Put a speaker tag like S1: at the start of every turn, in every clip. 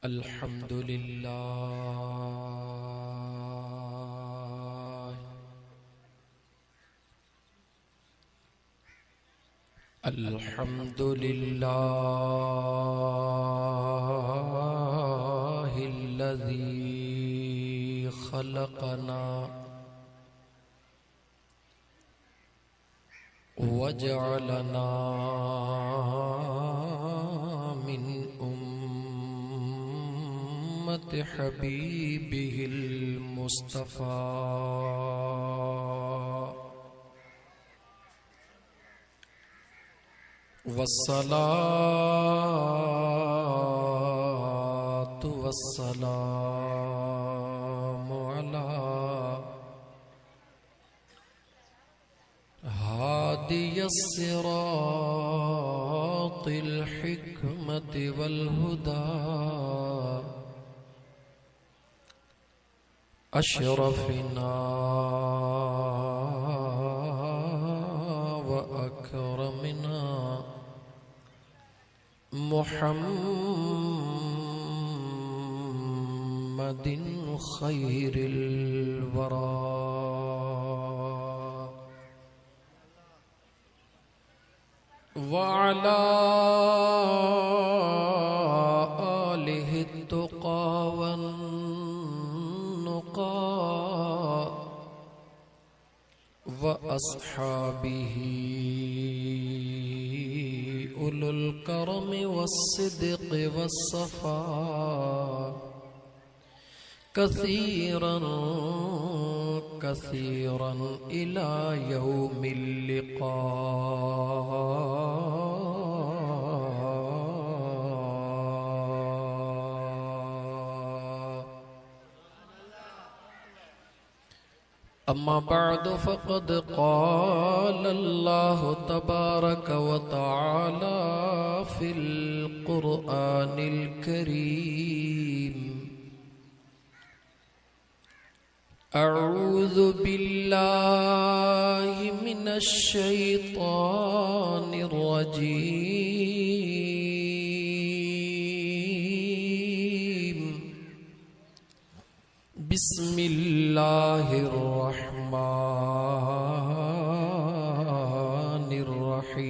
S1: अल्हम्दुलिल्लाह अल्हम्दुलिल्लाहिल्लज़ी खलक़ना वजअलना मिन उम्मति हबीबिहिल मुस्तफ़ा वस्सलातु वस्सलामु अला हादियस सिरातिल हिकमति वल हुदा अशरफिना व अकरमना मुहम्मदिन खैरिल वरा वअला आलिहि तुक़ा वन्नुक़ा व अस्हाबिही उलुल करम वस्सिद्क़ वस्सफ़ा कसीरन कसीरन इला यौमिल लिक़ा। अम्मा बअद फ़क़द क़ाल अल्लाहु तबारक व तआला फ़िल क़ुरआनिल करीम अऊज़ु बिल्लाहि मिनश शैतानिर रजीम बिस्मिल्लाहिर रहमानिर रहीम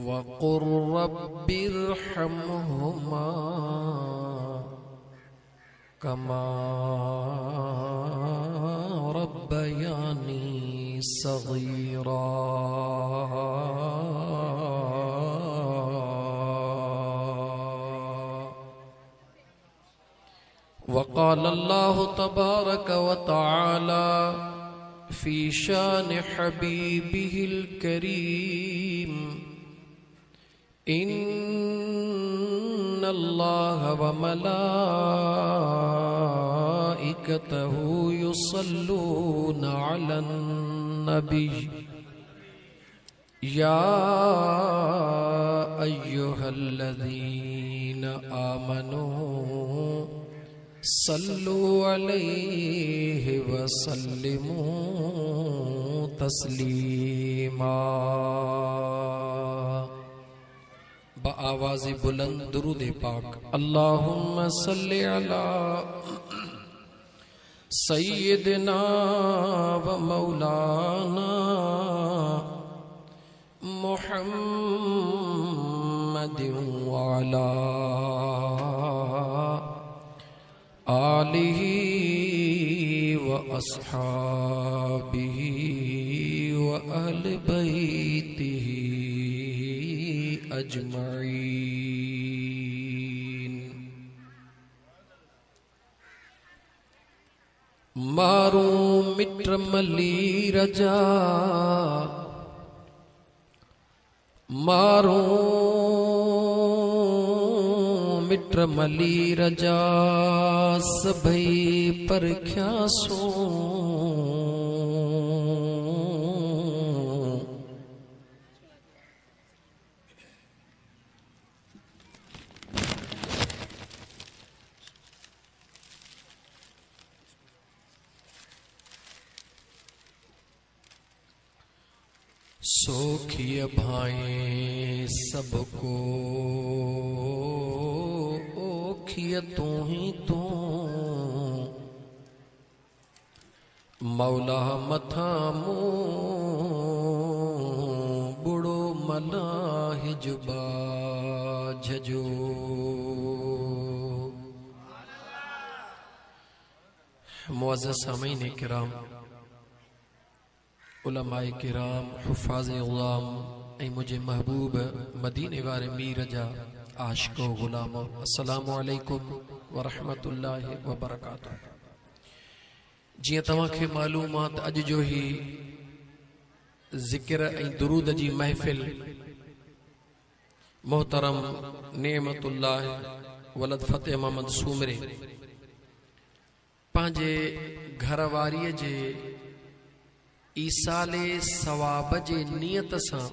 S1: वक़ुर रब्बिरहमहुमा कमा रब्बयानी सग़ीरा। वक़ाल अल्लाहु तबारक व तआला फ़ी शान हबीबिहिल करीम इन्नल्लाह व मलाइकतहु युसल्लूना अलन नबी या अय्युहल्लज़ीना आमनू सल्लु अलैहि व सल्लिमू तस्लीमा। बआवाज़ बुलंद दुरूद पाक। अल्लाहुम्मा सल्लि अला सय्यिदिना व मौलाना मुहम्मदिन व अला आलिहि व अस्हाबिहि व अहले बैतिहि अजमईन। मारू मित्र मली रजा मारू मित्र मली रजा सभई परख्या सो सोखिय भाए सबको ओखिय तू ही तू मौला मथा बुड़ो मला हिजबा झजो। मुअज़्ज़ज़ सामीन किराम, उलमाए किराम, हुफ़ाज़े ग़ुलाम ऐं मुझे महबूब मदीने वारे मीर जा आशिको ग़ुलाम, अस्सलामु अलैकुम व रहमतुल्लाहि व बरकातुहू। जियां तव्हांखे मालूम आहे त अॼु जो ही ज़िक्र ऐं दुरूद जी महफ़िल मोहतरम नेमतुल्लाह वलद फ़तेह मोहम्मद सूमरे पंहिंजे घरवारीअ जे ईसाले सवाब जे नियत सां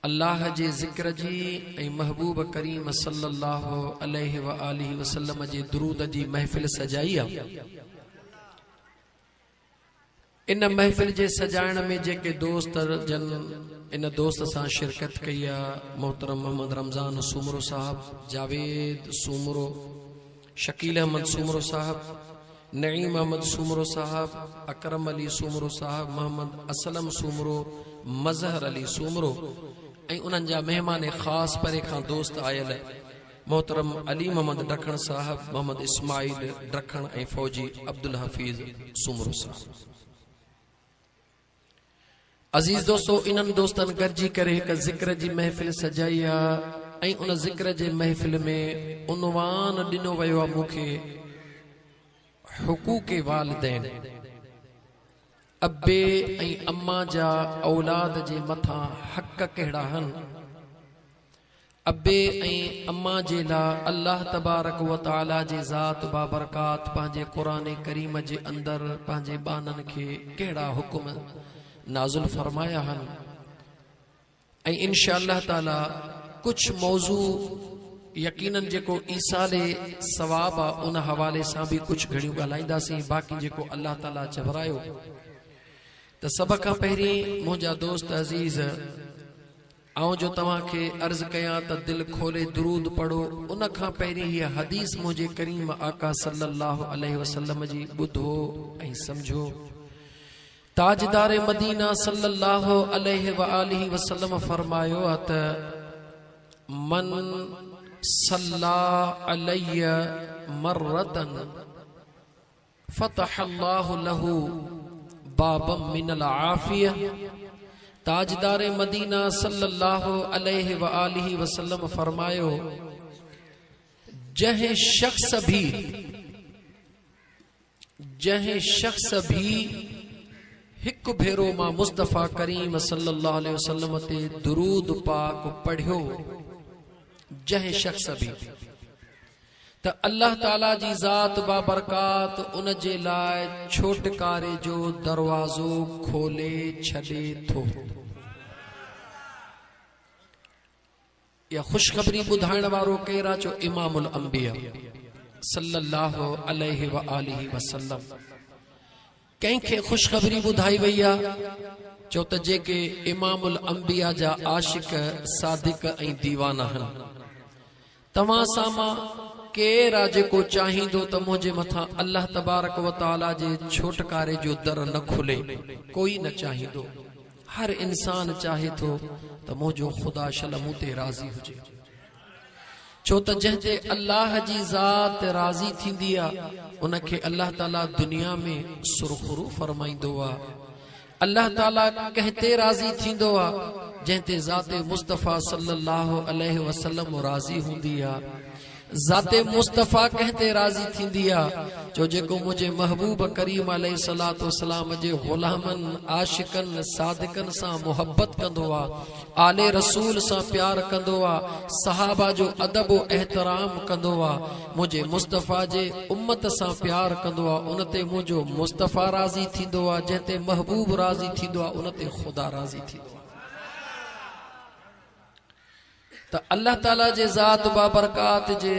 S1: अल्लाह जे ज़िक्र जी ऐं महबूब करीम सल्लल्लाहु अलैहि व आलिहि वसल्लम जे दुरूद जी महफ़िल सजाई आहे। इन महफ़िल जे सजाइण में जेके दोस्त जन इन दोस्त सां शिरकत कई आहे, मोहतरम मोहम्मद रमज़ान सूमरो साहब, जावेद सूमरो, शकील अहमद सूमरो साहब, नईम अहमद सूमरो साहब, अकरम अली सूमरो साहब, मोहम्मद असलम सूमरो, मज़हर अली सूमरो ऐं उन्हनि जा महिमान ख़ास परे खां दोस्त आयल मोहतरम अली मोहम्मद डखण साहब, मोहम्मद इस्माइल डखण ऐं फौजी अब्दुल हफीज़ सूमरो साहब। अज़ीज़ दोस्तों, इन्हनि दोस्तनि गॾिजी करे हिकु ज़िक्र जी महफ़िल सजाई आहे ऐं उन ज़िक्र जे महफ़िल में उनवान ॾिनो वियो आहे मूंखे हुकूके वालिदैन, अब्बे ऐं अम्मा जा औलाद जे मथां हक़ कहिड़ा आहिनि। अब्बे ऐं अम्मा जे लाइ अल्लाह तबारक व तआला जे ज़ात बाबरकात पंहिंजे क़ुरान करीम जे अंदरि पंहिंजे बाननि खे कहिड़ा हुकुम नाज़िल फरमाया आहिनि ऐं इंशाअल्लाह ताला कुछ मौज़ू यकीनन जेको ईसाले सवाब आहे उन हवाले सां बि कुछ घणियूं ॻाल्हाईंदासीं। बाक़ी जेको अल्लाह ताला चवरायो त सभ खां पहिरीं मुंहिंजा दोस्त अज़ीज़ आऊं जो तव्हांखे अर्ज़ कयां त दिलि खोले दुरूद पढ़ो, उन खां पहिरीं हीअ हदीस मुंहिंजे करीम आका सल्लल्लाहु अलैहि वसल्लम जी ॿुधो ऐं सम्झो। ताजदार मदीना सल्लल्लाहु अलैहि व आलिहि वसल्लम फरमायो आहे त मन सल्ला अलैया मर्रतन फतह अल्लाहु लहू बाबम मिनल आफिया। ताजदार मदीना सल्लल्लाहु अलैहि व आलिहि वसल्लम फरमायो, जह शख्स भी हिकु भेरो मां मुस्तफ़ा करीम सल्लल्लाहु अलैहि वसल्लम ते दुरूद पाक पढ़ियो, जह शख्स भी त अल्लाह ताला जी ज़ात बाबरकात उन जे लाइ छोटकारे जो दरवाज़ो खोले छॾे थो। या ख़ुशख़बरी ॿुधाइण वारो केरु आहे? चो इमामुल अंबिया सल्लल्लाहु अलैहि व आलिहि वसल्लम। कंहिंखे ख़ुशख़बरी ॿुधाई वई आहे? चो त जेके इमामुल अंबिया जा आशिक सादिक ऐं दीवाना आहिनि। तव्हां सां मां केरु आहे जेको चाहींदो त मुंहिंजे मथां अल्लाह तबारक व तआला जे छोटकारे जो दर न खुले? कोई न चाहींदो। हर इंसान चाहे थो त मुंहिंजो ख़ुदा शल मूं ते राज़ी हुजे। छो त जंहिं ते अल्लाह जी ज़ात राज़ी थींदी आहे उनखे अल्लाह ताला दुनिया में सुरख़ुरू फरमाईंदो आहे। अल्लाह ताला कंहिं ते राज़ी थींदो आहे जंहिं ते ज़ाते मुस्तफ़ा सल्लल्लाहु अलैहि वसल्लम राज़ी हूंदी आहे। ज़ाते मुस्तफ़ा कंहिं ते राज़ी थींदी आहे जो जेको मुंहिंजे महबूब करीम अलैहि सलातो वसलाम जे ग़ुलामनि आशिकनि सादिकनि सां मुहब्बत कंदो आहे, आले रसूल सां प्यार कंदो आहे, सहाबा जो अदब व एहतराम कंदो आहे, मुंहिंजे मुस्तफ़ा जे उम्मत सां प्यार कंदो आहे, उन ते मुंहिंजो मुस्तफ़ा राज़ी थींदो आहे। जंहिं ते महबूब राज़ी थींदो आहे उन ते ख़ुदा राज़ी थींदो आहे। त अल्लाह ताला जे ज़ात बाबरकात जे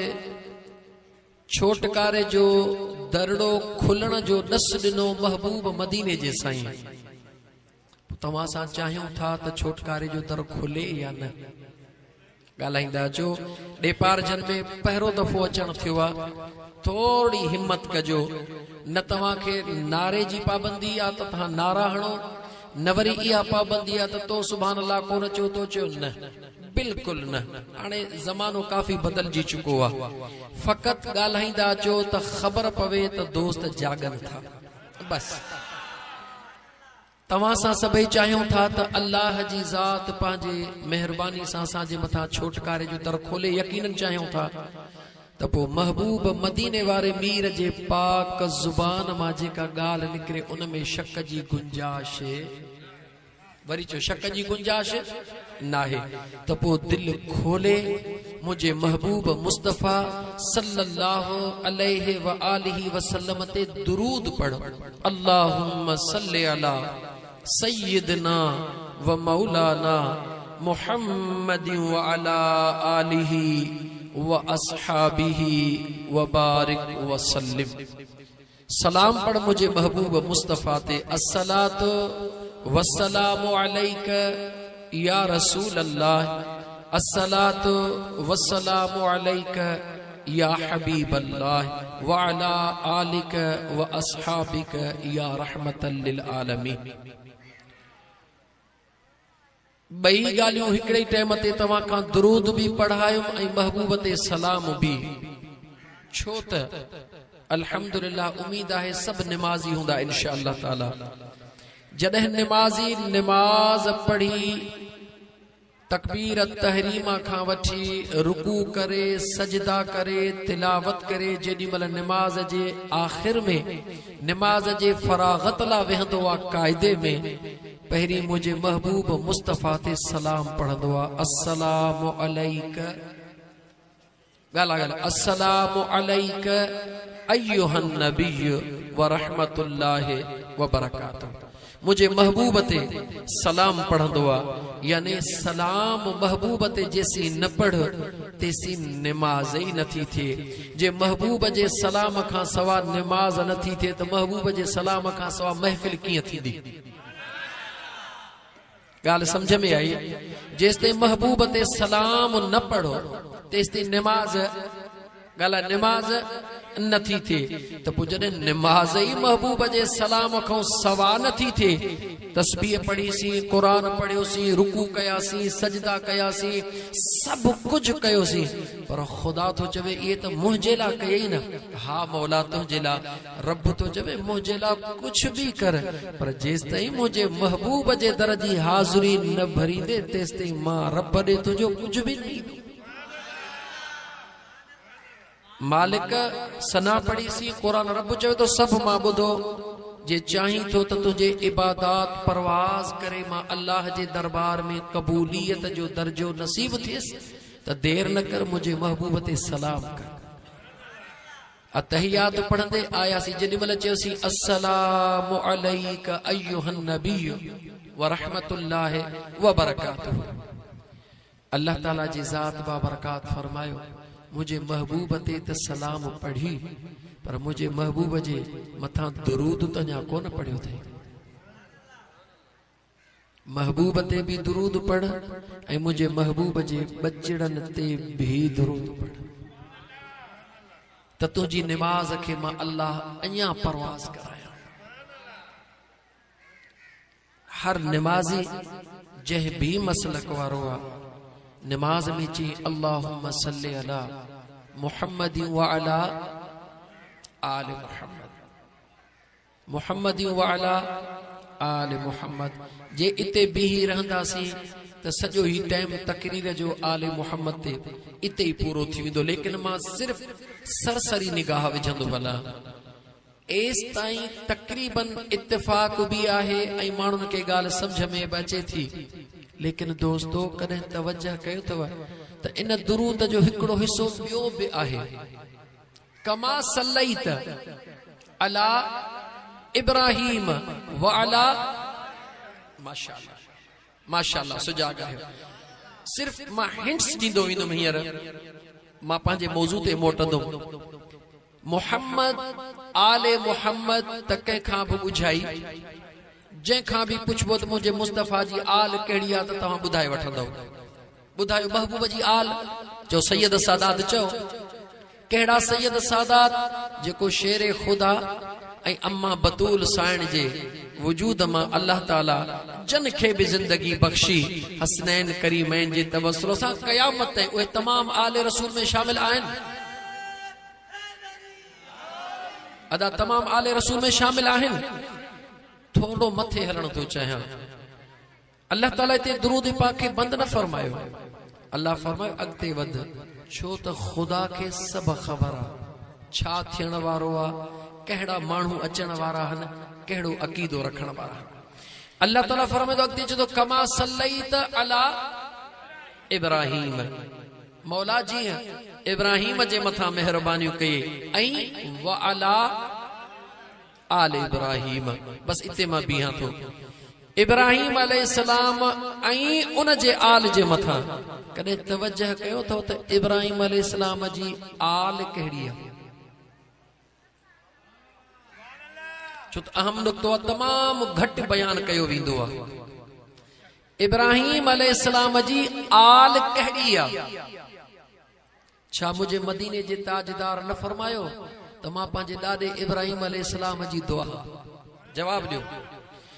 S1: छोटकारे जो दरड़ो खुलण जो नस ॾिनो महबूब मदीने जे साईं। तव्हां सां चाहियूं था त छोटकारे जो दर खुले या न ॻाल्हाईंदा अचो। ॾेपारजन में पहिरियों दफ़ो अचण थियो आहे, थोरी हिम्मत कजो। न तव्हांखे नारे जी पाबंदी आहे त तव्हां नारा हणो, न वरी इहा पाबंदी आहे त तो सुभान अल्लाह कोन चओ तो चयो न, बिल्कुलु न। हाणे ज़मानो काफ़ी बदिलजी चुको आहे। फ़क़ति ॻाल्हाईंदा अचो त ख़बर पवे त दोस्त जागनि था, बस। तव्हां सां सभई चाहियूं था त अल्लाह जी ज़ात पंहिंजे महिरबानी सां असांजे मथां छोटकारे जो दर खोले, यकीनन चाहियूं था त पोइ महबूब मदीने वारे मीर जे पाक ज़ुबान मां जेका ॻाल्हि निकिरे उन में शक जी गुंजाइश, वरी चओ शक जी गुंजाइश नाहे, त पोइ दिलि खोले मुझे महबूब मुस्तफ़ा सल्लल्लाहु अलैहि व आलिहि वसल्लम ते दुरूद पढ़। अल्लाहुम्मा सल्लि अला सय्यदना व मौलाना मुहम्मदिन व अला आलिहि व अस्हाबिहि व बारिक व सल्लिम। सलाम पढ़ मुझे महबूब मुस्तफ़ा ते। अस्सलातु वस्सलामु अलैक या रसूल अल्लाह, अस्सलातु वस्सलामु अलैक या हबीब अल्लाह व अला आलिक व अस्हाबिक या रहमतल लिल आलमीन। बई ॻाल्हियूं हिकिड़े टाइम ते तव्हां खां दुरूद बि पढ़ायुमि ऐं महबूब ते सलाम बि, छो त अल्हम्दुलिल्लाह उम्मीद आहे सभु निमाज़ी हूंदा इंशा अल्लाह ताला। जॾहिं निमाज़ी निमाज़ पढ़ी तकबीर तहरीमा खां वठी रुकू करे, सजदा करे, तिलावत करे, जेॾीमहिल निमाज़ जे आख़िर में निमाज़ जे फरागत ला वेहंदो आहे क़ाइदे में, पहिरीं मुझे महबूब मुस्तफ़ा ते सलाम पढ़ंदो आहे। अस्सलामु अलैक, ॻाल्हि अस्सलामु अलैक अय्युहन नबिय्य व रहमतुल्लाहि व बरकातुहू। मुझे महबूब ते सलाम पढ़ंदो आहे, यानी सलाम महबूब ते जेसी न पढ़ तेसी निमाज़ ई नथी थिए। जे महबूब जे सलाम खां सवा निमाज़ नथी थिए त महबूब जे सलाम खां सवा महफ़िल कीअं थींदी? ॻाल्हि सम्झ में आई? जेसिताईं महबूब ते सलाम न पढ़ो तेसिताईं निमाज़, ॻाल्हि निमाज़ नथी थिए। त पोइ जॾहिं निमाज़ ई महबूब जे सलाम खां सवा नथी थिए, तस्बीह पढ़ीसीं, क़ुरान पढ़ियोसीं, रुकू कयासीं, सजदा कयासीं, सभु कुझु कयोसीं, पर ख़ुदा थो चवे इहे त मुंहिंजे लाइ कयई न। हा मौला तुंहिंजे लाइ, रब थो चवे मुंहिंजे लाइ कुझु बि कर, पर जेसिताईं मुंहिंजे महबूब जे दर जी हाज़िरी न भरींदे तेसिताईं मां रब ॾे तुंहिंजो कुझु बि न ईंदो। मालिक सना पढ़ीसीं, क़ुरान रब चवे तो सभु मां ॿुधो, जे चाहीं थो त तुंहिंजे इबादात परवाज़ करे मां अल्लाह जे दरबार में क़बूलियत जो दर्जो नसीब थियसि, त देर न कर मुझे महबूब ते सलाम कर। अतहियात पढ़ंदे आयासीं, जेॾीमहिल चयोसीं अस्सलामु अलैका अय्युहन नबिय्यु व रहमतुल्लाहि व बरकातुहू, अल्लाह ताला जी ज़ात बाबरकात फरमायो मुझे महबूब ते त सलाम पढ़ी, पर मुझे महबूब जे मथां दुरूद त अञा कोन पढ़ियो अथई। महबूब ते भी दुरूद पढ़ ऐं मुझे महबूब जे बचड़नि ते भी दुरूद पढ़, त तुंहिंजी निमाज़ खे मां अल्लाह अञा परवाज़ करायां। हर निमाज़ी जंहिं भी मसलक वारो आहे, नमाज में ची अल्लाहुम्मा सल्ली अला मुहम्मद व अला आल मुहम्मद, मुहम्मद व अला आल मुहम्मद। जे इते बीही रहंदासीं त सॼो ही टाइम तकरीर जो आल मुहम्मद ते इते ही पूरो थी वेंदो, लेकिन मां सिर्फ सरसरी निगाह विझंदो भला। एस ताईं तकरीबन इत्तेफाक भी आहे ऐं माण्हुनि खे ॻाल्हि सम्झ में बि अचे थी, लेकिन दोस्तो कॾहिं तवज्जो कयो अथव त इन दुरूद जो हिकिड़ो हिस्सो ॿियो बि आहे। कमा सल्लैत अला इब्राहीम व अला, माशाअल्लाह माशाअल्लाह सुजाग आहियो। सिर्फ मां हिंट्स ॾींदो वेंदुमि, हींअर मां पंहिंजे मौज़ू ते मोटंदुमि। मुहम्मद आले मुहम्मद त कंहिंखां बि ॿुझाई, जंहिंखां बि पुछबो त मुंहिंजे मुस्तफ़ा जी आल कहिड़ी आहे त तव्हां ॿुधाए वठंदव। ॿुधायो महबूब जी आल, जो सैयद सादात चओ। कहिड़ा सैयद सादात? जेको शेर खुदा ऐं अम्मा बतूल साइण जे वजूद मां अल्लाह ताला जन खे भी जिंदगी बख्शी हसनैन करीमैन जे तवस्सुल सां क़यामत ताईं उहे तमाम आले रसूल में शामिल आहिनि। अदा तमाम आले रसूल में शामिल आहिनि। थोड़ो मथे हलण तो चाहियां। अल्लाह ताला ते दुरूद पाक खे बंद न फरमायो। अल्लाह फरमायो अॻिते वध, छो त खुदा खे सभु ख़बर आहे छा थियण वारो आहे, कहिड़ा माण्हू अचण वारा आहिनि, कहिड़ो अक़ीदो रखण वारा आहिनि। अल्लाह ताला फरमाए अॻिते चए थो कमा सल्लैत अला इब्राहीम, मौला जी इब्राहीम जे मथां महिरबानियूं कई ऐं व अला आल इब्राहीम। बस इते मां बीहां थो। इब्राहीम अलैहिस्सलाम ऐं उन जे आल जे मथां कॾहिं तवज्जह कयो अथव त इब्राहीम अलैहिस्सलाम जी आल कहिड़ी आहे? छो त अहम नुक़्तो आहे, तमामु घटि बयान कयो वेंदो आहे। इब्राहीम अलैहिस्सलाम जी आल कहिड़ी आहे? छा मुंहिंजे मदीने जे ताजदार न फरमायो त मां पंहिंजे ॾाॾे इब्राहीम अलैहिस्सलाम जी दुआ? जवाब ॾियो।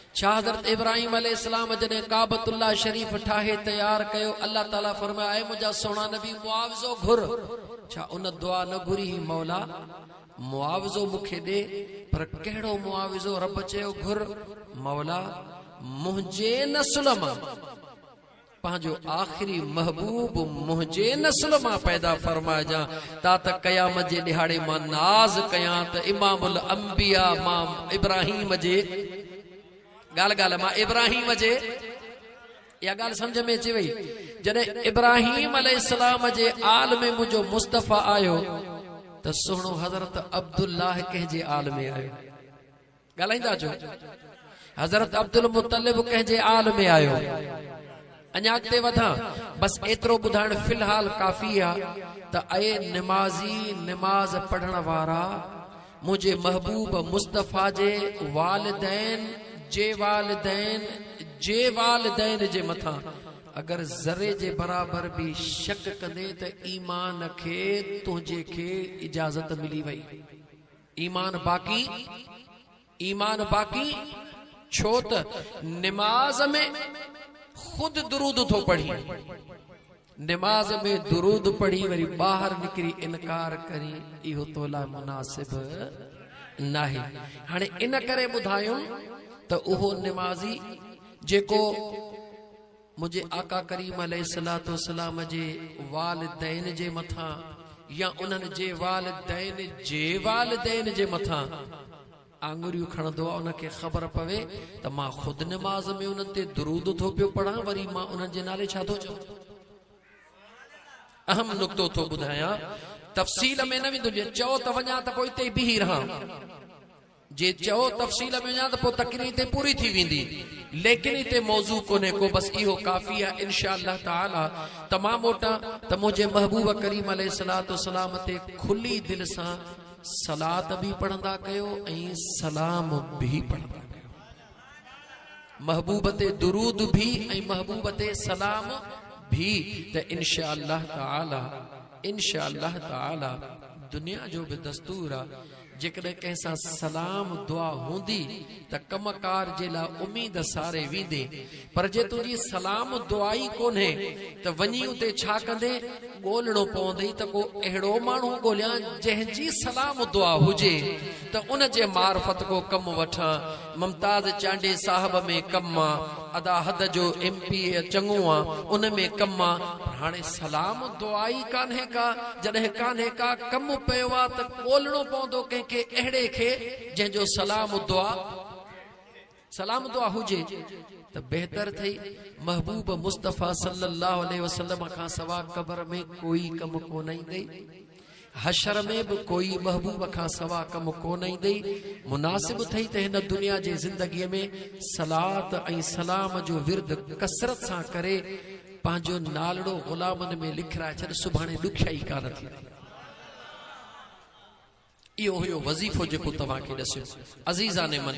S1: छा हज़रत इब्राहीम अलैहिस्सलाम जॾहिं काबतुल्लाह शरीफ ठाहे तैयार कयो, अल्लाह ताला फरमाया ऐ मुंहिंजा सोना नबी मुआवज़ो घुर? छा उन दुआ न घुरी मौला मुआवज़ो मूंखे ॾे? पर कहिड़ो मुआवज़ो? रब चयो घुर मौला मुंहिंजे नस्ल मां पंहिंजो आख़िरी महबूब मुंहिंजे नस्ल मां पैदा फरमाइजां ता त क़यामत जे ॾिहाड़े मां नाज़ कयां त इमामुल अंबिया मां इब्राहीम जे ॻाल्हि मां इब्राहीम जे, इहा ॻाल्हि सम्झ में अची वई। जॾहिं इब्राहीम अलैहिस्सलाम जे आल में मुंहिंजो मुस्तफ़ा आयो त सुहिणो हज़रत अब्दुल्लाह कंहिंजे आल में आयो? ॻाल्हाईंदा अचो। हज़रत अब्दुल मुत्तलिब कंहिंजे आल में आयो? अञा अॻिते वधां, बस एतिरो ॿुधाइण फ़िलहाल काफ़ी आहे त ऐ निमाज़ी, निमाज़ पढ़ण वारा, मुंहिंजे महबूब मुस्तफ़ा जे वालिदैन जे मथां अगर ज़रे जे बराबर भी शक कंदे त ईमान खे तुंहिंजे खे इजाज़त मिली वई। ईमान बाक़ी छो त निमाज़ में खुद दुरूद थो पढ़ी, निमाज़ में दुरूद पढ़ी वरी ॿाहिरि निकिरी इनकार करी, इहो तोला मुनासिब नाहे। हाणे इन करे ॿुधायूं त उहो निमाज़ी जेको मुझे आका करीम अलैहिस्सलातु वस्सलाम जे वालिदैन जे मथां या उन्हनि जे वालिदैन जे मथां आंगुरियूं खणंदो आहे, उनखे ख़बर पवे त मां खुद निमाज़ में उन्हनि ते दुरूद थो पियो पढ़ां, वरी मां उन्हनि जे नाले छा थो चवां? अहम नुक़्तो थो ॿुधायां, तफ़सील में न वेंदो। चओ त वञा त पोइ हिते बीही रहां, जे चओ तफ़सील में वञा त पोइ तकरीर हिते पूरी थी वेंदी, लेकिन हिते मौज़ू कोन्हे को, बस इहो काफ़ी आहे। इंशाअल्लाह ताला तमामु मोटा त मुंहिंजे महबूब करीम अलैहिस्सलातु वस्सलाम ते खुली दिलि सां सलात भी पढ़ंदा कयो ऐं सलाम भी पढ़ंदा कयो। महबूब ते दुरूद भी ऐं महबूब ते सलाम भी। त इंशाअल्लाह ताला दुनिया जो भी दस्तूर आहे, जेकॾहिं कंहिंसां सलाम दुआ हूंदी त कमकार जे लाइ उम्मीद सारे वेंदे, पर जे तुंहिंजी सलाम दुआ ई कोन्हे त वञी उते छा कंदे? ॻोल्हणो पवंदई त को अहिड़ो माण्हू ॻोल्हियां जंहिंजी सलाम दुआ हुजे त उन जे मार्फत को कमु वठां। मुमताज़ चांडे साहब में कमु आहे, अदा हद जो MP चङो आहे, उन में कमु आहे। हाणे सलाम दुआ ई कान्हे का, जॾहिं कान्हे का कमु पियो आहे त ॻोल्हणो पवंदो कंहिंखे अहिड़े खे जंहिंजो सलाम दुआ हुजे त बेहतर थई। महबूब मुस्तफ़ा सल्लल्लाहु अलैहि वसल्लम खां सवा कब्र में कोई कमु कोन ईंदई, हशर में भी कोई महबूब खां सवा कमु कोन ईंदई। मुनासिब थई त हिन दुनिया जे ज़िंदगीअ में सलात ऐं सलाम जो विर्द कसरत सां करे पंहिंजो नालड़ो ग़ुलामनि में लिखराए छॾ, सुभाणे ॾुखियाई कान थींदी। इहो हुयो वज़ीफ़ो जेको तव्हांखे ॾसियो। अज़ीज़ान मन,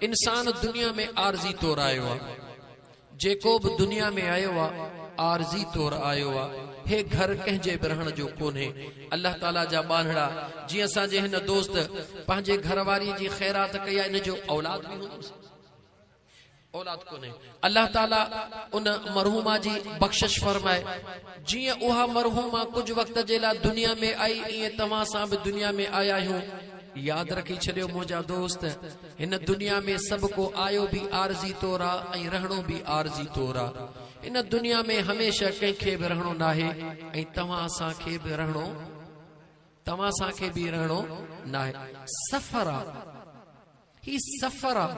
S1: इंसान दुनिया में आरजी तौर आयो आ, जेको भी दुनिया में आयो आ आरजी तौर आयो आ। हे घर कंहिंजे बि रहण जो कोन्हे। अल्लाह ताला जा बानड़ा जी असांजे हिन दोस्त पंहिंजे घरवारी जी ख़ैरात कई आहे, इन जो औलाद बि हूंदुसि, औलाद कोन्हे। अल्लाह ताला उन मरहूमा जी बख्शिश फरमाए। जीअं उहा मरहूमा कुछ वक्त जे लाइ दुनिया में आई, ईअं तव्हां सां बि दुनिया में आया आहियूं। याद रखी छॾियो मुंहिंजा दोस्त, हिन दुनिया में सभु को आयो भी आरजी तौर आ ऐं रहणो भी आरजी तौर आ। इन दुनिया में हमेशा कंहिंखे बि रहणो नाहे ऐं तव्हां असांखे बि रहणो नाहे। सफ़र आ, ही सफ़र आ।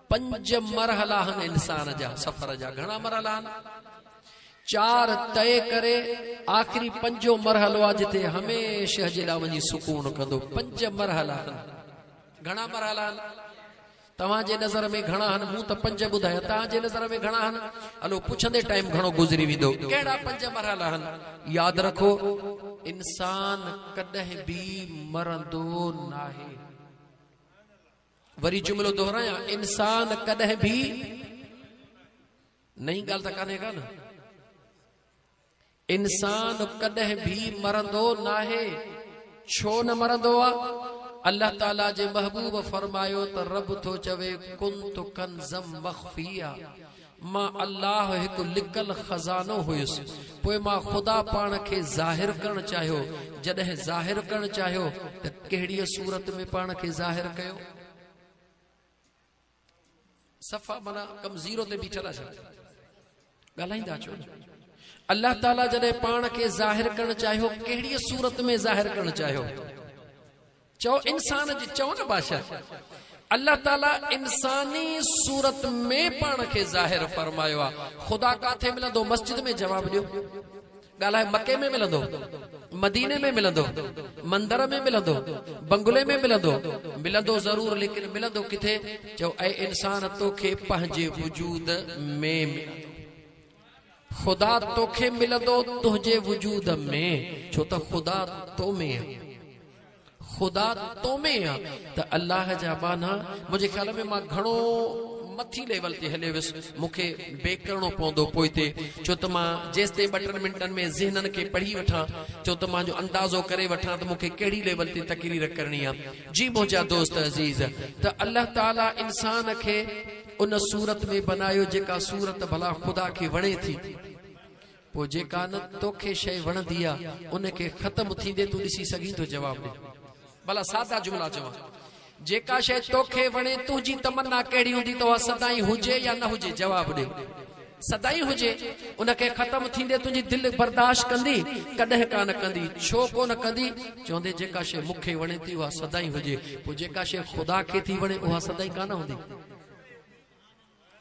S1: 5 मरहला आहिनि इंसान जा। सफ़र जा घणा मरहला आहिनि? 4 तय करे आख़िरी 5 मरहलो आहे जिते हमेशा जे लाइ वञी सुकून कंदो। 5 मरहला आहिनि। घणा मरहला आहिनि तव्हांजे नज़र में? घणा आहिनि? मूं त 5 ॿुधाया, तव्हांजे नज़र में घणा आहिनि? हलो पुछंदे टाइम घणो गुज़री वेंदो। कहिड़ा 5 मरहला आहिनि? यादि रखो, इंसान कॾहिं बि मरंदो नाहे। वरी जुमिलो दोहराया, इंसान कॾहिं भी, नई ॻाल्हि त कान्हे का न, इंसान कॾहिं भी मरंदो नाहे। छो न मरंदो आहे? अल्लाह ताला जे महबूब फरमायो त रब थो चवे कुंतु कंज़म मख़फिया, मां अल्लाह हिकु लिकल खज़ानो हुयुसि, पोइ मां ख़ुदा पाण खे ज़ाहिर करणु चाहियो। जॾहिं ज़ाहिर करणु चाहियो त कहिड़ी सूरत में पाण खे ज़ाहिर कयो? सफ़ा माना कम ज़ीरो ते बीठल आहे। ॻाल्हाईंदा छो? अल्लाह ताला जॾहिं पाण खे ज़ाहिर करणु चाहियो, कहिड़ी सूरत में ज़ाहिर करणु चाहियो? चओ इंसान जी, चओ न बादशाह। अल्लाह ताला इंसानी सूरत में पाण खे ज़ाहिर फरमायो आहे। ख़ुदा काथे मिलंदो? मस्जिद में? जवाब ॾियो। ॻाल्हाए, मके में मिलंदो, मदीने में मिलंदो, मंदर में मिलंदो, बंगले में मिलंदो? मिलंदो ज़रूर, लेकिन मिलंदो किथे? चओ ऐं इंसान तोखे पंहिंजे वजूद में, ख़ुदा तोखे मिलंदो तुंहिंजे वजूद में। छो त ख़ुदा तो में आहे, ख़ुदा तो में आहे। त अल्लाह जा बाना मुंहिंजे ख़्याल में मां घणो मथी लेवल ते हले वियुसि, मूंखे बेक करणो पवंदो पोइते। छो त मां जेसि ताईं 2-3 मिंटनि में ज़हननि खे पढ़ी वठां, छो त मां जो अंदाज़ो करे वठां त मूंखे कहिड़ी लेवल ते तकरीर करणी आहे। जी मुंहिंजा दोस्त अज़ीज़, त अल्लाह ताला इंसान खे उन सूरत में बनायो जेका सूरत भला ख़ुदा खे वणे थी। पोइ जेका न तोखे शइ वणंदी आहे उनखे ख़तम थींदे तूं ॾिसी सघीं थो? जवाब ॾे भला, सादा जुमिला चवां। जेका शइ तोखे वणे, तुंहिंजी तमन्ना कहिड़ी हूंदी त उहा सदाई हुजे या न हुजे? जवाब ॾे। सदाई हुजे। उनखे ख़तम थींदे तुंहिंजी दिलि बर्दाश्त कंदी? कॾहिं कान कंदी। छो कोन कंदी? चवंदे जेका शइ मूंखे वणे थी उहा सदाई हुजे। पोइ जेका शइ ख़ुदा खे थी वणे उहा सदाई कान हूंदी।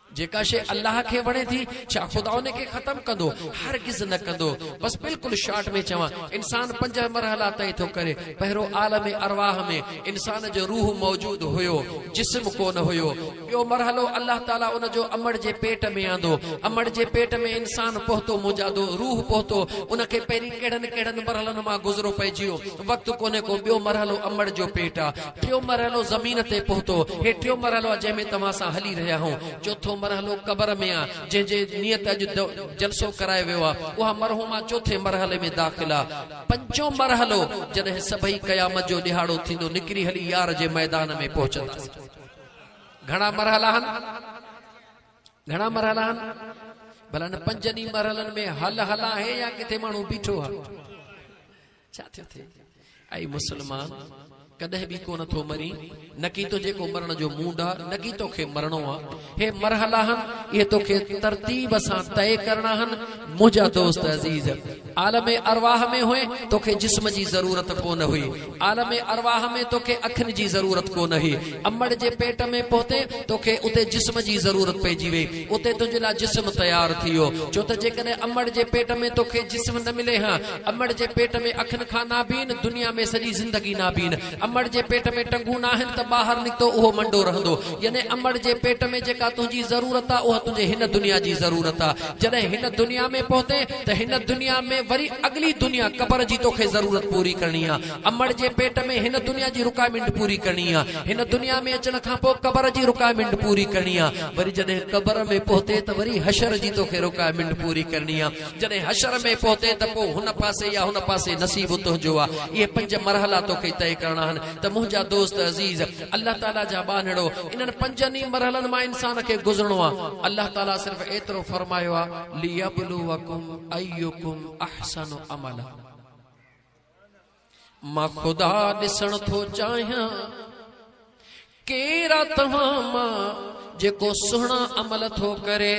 S1: जेका शइ अल्लाह खे वणे थी, छा ख़ुदा उन खे ख़त्म कंदो? हरगिज़ न कंदो। बस बिल्कुलु शॉर्ट में चवां, इंसान 5 मरहला तय थो करे। पहिरों आलम अरवाह में इंसान जो रूह मौजूद हुयो, जिस्म कोन हुयो। ॿियो मरहलो अल्लाह ताला उन जो अमड़ जे पेट में आंदो। अमड़ जे पेट में इंसान पहुतो, मुजादो रूह पहुतो। उनखे पहिरीं कहिड़नि मरहलनि मां गुज़रो पइजी वियो, वक़्तु कोन्हे को। ॿियो मरहलो अमड़ जो पेट आहे। टियों मरहलो ज़मीन ते पहुतो। हे टियों मरहलो आहे जंहिंमें तव्हां सां हली रहिया आहियूं। चौथो मरहलो कबर में आहे, जंहिंजे नियत अॼु जलसो करायो वियो आहे। उहा मरहूमा 4थे मरहले में दाख़िल आहे। 5हों मरहलो जॾहिं सभई क़यामत जो ॾिहाड़ो थींदो, निकिरी हली यार जे मैदान में पहुचंदासीं। घणा मरहला आहिनि? घणा मरहला आहिनि? भला न 5 मरहलनि में हल आहे या किथे माण्हू बीठो आहे? छा थियो थिए? ऐं मुस्लमान कदे भी को नथो मरी, न की तो जेको मरण जो मूड आ, न की तोखे मरणो आ। हे मरहला हन, ये तोखे तरतीब सां तय करना हन। मुझा दोस्त अजीज, आलम अरवाह में हुए तोखे जिस्म जी जरूरत कोन हुई, आलम अरवाह में तोखे अखिन जी जरूरत कोन हुई। अमड़ जे पेट में पहुते तोखे उते जिस्म जी जरूरत पइजी वई, उते तुझे ला जिस्म तैयार थियो। छो त जेकॾहिं अमड़ जे पेट में तोखे जिस्म न मिले, हां अमड़ जे पेट में अखिन खां नाबीन, दुनिया में सॼी जिंदगी नाबीन। अमड़ जे पेट में टंगू ना आहिनि त ॿाहिरि निकितो उहो मंडो रहंदो। यानी अमड़ जे पेट में जेका तुंहिंजी ज़रूरत आहे उहा तुंहिंजे हिन दुनिया जी ज़रूरत आहे। जॾहिं हिन दुनिया में पहुते त हिन दुनिया में वरी अगली दुनिया क़बर जी तोखे ज़रूरत पूरी करणी आहे। अमड़ जे पेट में हिन दुनिया जी रिक्वायरमेंट पूरी करणी आहे। हिन दुनिया में अचण खां पोइ क़बर जी रिक्वायरमेंट पूरी करणी आहे। वरी जॾहिं क़बर में पहुते त वरी हशर जी तोखे रिक्वायरमेंट पूरी करणी आहे। जॾहिं हशर में पहुते त पोइ हुन पासे या हुन पासे नसीब तुंहिंजो आहे। इहे 5 मरहला तोखे तय करणा आहिनि। त मुंहिंजा दोस्त अज़ीज़, अल्लाह ताला जा बानड़ो, इन्हनि 5 मरहलनि मां इंसान खे गुज़रणो आहे। अल्लाह ताला सिर्फ़ एतिरो फरमायो आहे, लियब्लुवकुम अय्युकुम अहसनु अमला। मां खुदा ॾिसण थो चाहियां केरा तव्हां मां जेको सुहिणा अमल थो करे।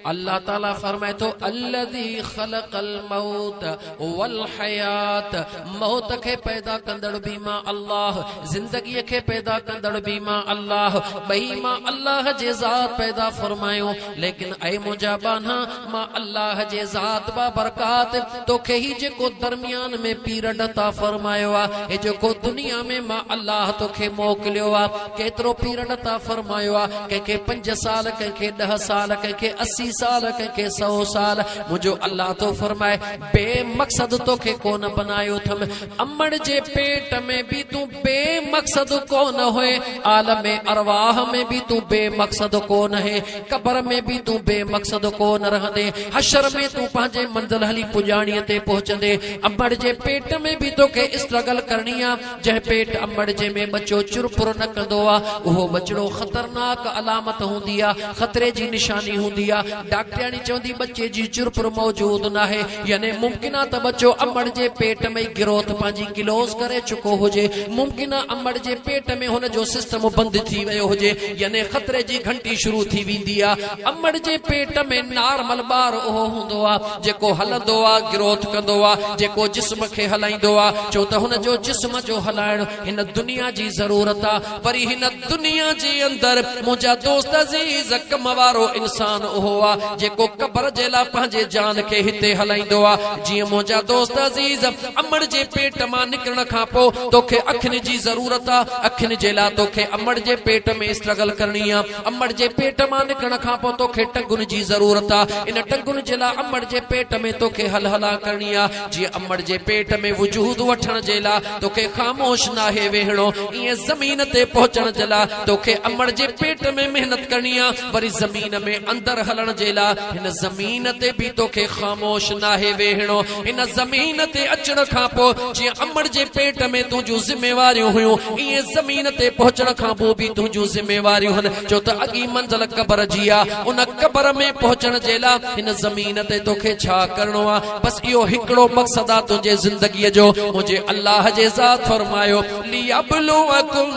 S1: अल्लाह ताला फरमाए थो, अल्लज़ी ख़लक़ल मौत वल हयात, मौत के पैदा कंदड़ भी मां अल्लाह, जिंदगी के पैदा कंदड़ भी मां अल्लाह, बई मां अल्लाह जे ज़ात पैदा फरमायो। लेकिन ऐ मुंहिंजा बाना, मां अल्लाह जे ज़ात बा बरकात तोखे ही जेको दरमियान में पीरियड अता फरमायो आहे, हे जेको दुनिया में मां अल्लाह तोखे मोकिलियो आहे, केतिरो पीरियड अता फरमायो आहे। कंहिंखे 5 साल, कंहिंखे 10 साल, कंहिंखे 80 साल, कंहिंखे 100 साल। मुझो अल्लाह तो फरमाए, बेमकसद तोखे कोन बनायो थम। अमड़ जे पेट में भी तू बेमकसद कोन होए, आलम अरवाह में भी तू बेमकसद कोन है, कब्र में भी तू बेमकसद कोन रहंदे, हशर में तू पंहिंजे मंजिल हली पुजाणीअ ते पहुचंदे। अमड़ जे पेट में भी तोखे स्ट्रगल करणी आ। जंहिं पेट अमड़ जे में बच्चो चुरपुर न कंदो आ, उहो बचड़ो खतरनाक अलामत हूंदी आ, खतरे जी निशानी हूंदी आ। डॉक्टराणी चवंदी बच्चे जी चुरपुर मौजूद न है, यानी मुमकिन आ त बच्चो अमड़ जे पेट में ग्रोथ पंहिंजी क्लोज करे चुको हुजे। मुमकिन आ अमड़ जे पेट में हुन जो सिस्टम बंद थी वियो हुजे, यानी खतरे जी घंटी शुरू थी वेंदी आ। अमड़ जे पेट में नॉर्मल ॿार उहो हूंदो आ जेको हलंदो आ, ग्रोथ कंदो आ, जेको जिस्म खे हलाईंदो आ। छो त हुन जो जिस्म जो हलाइण हिन दुनिया जी ज़रूरत आ। वरी हिन दुनिया जे अंदर मुंहिंजा दोस्त अज़ीज़, कम वारो इंसान उहो आ जेको कब्र जे लाइ पंहिंजे जान खे हिते हलाईंदो आ। जीअं मुंहिंजा दोस्त अज़ीज़, अमड़ जे पेट मां निकिरण खां पोइ तोखे अखियुनि जी ज़रूरत आ। अखियुनि जे लाइ तोखे अमड़ जे पेट में स्ट्रगल करणी आ। अमड़ जे पेट मां निकिरण खां पोइ तोखे टंगुनि जी ज़रूरत आ। इन टंगुनि जे लाइ अमड़ जे पेट में तोखे हलहला करणी आ। जीअं अमड़ जे पेट में वजूद वठण जे लाइ तोखे ख़ामोश नाहे वेहणो, ईअं ज़मीन ते पहुचण जे लाइ तोखे अमड़ जे पेट में मेहनत करणी आ। वरी ज़मीन में अंदर हलण जे लाइ हिन ज़मीन ते भी तोखे ख़ामोश नाहे वेहणो। हिन ज़मीन ते अचण खां पोइ जीअं अमड़ जे पेट में तुंहिंजूं ज़िम्मेवारियूं हुयूं, ईअं ज़मीन ते पहुचण खां पोइ भी तुंहिंजूं ज़िम्मेवारियूं आहिनि। छो त अॻी मंज़िल क़ब्र जी आ, उन क़ब्र में पहुचण जे लाइ हिन ज़मीन ते तोखे छा करणो आहे? बस इहो हिकिड़ो मक़सद आहे तुंहिंजे ज़िंदगीअ जो। मुंहिंजे अल्लाह जे ज़ात फरमायो, लियब्लुवकुम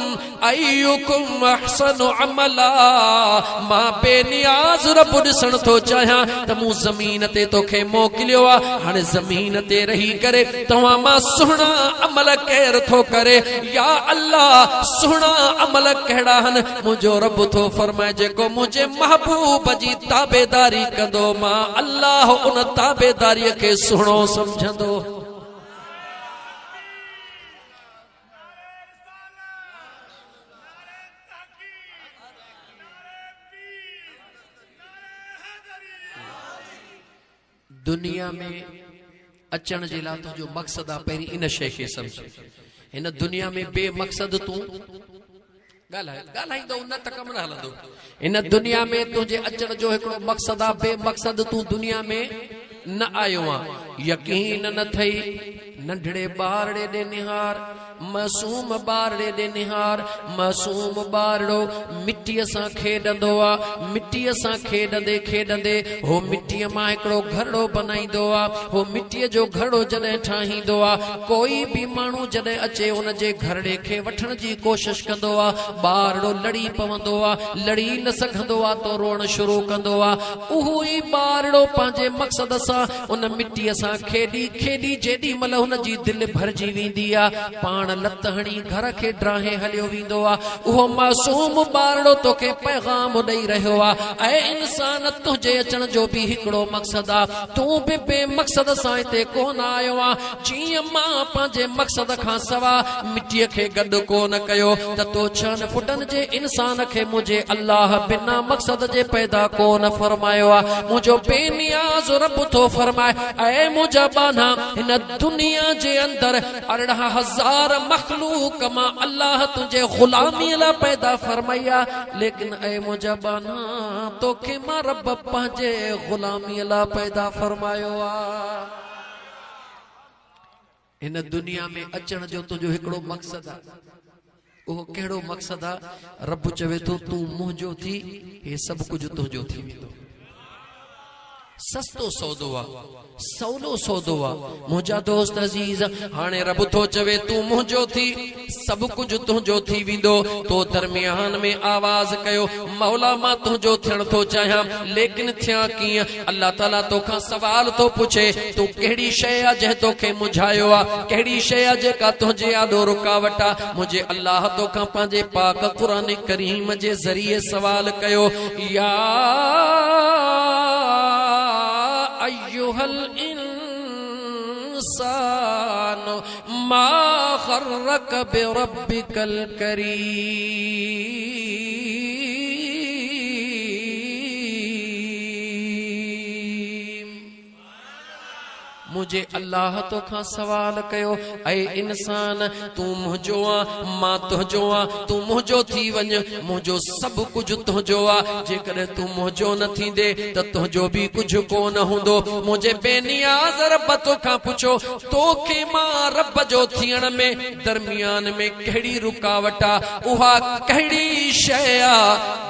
S1: अय्युकुम अहसनु अमला। मां बेनियाज़ रब ॾिसण थो चाहियां त मूं ज़मीन ते तोखे मोकिलियो आहे। हाणे ज़मीन ते रही करे तव्हां मां सुहिणा अमल केर थो करे? या अल्लाह, सुहिणा अमल कहिड़ा आहिनि? मुंहिंजो रब थो फरमाए, जेको मुंहिंजे महबूब जी ताबेदारी कंदो, मां अल्लाह उन ताबेदारीअ खे सुहिणो समझंदो। दुनिया में अचण जे लाइ तुंहिंजो मक़सद आहे, पहिरीं इन शइ खे सम्झ। हिन दुनिया में बेमक़सद तूं ॻाल्हाईंदो न त कमु न हलंदो। हिन दुनिया में तुंहिंजे अचण जो हिकिड़ो मक़सद आहे, बेमक़सद तूं दुनिया में न आयो आहे। यकीन न थई नंढड़े ॿारड़े ॾे निहार, मासूम ॿारड़े ॾे निहार। मासूम ॿारड़ो मिटीअ सां खेॾंदो आहे। मिटीअ सां खेॾंदे खेॾंदे हो मिटीअ मां हिकिड़ो घड़ो बनाईंदो आहे। हो मिटीअ जो घड़ो जॾहिं ठाहींदो आहे, कोई बि माण्हू जॾहिं अचे उन जे घड़े खे वठण जी कोशिश कंदो आहे, ॿारड़ो लड़ी पवंदो आहे। लड़ी न सघंदो आहे तो रोअण शुरू कंदो आहे। उहो ई ॿारड़ो पंहिंजे मक़सद सां उन मिटीअ सां खेॾी खेॾी जेॾी महिल हुन जी दिलि भरिजी वेंदी आहे, पाण पाण लत हणी घर खे ड्राहे हलियो वेंदो आ। उहो मासूम ॿारड़ो तोखे पैगाम ॾेई रहियो आ, ऐ इंसान तुंहिंजे अचण जो बि हिकिड़ो मक़सद आ, तूं बि बेमक़सद सां हिते कोन आयो आ। जीअं मां पंहिंजे मक़सद खां सवा मिटीअ खे गॾु कोन कयो त तो 6 फुटनि जे इंसान खे मुंहिंजे अल्लाह बिना मक़सद जे पैदा कोन फरमायो आ। मुंहिंजो बेनियाज़ रब थो फरमाए, ऐ मुंहिंजा बाना हिन दुनिया जे अंदर 18,000 मखलूक मां अल्लाह तुंहिंजे ग़ुलामी लाइ पैदा फरमाया, लेकिन ऐ मुंहिंजा बाना तोखे मां रब पंहिंजे ग़ुलामी लाइ पैदा फरमायो आ। इन दुनिया में अचण जो तुंहिंजो हिकिड़ो मक़सद आ। उहो कहिड़ो मक़सद आ? रब चवे थो तूं मुंहिंजो थी, हे सभु कुझु तुंहिंजो थी वेंदो। सस्तो सौदो आ, सवलो सौदो आ। मुंहिंजा दोस्त अज़ीज़, हाणे रब थो चवे तूं मुंहिंजो थी, सभु कुझु तुंहिंजो थी वेंदो। तो दरमियान में आवाज़ कयो, मौला मां तुंहिंजो थियण थो चाहियां, लेकिन थियां कीअं? अल्लाह ताला तोखां सवाल थो पुछे, तूं कहिड़ी शइ आहे जंहिं तोखे मुझायो आहे? कहिड़ी शइ आहे जेका तुंहिंजे आॾो रुकावट आहे? मुंहिंजे अल्लाह तोखां पंहिंजे पाक क़ुरान करीम जे ज़रिए सवाल कयो, या अय्युहल इंसान मा ग़र्रक बिरब्बिकल करीम। मुझे अल्लाह तोखां सवाल कयो, ऐ इंसान तूं मुंहिंजो आ, मां तुंहिंजो आ, तूं मुंहिंजो थी वञ, मुंहिंजो सभु कुझु तुंहिंजो आ। जेकॾहिं तूं मुंहिंजो न थींदे त तुंहिंजो बि कुझु कोन हूंदो। मुंहिंजे बेनियाज़ रब तोखां पुछो, तोखे मां रब जो थियण में दरमियान में कहिड़ी रुकावट आ? उहा कहिड़ी शइ आ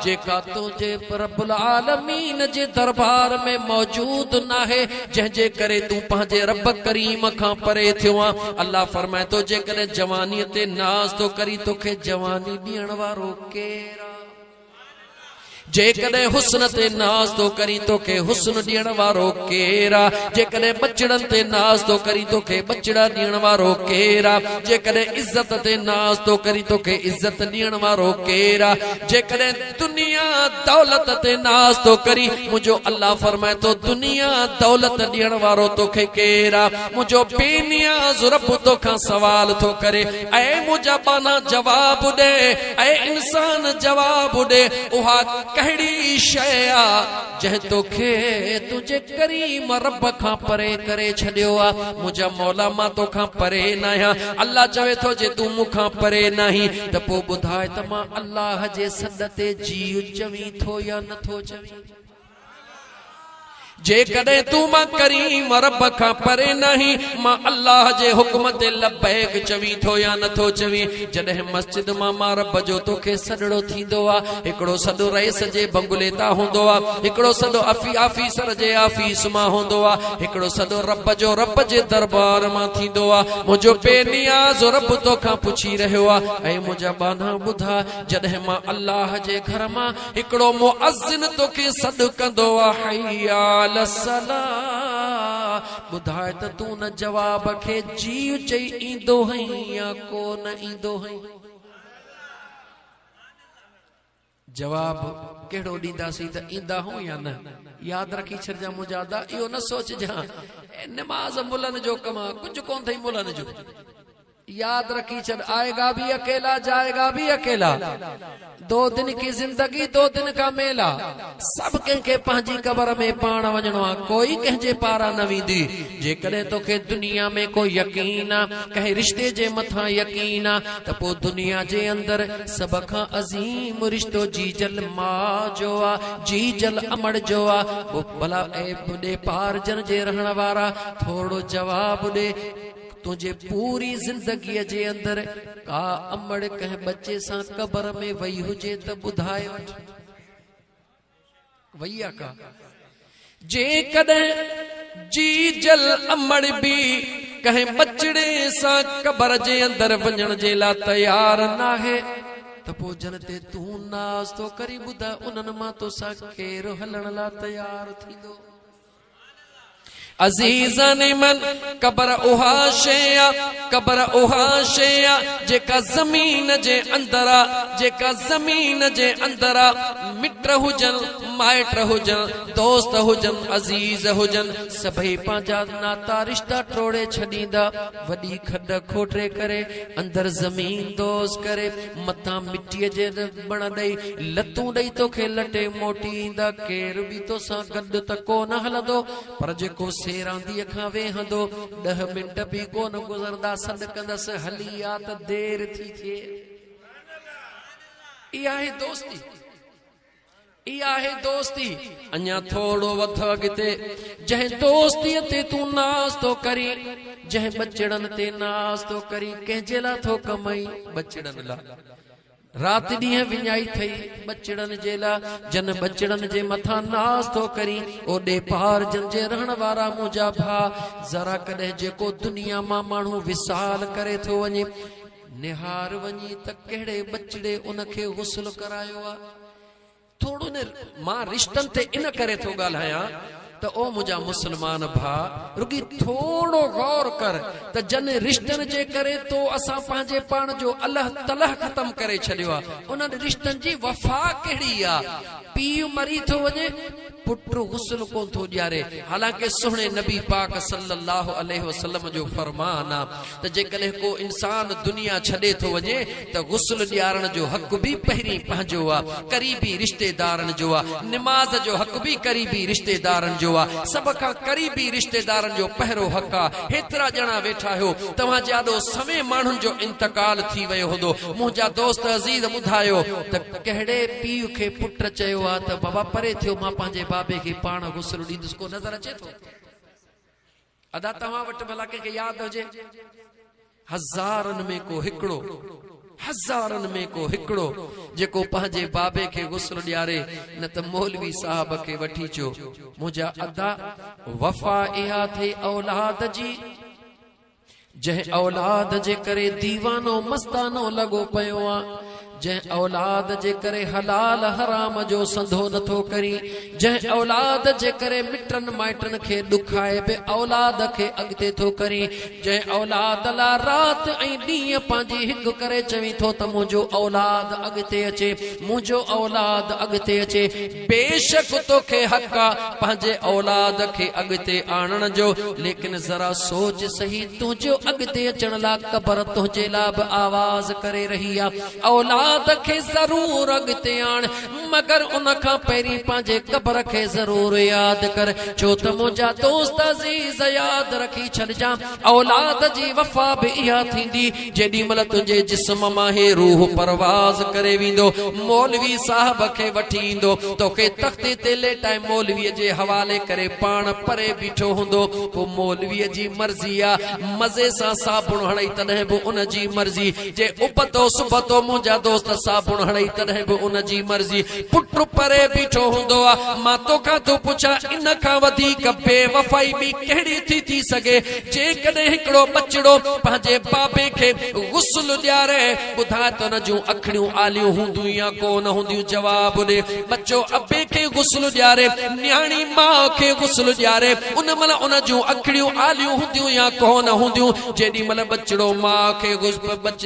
S1: जेका तुंहिंजे रब्बुल आलमीन जे दरबार में मौजूद नाहे, जंहिंजे करे तूं पंहिंजे रब करीम खां परे थियो आ? अल्लाह फरमाए थो, जेकॾहिं जवानीअ ते नाज़ तो करी तोखे जवानी ॾियण वारो केरु आ? जेकॾहिं हुस्न ते नाज़ तो करी तोखे हुस्न ॾियण वारो केरु आ? जेकॾहिं बचड़नि ते नाज़ तो करी तोखे बचड़ा ॾियण वारो केरु आ? जेकॾहिं इज़त ते नाज़ तो करी तोखे इज़त ॾियण वारो केरु आ? जेकॾहिं दुनिया दौलत ते नाज़ तो करी, मुंहिंजो अल्लाह फरमाए थो, दुनिया दौलत ॾियण वारो तोखे केरु आ? मुंहिंजो बेनियाज़ रब तोखां सवाल थो करे, ऐ मुंहिंजा बाना जवाब ॾे, ऐ इंसान जवाब ॾे, उहा कहिड़ी शइ आ जंहिं तोखे तुंहिंजे करीम रब खां परे करे छॾियो आ? मुंहिंजा मौला मां तोखां परे न आहियां। अल्लाह चवे थो, जे तूं मूंखां परे नाही त पोइ ॿुधाए त मां अल्लाह जे सॾ ते जी चवीं थो या नथो चवीं? जेकॾहिं तूं मां करीम रब खां परे नहीं, मां अल्लाह जे हुक्म ते लबैक चवीं थो या नथो चवीं? जॾहिं मस्जिद मां रब जो तोखे सॾड़ो थींदो आ, हिकिड़ो सॾो रईस जे बंगले तां हूंदो आ, हिकिड़ो सॾो आफीसर जे आफीस मां हूंदो आ, हिकिड़ो सॾो रब जे दरबार मां थींदो आ। मुंहिंजो बेनियाज़ रब तोखां पुछी रहियो आ, ऐं मुंहिंजा बाना ॿुधा, जॾहिं मां अल्लाह जे घर मां हिकिड़ो मुअज़्ज़िन तोखे सॾु कंदो आ, हैया ॿुधाए त तूं न जवाब खे जी चई ईंदो हई या कोन ईंदो हई? जवाब कहिड़ो ॾींदासीं त ईंदा हूं या न? यादि रखी छॾिजां मुंहिंजा दा, इहो न सोचजां निमाज़ मुलनि जो कमु आहे, कुझु कोन अथई मुलनि जो। याद रखी छड़, आएगा भी अकेला जाएगा भी अकेला, 2 दिन की जिंदगी 2 दिन का मेला। सब कंहिंखे पंहिंजी कबर में पाण वञणो आहे, कोई कंहिंजे पारां न वेंदी। जेकॾहिं तोखे दुनिया में कोई यकीन आहे, कंहिं रिश्ते जे मथां यकीन आहे, त पोइ दुनिया जे अंदर सभ खां अज़ीम रिश्तो जीजल मां जो आहे, जीजल अमड़ जो आहे। भला ए बुॾे पार जन जे रहण वारा थोरो जवाब ॾे, तुझे पूरी जिंदगी जे अंदर का अमड़ कंहिं बच्चे सां कबर में वही हुजे त ॿुधाए वठ, वही आहे का? जेकॾहिं जी जल अमड़ भी कंहिं बचड़े सां कबर जे अंदर वञण जे लाइ तयार नाहे, त पोइ जन ते तूं नाज़ तो करी ॿुधाए, उन्हनि मां तोसां केरु हलण लाइ तयार थींदो? अजीज़न मन कबर उहा शया, कबर उहा शया जेका ज़मीन जे अंदरा, जेका ज़मीन जे अंदरा मिट हुजन, माइट हुजन, दोस्त हुजन, अजीज हुजन, सभई पंहिंजा नाता रिश्ता टोड़े छॾींदा, वॾी खॾ खोटे करे अंदर ज़मीन दोस्त करे मथां मिट्टीअ जे बण ॾेई लतूं ॾेई तोखे लटे मोटी ईंदा। केर बि तोसां गॾु त कोन हलंदो, पर जेको सेरांदीअ खां वेहंदो 10 मिंट बि कोन गुज़रदा, सॾ कंदसि हली आ त देर थी थिए। इहा आहे दोस्ती, इहा आहे दोस्ती। अञा थोड़ो वध अॻिते, जंहिं दोस्तीअ ते तूं नाज़ थो करी, जंहिं बचड़नि ते नाज़ थो करी, कंहिंजे लाइ थो कमाई? बचड़नि लाइ। रात ॾींहं विञाई थई बचड़नि जे लाइ, जन बचड़नि जे मथां नाज़ थो करी, ओॾे पार जन जे रहण वारा मुंहिंजा भाउ, ज़रा कॾहिं जेको दुनिया मां माण्हू विसाल करे थो वञे, निहार वञी त कहिड़े बचड़े उनखे गुस्ल करायो आहे। थोड़ो ने मां रिश्तनि ते इन करे थो ॻाल्हायां त ओ मुंहिंजा मुस्लमान भाउ, रुगी थोड़ो गौर कर त जन रिश्तनि जे करे तो असां पंहिंजे पाण जो अल्लाह तलह ख़त्म करे छॾियो आहे। उन्हनि रिश्तनि जी वफ़ा कहिड़ी आहे? पीउ मरी थो वञे, पुटु गुस्ल कोन थो ॾियारे, हालांकि सुहिणे नबी पाक सल्लल्लाहु अलैहि वसल्लम जो फरमान आहे त जेकॾहिं को इंसान दुनिया छॾे थो वञे त गुस्ल ॾियारण जो हक़ बि पहिरीं पंहिंजो आहे, करीबी रिश्तेदारनि जो आहे। निमाज़ जो हक़ बि करीबी रिश्तेदारनि जो आहे, सभ खां करीबी रिश्तेदारनि जो पहिरियों हक़ आहे। हेतिरा ॼणा वेठा आहियो, तव्हां जाॾो सवे माण्हुनि जो इंतकाल थी वियो हूंदो। मुंहिंजा दोस्त अज़ीज़ ॿुधायो त कहिड़े पीउ खे पुट चयो आहे त बाबा परे थियो, मां पंहिंजे बाबे खे पाण गुस्ल ॾींदुसि, को नज़र अचे थो? अदा तव्हां वटि भला कंहिंखे यादि हुजे? हज़ारनि में को हिकिड़ो, हज़ारनि में को हिकिड़ो जेको पंहिंजे बाबे खे गुस्ल ॾियारे, न त मौलवी साहब खे वठी अचो। मुंहिंजा अदा वफ़ा इहा थे औलाद जी, जंहिं औलाद जे करे दीवानो मस्तानो लॻो पियो आहे, जंहिं औलाद जे करे हलाल हराम जो संधो नथो करी, जंहिं औलाद जे करे मिटनि माइटनि खे ॾुखाए बि औलाद खे अॻिते थो करी, जंहिं औलाद लाइ राति ऐं ॾींहं पंहिंजी हिकु करे चवी थो त मुंहिंजो औलाद अॻिते अचे, मुंहिंजो औलाद अॻिते अचे। बेशक तोखे हक़ आहे पंहिंजे औलाद खे अॻिते आणण जो, लेकिन ज़रा सोच सही, तुंहिंजो अॻिते अचण लाइ क़बर तुंहिंजे लाइ बि आवाज़ करे रही आहे। औलाद खे ज़रूर अॻिते आण, मगर उन खां पहिरीं पंहिंजे क़बर खे ज़रूर यादि कर, छो त मुंहिंजा दोस्त अज़ीज़ यादि रखी छॾिजां, औलाद जी वफ़ा बि इहा थींदी जेॾी महिल तुंहिंजे जिस्म मां हे रूह परवाज़ करे वेंदो, मौलवी साहब खे वठी ईंदो, तोखे तख़्ते ते लेटाए मौलवीअ जे हवाले करे पाण परे बीठो हूंदो। पोइ मौलवीअ जी मर्ज़ी आहे, मज़े सां साबुण हणई तॾहिं बि उन जी मर्ज़ी, जे उपतो सुबतो मुंहिंजा दोस्त साबुण हणई तॾहिं बि उन जी मर्ज़ी। पुटु परे बीठो हूंदो आहे। मां तोखां थो पुछां, इन खां वधीक बेवफ़ाई बि कहिड़ी थी सघे? जेकॾहिं हिकिड़ो बचिड़ो पंहिंजे बाबे खे गुस्ल ॾियारे, ॿुधाए त उन जूं अखियूं आलियूं हूंदियूं या कोन हूंदियूं? जवाब ॾे। बच्चो अबे खे गुस्ल ॾियारे, न्याणी माउ खे गुस्ल ॾियारे, उन महिल उन जूं अखियूं आलियूं हूंदियूं या कोन हूंदियूं? जेॾी महिल बचिड़ो माउ खे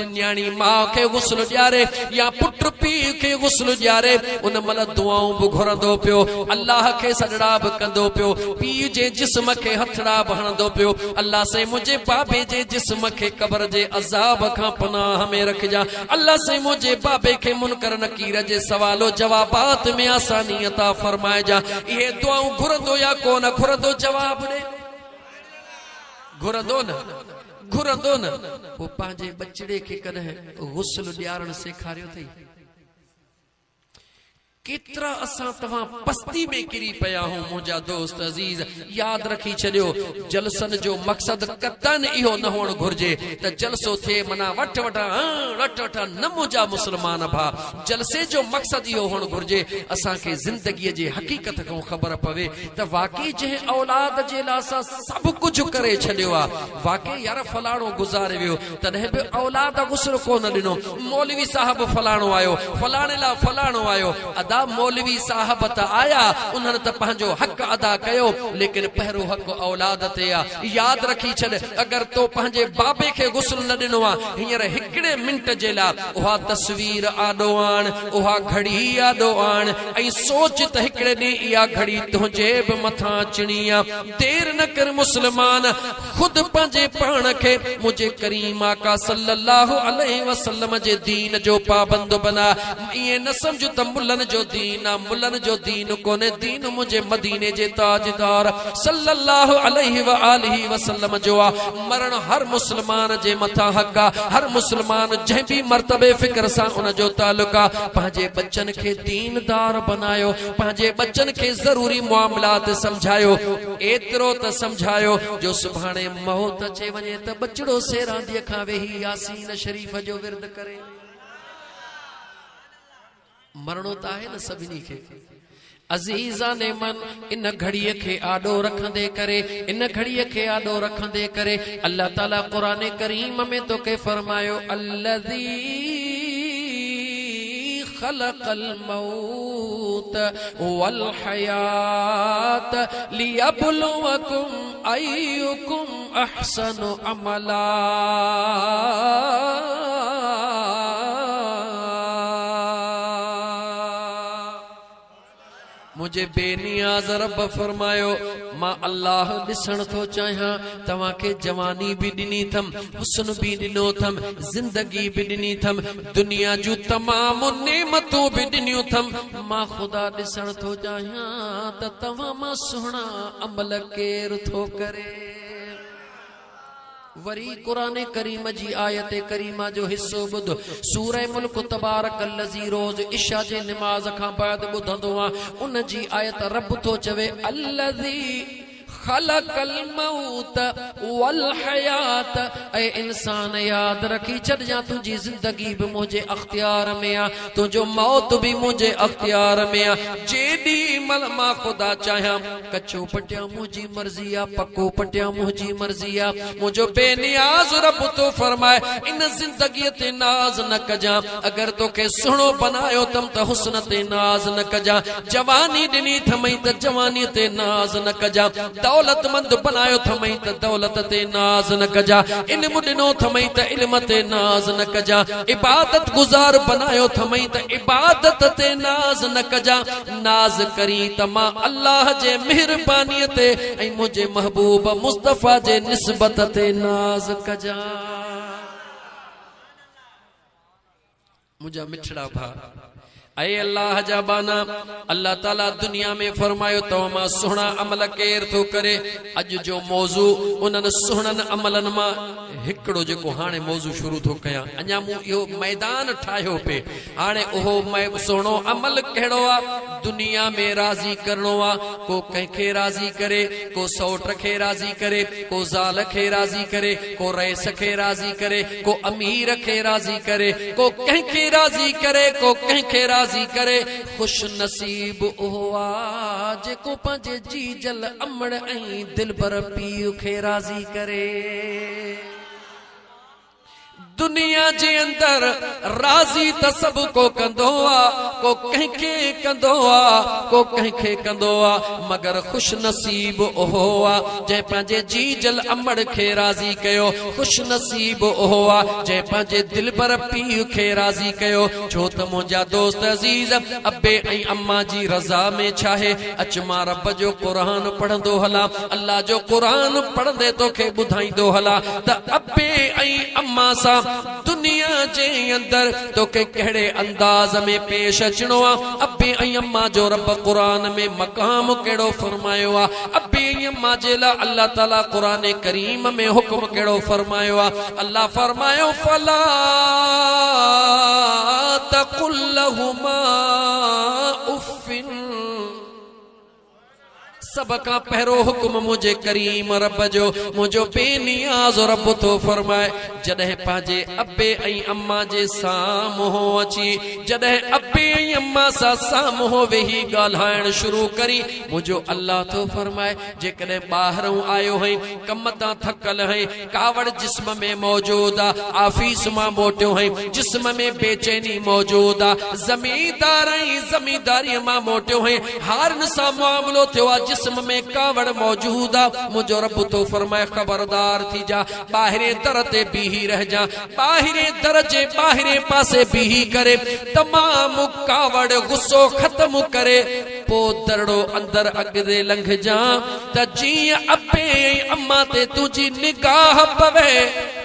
S1: न्याणी माउ खे गुस्ल ॾियारे या पुट पीउ खे गुस्ल ॾियारे, उन महिल दुआऊं बि घुरंदो पियो, अल्लाह खे सजड़ा बि कंदो पियो, पीउ जे जिस्म खे हथड़ा बि हणंदो पियो। अल्लाह से मुंहिंजे बाबे जे जिस्म खे क़बर जे अज़ाब खां पनाह में रखिजां। अल्लाह से मुंहिंजे बाबे खे मुनकर नकीर जे सवालो जवाबात में आसानी अता फरमाइजां। इहे दुआऊं घुरंदो या कोन घुरंदो? जवाब ॾे। घुरंदो न? घुरंदो न? पोइ पंहिंजे बचिड़े खे कॾहिं गुस्ल ॾियारण सेखारियो अथई? केतिरा असां तव्हां पस्ती में किरी पिया हूं। मुंहिंजा दोस्त अज़ीज़ यादि रखी छॾियो, जलसनि जो मक़सद कतन इहो न हुअणु घुर्जे त जलसो थिए माना वठ वठा न। मुंहिंजा मुस्लमान भाउ, जलसे जो मक़सद इहो हुअणु घुर्जे असांखे ज़िंदगीअ जे हक़ीक़त खां ख़बर पवे त वाकई जंहिं औलाद जे लाइ असां सभु कुझु करे छॾियो आहे, वाकई यार फलाणो गुज़ारे वियो तॾहिं बि औलाद गुस्ल कोन ॾिनो, मौलवी साहब फलाणो आयो, फलाणे लाइ फलाणो आयो। वॾा मौलवी साहब त आया उन्हनि त पंहिंजो हक़ अदा कयो लेकिन पहिरों हक़ औलाद ते आहे। यादि रखी छॾ अगर तो पंहिंजे बाबे खे गुस्ल न ॾिनो आहे हींअर हिकिड़े मिंट जे लाइ उहा तस्वीर आॾो आण उहा घड़ी आॾो आण ऐं सोच त हिकिड़े ॾींहुं इहा घड़ी तुंहिंजे बि मथां अचणी आहे। देर न कर मुस्लमान खुद पंहिंजे पाण खे मुंहिंजे करीम आका सल्लल्लाहु अलैहि वसल्लम जे दीन जो पाबंद बना। ईअं न समझ त मुल्लनि जो दीन आहे, मुल्लनि जो दीन कोन्हे, दीन मुंहिंजे मदीने जे ताजदार सल्लल्लाहु अलैहि व आलिहि वसल्लम जो आहे। मरण हर मुस्लमान जे मथां हक़ आहे। हर मुस्लमान जंहिं बि मर्तबे फिक्र सां उन जो तालुक आहे पंहिंजे बच्चन खे दीनदार बनायो, पंहिंजे बच्चन खे ज़रूरी मामलात समझायो, एतिरो त समझायो जो सुभाणे मौत अचे वञे त बचड़ो सेरांदीअ खां वेही यासीन शरीफ जो विर्द करे। मरणो त आहे न सभिनी खे। अज़ीज़ा ने मन इन घड़ीअ खे आॾो रखंदे करे, इन घड़ीअ खे आॾो रखंदे करे अल्लाह ताला क़ुरान करीम में तोखे फरमायो अल्लज़ी खलक़ल मौत वल हयात लियब्लुवकुम अय्युकुम अहसनु अमला। मुझे बेनियाज रब फरमायो मां अल्लाह दिसण तो चाहियां तवां के जवानी भी दिनी थम, हुस्न भी दिनो थम, जिंदगी भी दिनी थम, दुनिया जू तमाम नेमतों भी दिनियो थम। मां खुदा दिसण तो चाहियां त तवां मां सुहणा अमल केर थो करे। वरी कुरान करीम जी आयत करीमा जो हिस्सो बुध सूरह मुल्क तबारकल्लज़ी रोज इशा जे नमाज खां बाद बुधंदो आ। उन जी आयत रब तो चवे अल्लज़ी खलक़ल मौत वल हयात। ऐ इंसान याद रखी छॾजां तुंहिंजी जिंदगी भी मुझे अख्तियार में आ, तुंहिंजो मौत भी मुझे अख्तियार में आ। जेॾी महिल मां खुदा चाहियां कच्चो पटिया मुंहिंजी मर्ज़ी आ, पको पटिया मुंहिंजी मर्ज़ी आ। मुंहिंजो बेनियाज़ रब तो फरमाए इन जिंदगी ते नाज न कजां। अगर तोखे सुहिणो बनायो तम त हुस्न ते नाज न कजां, जवानी ॾिनी थमई त जवानी ते नाज न कजां, दौलतमंद बनायो थमई त दौलत ते नाज न कजा, इल्म ॾिनो थमई त इल्म ते नाज न कजा, इबादत गुज़ार बनायो थमई त इबादत ते नाज न कजा। नाज करी त मां अल्लाह जे मेहरबानी ते ऐं मुझे महबूब मुस्तफा जे निस्बत ते नाज कजा। मुझा मिठड़ा भा ऐ अल्लाह जा बाना अल्लाह ताला दुनिया में फरमायो तो मां सुहणा अमल केर थो करे। अज जो मौजू उन्हनि सुहणनि अमलन मां हिकिड़ो जेको हाणे मौजू शुरू थो कयां, अञा मूं इहो मैदान ठाहियो पे। हाणे उहो सुहिणो अमल कहिड़ो आहे? दुनिया में राज़ी करणो आहे। को कंहिंखे राज़ी करे, को सौट खे राज़ी करे, को ज़ाल खे राज़ी करे, को रईस खे राज़ी करे, को अमीर खे राज़ी करे, को कंहिंखे राज़ी करे, को कंहिंखे राज़ी करे। खुश नसीब उहो आहे जेको पंहिंजे जी जल अमड़ ऐं दिलबर पीउ खे राज़ी करे। दुनिया जे अंदर राज़ी त सब को कंदो आ, को कंहिंखे कंदो आ, को कंहिंखे कंदो आ, मगर खुश नसीब ओहो आ जंहिं पंहिंजे जी जल अमड़ खे राज़ी कयो। खुश नसीब ओहो आ जंहिं पंहिंजे दिलबर पीउ खे राज़ी कयो। छो त मुंहिंजा दोस्त अज़ीज़ अब्बे ऐं अम्मा जी रज़ा में छाहे। अच मां रब जो क़ुरान पढ़ंदो हलां, अल्लाह जो क़ुरान पढ़ंदे तोखे ॿुधाईंदो हलां त अब्बे ऐं अम्मा सां दुनिया जे अंदर तोखे कहिड़े अंदाज में पेश अचणो आहे। अब्बे ऐं अम्मा जो रब क़ुरान में मक़ाम कहिड़ो फरमायो आहे। अब्बे ऐं अम्मा जे लाइ अल्लाह ताला क़ुरान करीम में हुक्म कहिड़ो फरमायो आहे। अल्लाह फरमायो फला तक़ुल लहुमा उफ़िन सब का पहिरो हुक्म मुझे करीम रब जो मुझो बेनियाज रब तो फरमाए जॾहिं पांजे अब्बे ऐं अम्मा जे साम्हूं अची जॾहिं अब्बे ऐं अम्मा सां साम्हूं वेही ॻाल्हाइण शुरू करी मुझो अल्लाह तो फरमाए जेकॾहिं ॿाहिरों आयो है कम तां थकल है कावड़ जिस्म में मौजूद आ आफीस मां मोटियो है जिस्म में बेचैनी मौजूद आ ज़मींदारी मां मोटियो है हारन सां मामलो थियो आ जिस्म में कावड़ मौजूद आ मुझो रब तो फरमाए खबरदार थी जा बाहरे दर ते बीही रह जा बाहरे दर जे बाहरे पासे बीही करे तमाम कावड़ गुस्सो खत्म करे पो दरड़ो अंदर अगदे लंघ जा त जीअं अब्बे अम्मा ते तुझी निगाह पवे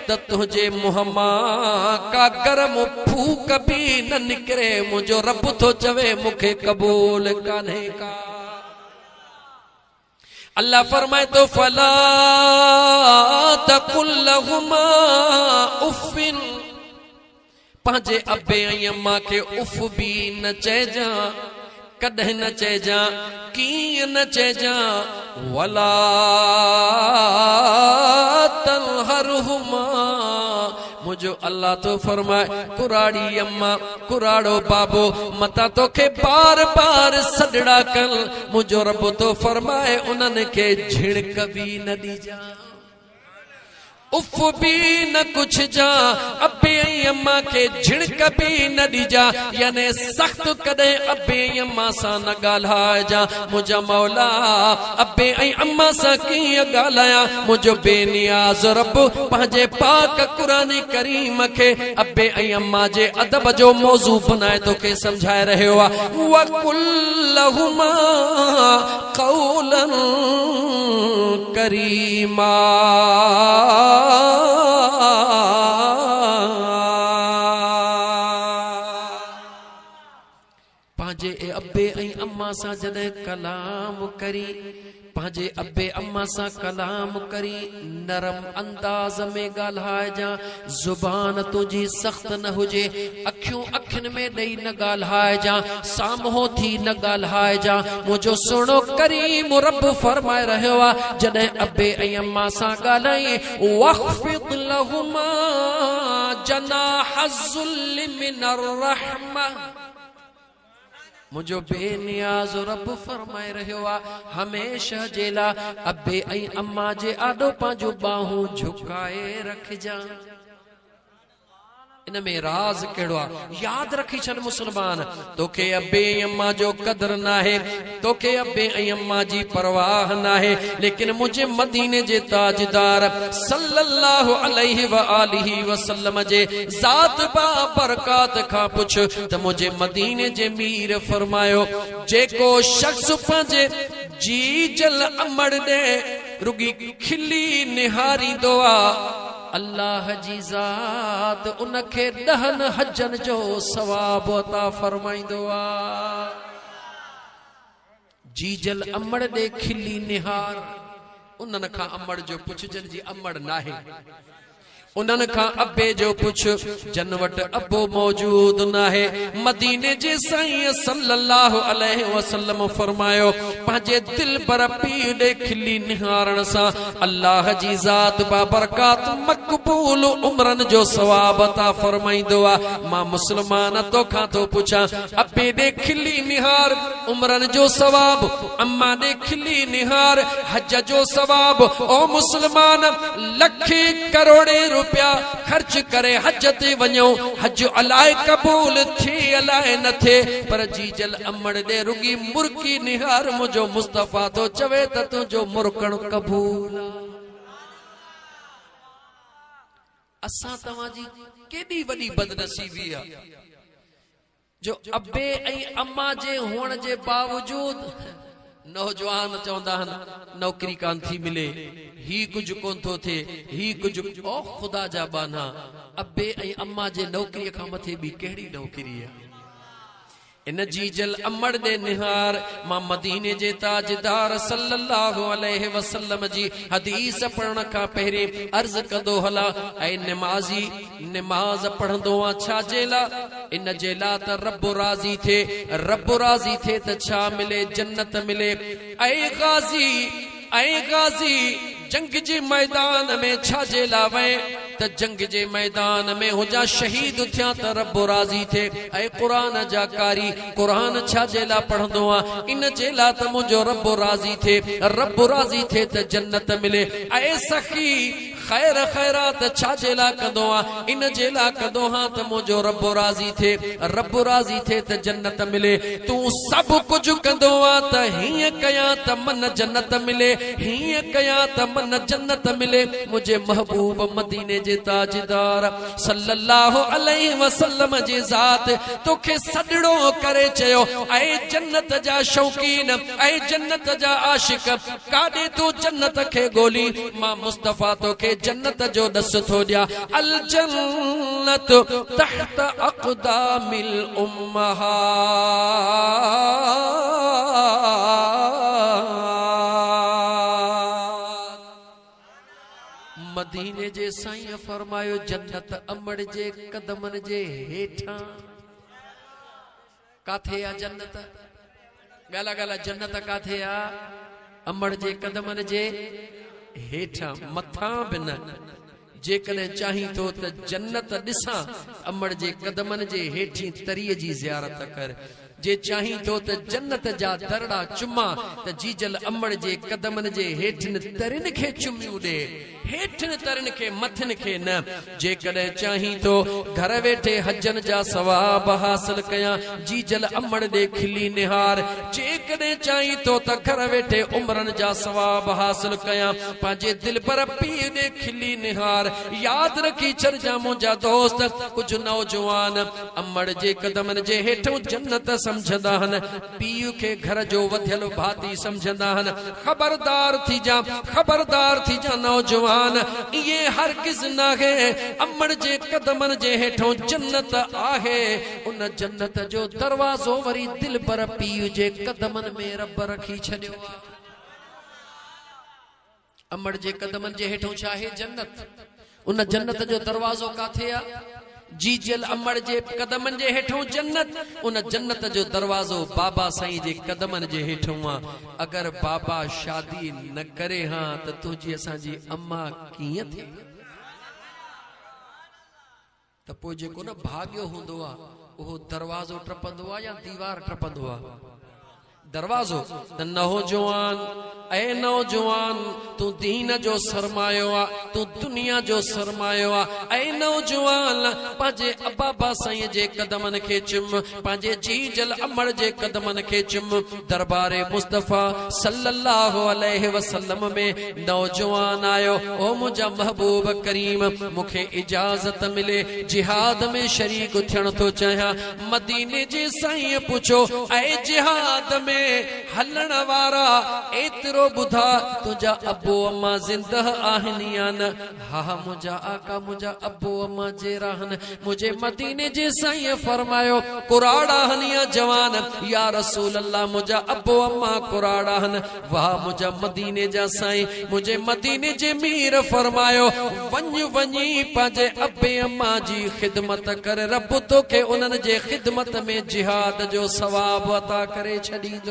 S1: त तुझे मुंह मां का गरम फूक भी न निकरे मुझो रब तो चवे मुखे कबूल कान्हे का अल्लाह फरमाए तो फला तकुल लहुमा उफ़िन पांजे अब्बे ऐं अम्मा के उफ भी न चइजा कॾहिं न चइजा कीअं न चइजा वला तनहरहुमा मुझो अल्लाह तो फरमाए कुराड़ी अम्मा कुराड़ो बाबो मता तोखे बार बार सदड़ा कल मुझो रब तो फरमाए उन्हनि के झिड़क भी न ॾिजा उफ भी न कुछ जा अब्बे ऐं अम्मा के झिड़क भी न ॾिजा याने सख्त कदे अब्बे ऐं अम्मा सां न ॻाल्हाए जा मुझा मौला अब्बे ऐं अम्मा सां कीअं ॻाल्हायां मुझो बेनियाज़ रब पंहिंजे पाक क़ुरान करीम खे अब्बे ऐं अम्मा जे अदब जो मौज़ू बनाए तोखे समझाए रहियो आहे वकुल लहुमा क़ौलन करीमा पांजे अब्बे ऐं अम्मा सां जॾहिं कलाम करी पांजे अब्बे अम्मा सां कलाम करी नरम अंदाज में ॻाल्हाए जा ज़ुबान तुझी सख्त न हुजे अखियूं अखियुनि में ॾेई न ॻाल्हाए जा साम्हूं थी न ॻाल्हाए जा मुझो सुहिणो करीम रब फरमाए रहियो आहे जॾहिं अब्बे ऐं अम्मा सां ॻाल्हाई वख़्फ़िद लहुमा जनाह ज़ुल्ल मिनर रहमा मुझो बेनियाज़ रब फरमाए रहियो आहे हमेशा जे लाइ अब्बे ऐं अम्मा जे आॾो पंहिंजो बाहूं झुकाए रखजा इन में राज कहिड़ो आहे याद रखी छॾ मुसलमान तोखे अब्बे ऐं अम्मा जो क़दर नाहे तोखे अब्बे ऐं अम्मा जी परवाह नाहे लेकिन मुझे मदीने जे ताजदार सल्लल्लाहु अलैहि व आलिहि वसल्लम जे ज़ात बा बरकात खां पुछ त मुझे मदीने जे मीर फरमायो जेको शख्स पंहिंजे जी जल अमड़ ॾे रुगी खिली निहारींदो आहे अल्लाह जी ज़ात उनखे 10 हजन जो सवाब अता फरमाइंदो आहे जी जल अमड़ दे खिली निहार उन्हनि खां अमड़ जो पुछ जन जी अमड़ नाहे उन्हनि खां अब्बे जो पुछ जन वटि अब्बो मौजूद नाहे मदीने जे साईं सल्लल्लाहु अलैहि वसल्लम फरमायो पंहिंजे दिल पर पीउ ॾे खिली निहारण सां अल्लाह जी ज़ात बाबरकात मक़बूल उमरन जो सवाब अता फरमाईंदो आहे मां मुस्लमान तोखां थो पुछां अब्बे ॾे खिली निहार उमरन जो सवाब अम्मा ॾे खिली निहार हज जो सवाब ओ मुस्लमान लखे करोड़े रुपया खर्च करे हज ते वञो हज अलाए कबूल थे अलाए न थे पर जी जल अमड़ दे रुगी मुर्की निहार मुझो मुस्तफा तो चवे त तुझो मुर्कण कबूल असां तव्हां जी केडी वडी बदनसीबी आहे जो अब्बे ऐं अम्मा जे हुअण जे बावजूद नौजवान चवंदा आहिनि नौकरी कान थी मिले ही कुछ कोन थो थे ही कुछ ओ खुदा जा बाना अब्बे ऐं अम्मा जे नौकरीअ खां मथे बि कहिड़ी नौकरी आहे इन जी जल अमड़ दे निहार मां मदीने जे ताजदार सल्लल्लाहु अलैहि वसल्लम जी हदीस पढ़ण का पहरे अर्ज कंदो हला ऐ नमाजी नमाज पढ़ंदो आ छा जेला इन जेला त रब राजी थे त छा मिले जन्नत मिले। ऐ गाजी जंग जे मैदान में छा जेला वे त जंग जे मैदान में हुजा शहीद थिया त रब राजी थे। ऐ कुरान जा कारी कुरान छा जेला पढ़ंदो आ इन जेला त मुंजो रब राजी थे त जन्नत मिले। ऐ सखी खैर खैरात छा जेला कंदो आ इन जेला कंदो हां त मुंजो रब राजी थे त जन्नत मिले। तू सब कुछ कंदो आ त हीअं कया त मन जन्नत मिले, हीअं कया त मन जन्नत मिले। मुझे महबूब मदीने जे ताजदार सल्लल्लाहु अलैहि वसल्लम जे ज़ात तोखे सडड़ो करे चयो ऐ जन्नत जा शौकीन ऐ जन्नत जा आशिक काडे तू जन्नत खे गोली मां मुस्तफा तोखे जन्नत जो दस थो दिया। अल जन्नत तहत अक़दामिल मदीने जे साईं फरमायो जन्नत अमड़ जे कदमन जे हेठा काथे आ जन्नत गाला गाला जन्नत काथे आ अमड़ जे कदमन जे हेठा मथा बिन जे कने चाही तो त जन्नत दिसा अमड़ जे कदमन जे हेठी तरीअ जी ज़ियारत कर। जे चाही तो त जन्नत जा दरड़ा चुमा त जीजल अमड़ जे कदमन जे हेठन तरिन खे चुमियूं दे हेठन तरिन खे मथन खे न। जे कदे चाही तो घर वेठे हजन जा सवाब हासिल कया जीजल अमड़ दे खिली निहार। जे कदे चाही तो त घर वेठे उमरन जा सवाब हासिल कया पांजे दिल पर पी दे खिली निहार। याद रखी चरजा मुंजा दोस्त कुछ नौजवान अमड़ जे कदमन जे हेठों जन्नत समझदा हन पीयू के घर जो वधियल भाती समझदा हन। खबरदार थी जा नौजवान ये हरगिज़ ना है अमड़ जे कदमन जे हेठों जन्नत आहे। उन जन्नत जो दरवाजो वरी दिल पर पीयू जे कदमन में रब रखी छड़ियो। अमड़ जे कदमन जे हेठों चाहे जन्नत उन जन्नत जो दरवाजो काथे आ जीजल अमड़ जे कदमन जे हेठों जन्नत उन जन्नत जो दरवाजो बाबा साईं जे कदमन जे हेठों आ। अगर बाबा शादी न करे हां त तुझी असा जी अम्मा कीअं थे त पोइ जेको न भाग्यो हुंदो आ वो दरवाजो टपंदो आ या दीवार टपंदो आ दरवाजो। त नौजवान ऐ नौजवान तू दीन जो सरमायो आ तू दुनिया जो सरमायो आ। ऐ नौजवान पांजे बाबा साईं जे कदमन खे चुम पांजे जीजल अमड़ जे कदमन खे चुम। दरबारे मुस्तफा सल्लल्लाहु अलैहि वसल्लम में नौजवान आयो ओ मुझा महबूब करीम मुखे इजाजत मिले जिहाद में शरीक थियण तो चाहिया। मदीने जे साईं पूछो ऐ जिहाद में हलण वारा एतिरो बुधा तुझा अबो अम्मा जिंदा आहिनि या न। हा मुझा आका मुझा अबो अम्मा जे रहन मुझे मदीने जे साईं फरमायो कुराड़ा हनिया जवान या रसूल अल्लाह मुझा अबो अम्मा कुराड़ा हन। वाह मुझा मदीने जा साईं मुझे मदीने जे मीर फरमायो वञी पांजे अबे अम्मा जी खिदमत कर रब तोखे उन्हनि जे खिदमत में जिहाद जो सवाब अता करे छॾींदो।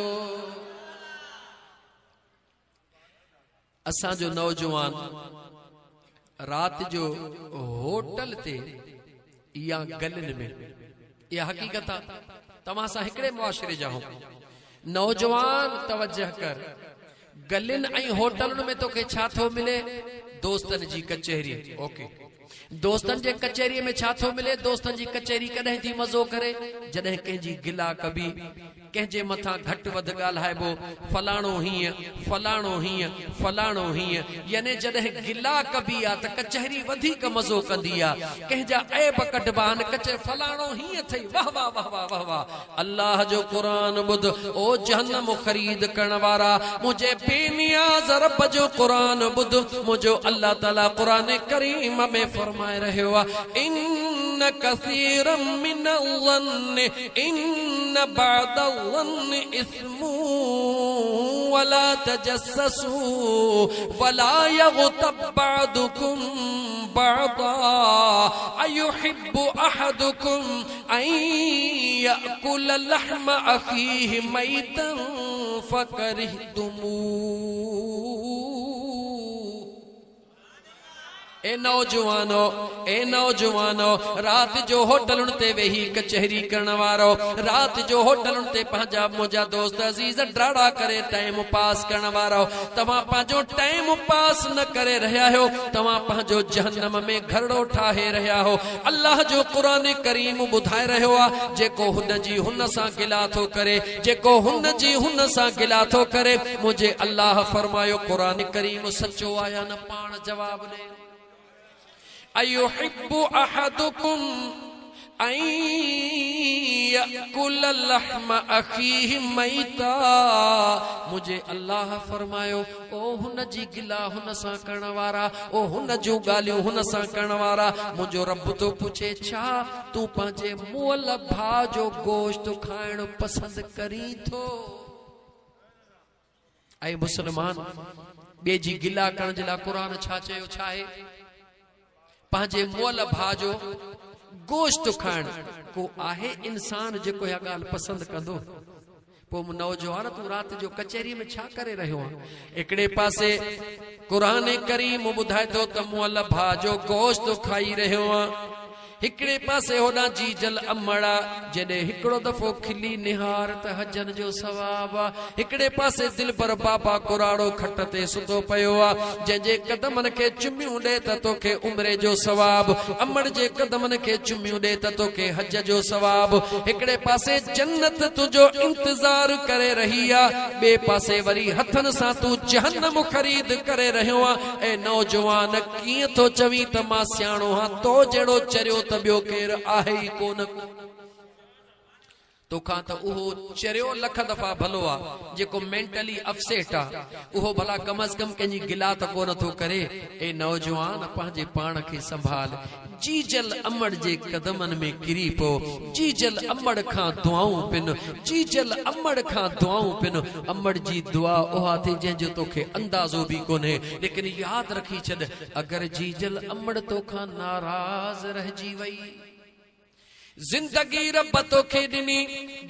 S1: असा जो नौजवान रात जो होटल ते या गलिन में यह हकीकत तमा सा हिकड़े मुआशरे जा हो नौजवान तवज्जह कर गलिन ऐं होटलन में तोखे छा थो मिले दोस्तन जी कचहरी। ओके दोस्तन जे कचहरी में छा थो मिले दोस्तन जी कचहरी कदे थी मजो करे जदे के जी गिला कभी कंहिंजे मथा घट वध ॻाल्हाइबो फलाणो हीअं यानी जॾहिं गिला कबी आ त कचहरी वधीक मज़ो कंदी आ। कंहिंजा ऐब कढबा आहिनि कचहरी फलाणो हीअं थई वाह वाह वाह वाह वाह वाह। अल्लाह जो क़ुरान ॿुध ओ जहन्नम ख़रीद करण वारा मुझे बेनियाज़ रब जो क़ुरान ॿुध मुझो अल्लाह ताला क़ुरान करीम में फरमाए रहियो आ इन इन्न कसीरम मिनल-ज़न्न इन्न बअदल-ज़न्न इस्मु वला तजस्ससू वला यग़्तब बअदुकुम बअदा अयुहिब्बु अहदुकुम अन यअकुल लहम अखीहि मैतन फकरिहतुमू। ए नौजवानो रात जो होटलुन ते वेही कचहरी करण वारो, रात जो होटलुन ते पंहिंजा मुंहिंजा दोस्त अजीज ड्राड़ा करे टाइम पास करण वारो, तव्हां पंहिंजो टाइम पास न करे रहिया हो, तव्हां पंहिंजो जहन्नम में घरड़ो ठाहे रहिया हो। अल्लाह जो क़ुरान करीम ॿुधाए रहियो आहे, जेको हुन जी हुन सां गिला थो करे, जेको हुन जी हुन सां गिला थो करे, मुझे अल्लाह फरमायो क़ुरान करीम सचो आया न पाण जवाब ॾे। अयुहिब्बु अहदुकुम अन यअकुल लहम अखीहि मैता। मुझे अल्लाह फरमायो ओ हुन जी गिला हुन सां करण वारा, ओ हुन जूं ॻाल्हियूं हुन सां करण वारा, मुंहिंजो रब तो पुछे छा तूं पंहिंजे मुअल भाउ जो गोश्त खाइण पसंदि करीं थो? ऐं मुसलमान ॿिए जी गिला करण जे लाइ क़ुरान छा चयो छा आहे? पंहिंजे मुअल भाउ जो गोश्त खाइण को आहे इंसान जेको इहा ॻाल्हि पसंदि कंदो? पोइ नौजवान तूं राति जो कचहरी में छा करे रहियो आहे? हिकिड़े पासे क़ुरान करीम ॿुधाए थो त मुअल भाउ जो गोश्त खाई रहियो आहे, हिकिड़े पासे होॾां जीजल अमड़ा जॾहिं हिकिड़ो दफ़ो खिली निहार त हजन जो सवाब आहे, हिकिड़े पासे दिलबर बाबा कुराड़ो खट ते सुतो पियो आहे, जंहिंजे कदमनि खे चुमियूं ॾे त तोखे उमिरे जो सवाब, अमड़ जे कदमनि खे चुमियूं ॾे त तोखे हज जो सवाब। हिकिड़े पासे जन्नत तुंहिंजो इंतज़ार करे रही आहे, ॿिए पासे वरी हथनि सां तूं जहन्नम ख़रीद करे रहियो आहे। ऐं नौजवान कीअं थो चवीं त मां सियाणो आहियां, तो जहिड़ो चरियो त ॿियो केरु आहे ई कोन। तोखां त उहो चरियो लख दफ़ा भलो आहे, जेको मेंटली अपसेट आहे, उहो भला कम अज कम कंहिंजी गिला त कोन थो करे। ए नौजवान पंहिंजे पाण खे संभाल, जीजल अमड़ जे कदमनि में किरी पो, जीजल अमड़ खां दुआऊं पिन, जीजल अमड़ खां दुआऊं पिन। अमड़ जी दुआ उहा थी जंहिंजो तोखे अंदाज़ो बि कोन्हे, लेकिन यादि रखी छॾ, अगरि जीजल अमड़ तोखां नाराज़ रहिजी वई, जिंदगी रब तोखे ॾिनी,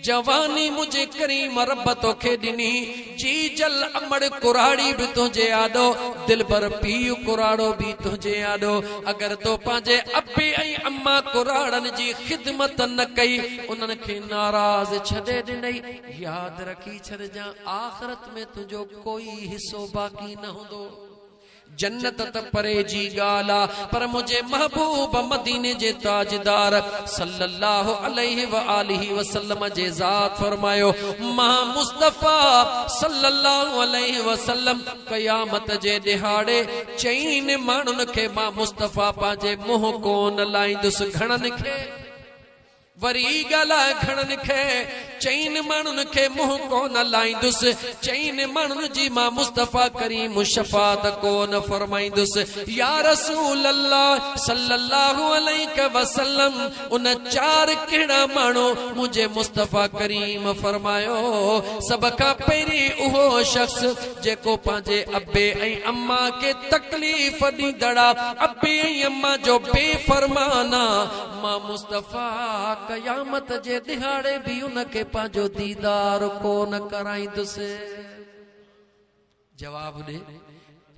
S1: जवानी मुझे करीम रब तोखे ॾिनी, जीजल अमड़ कुराड़ी भी तुझे आॾो, दिलबर पीउ कुराड़ो भी तुझे आॾो। अगरि तो पंहिंजे अबे ऐं अम्मा कुराड़नि जी ख़िदमत न कई, उन्हनि खे नाराज़ छॾे ॾिनई, यादि रखी छॾजां आख़िरत में तुंहिंजो कोई हिसो बाक़ी न हूंदो। जन्नत त परे जी ॻाल्हि आहे, पर मुंहिंजे महबूब मदीने जे ताजदार सल्लल्लाहु अलैहि व आलिहि वसल्लम जे ज़ात फरमायो, मां मुस्तफ़ा सल्लल्लाहु अलैहि वसल्लम क़यामत जे ॾिहाड़े चईनि माण्हुनि खे मां मुस्तफ़ा पंहिंजे मुंहुं कोन लाईंदुसि। घणनि खे? वरी ॻाल्हाए घणनि खे? चईनि माण्हुनि खे मुंहुं कोन लाईंदुसि, चईनि माण्हुनि जी मां मुस्तफ़ा करीम शफ़ात कोन फरमाईंदुसि। या रसूल अल्लाह सल्लल्लाहु अलैहि वसल्लम, उन चार कहिड़ा माण्हू? मुंहिंजे मुस्तफ़ा करीम फरमायो, सभ खां पहिरीं उहो शख़्स जेको पंहिंजे अबे ऐं अम्मा खे तकलीफ़ ॾींदड़, अबे ऐं अम्मा जो बेफ़रमाना, मां मुस्तफ़ा क़यामत जे दिहाड़े भी उनके पांजो दीदार कोन कराईंदुसि। जवाब दे,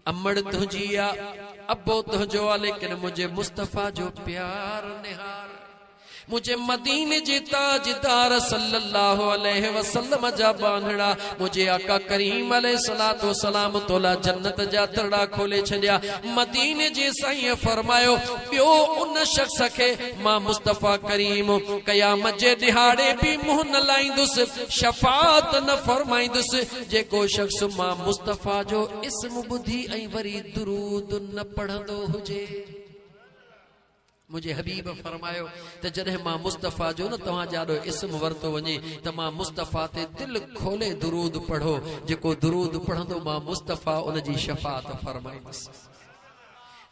S1: अमड़ तुझी आ, अबो तुझो आ, लेकिन मुझे मुस्तफ़ा जो प्यार निहार, मुझे मदीने जे ताजदार सल्लल्लाहु अलैहि वसल्लम जा बांधड़ा, मुझे आका करीम अलैहिस्सलातु वस्सलाम तोला जन्नत जा दरड़ा खोले छॾिया। मदीने जे साईं फरमायो, ॿियो उन शख्स खे मां मुस्तफ़ा करीम क़यामत जे दिहाड़े भी मुंहुं न लाईंदुसि, शफ़ात न फरमाईंदुसि, जेको शख्स मां मुस्तफ़ा जो इस्म ॿुधी ऐं वरी दुरूद न पढ़ंदो हुजे। मुझे हबीब फरमायो त जॾहिं मां मुस्तफ़ा जो न तव्हां जाॾो इस्म वरतो वञे त मां मुस्तफ़ा ते दिल खोले दुरूद पढ़ो, जेको दुरूद पढ़ंदो मां मुस्तफ़ा उन जी शफ़ात फरमाईंदुसि।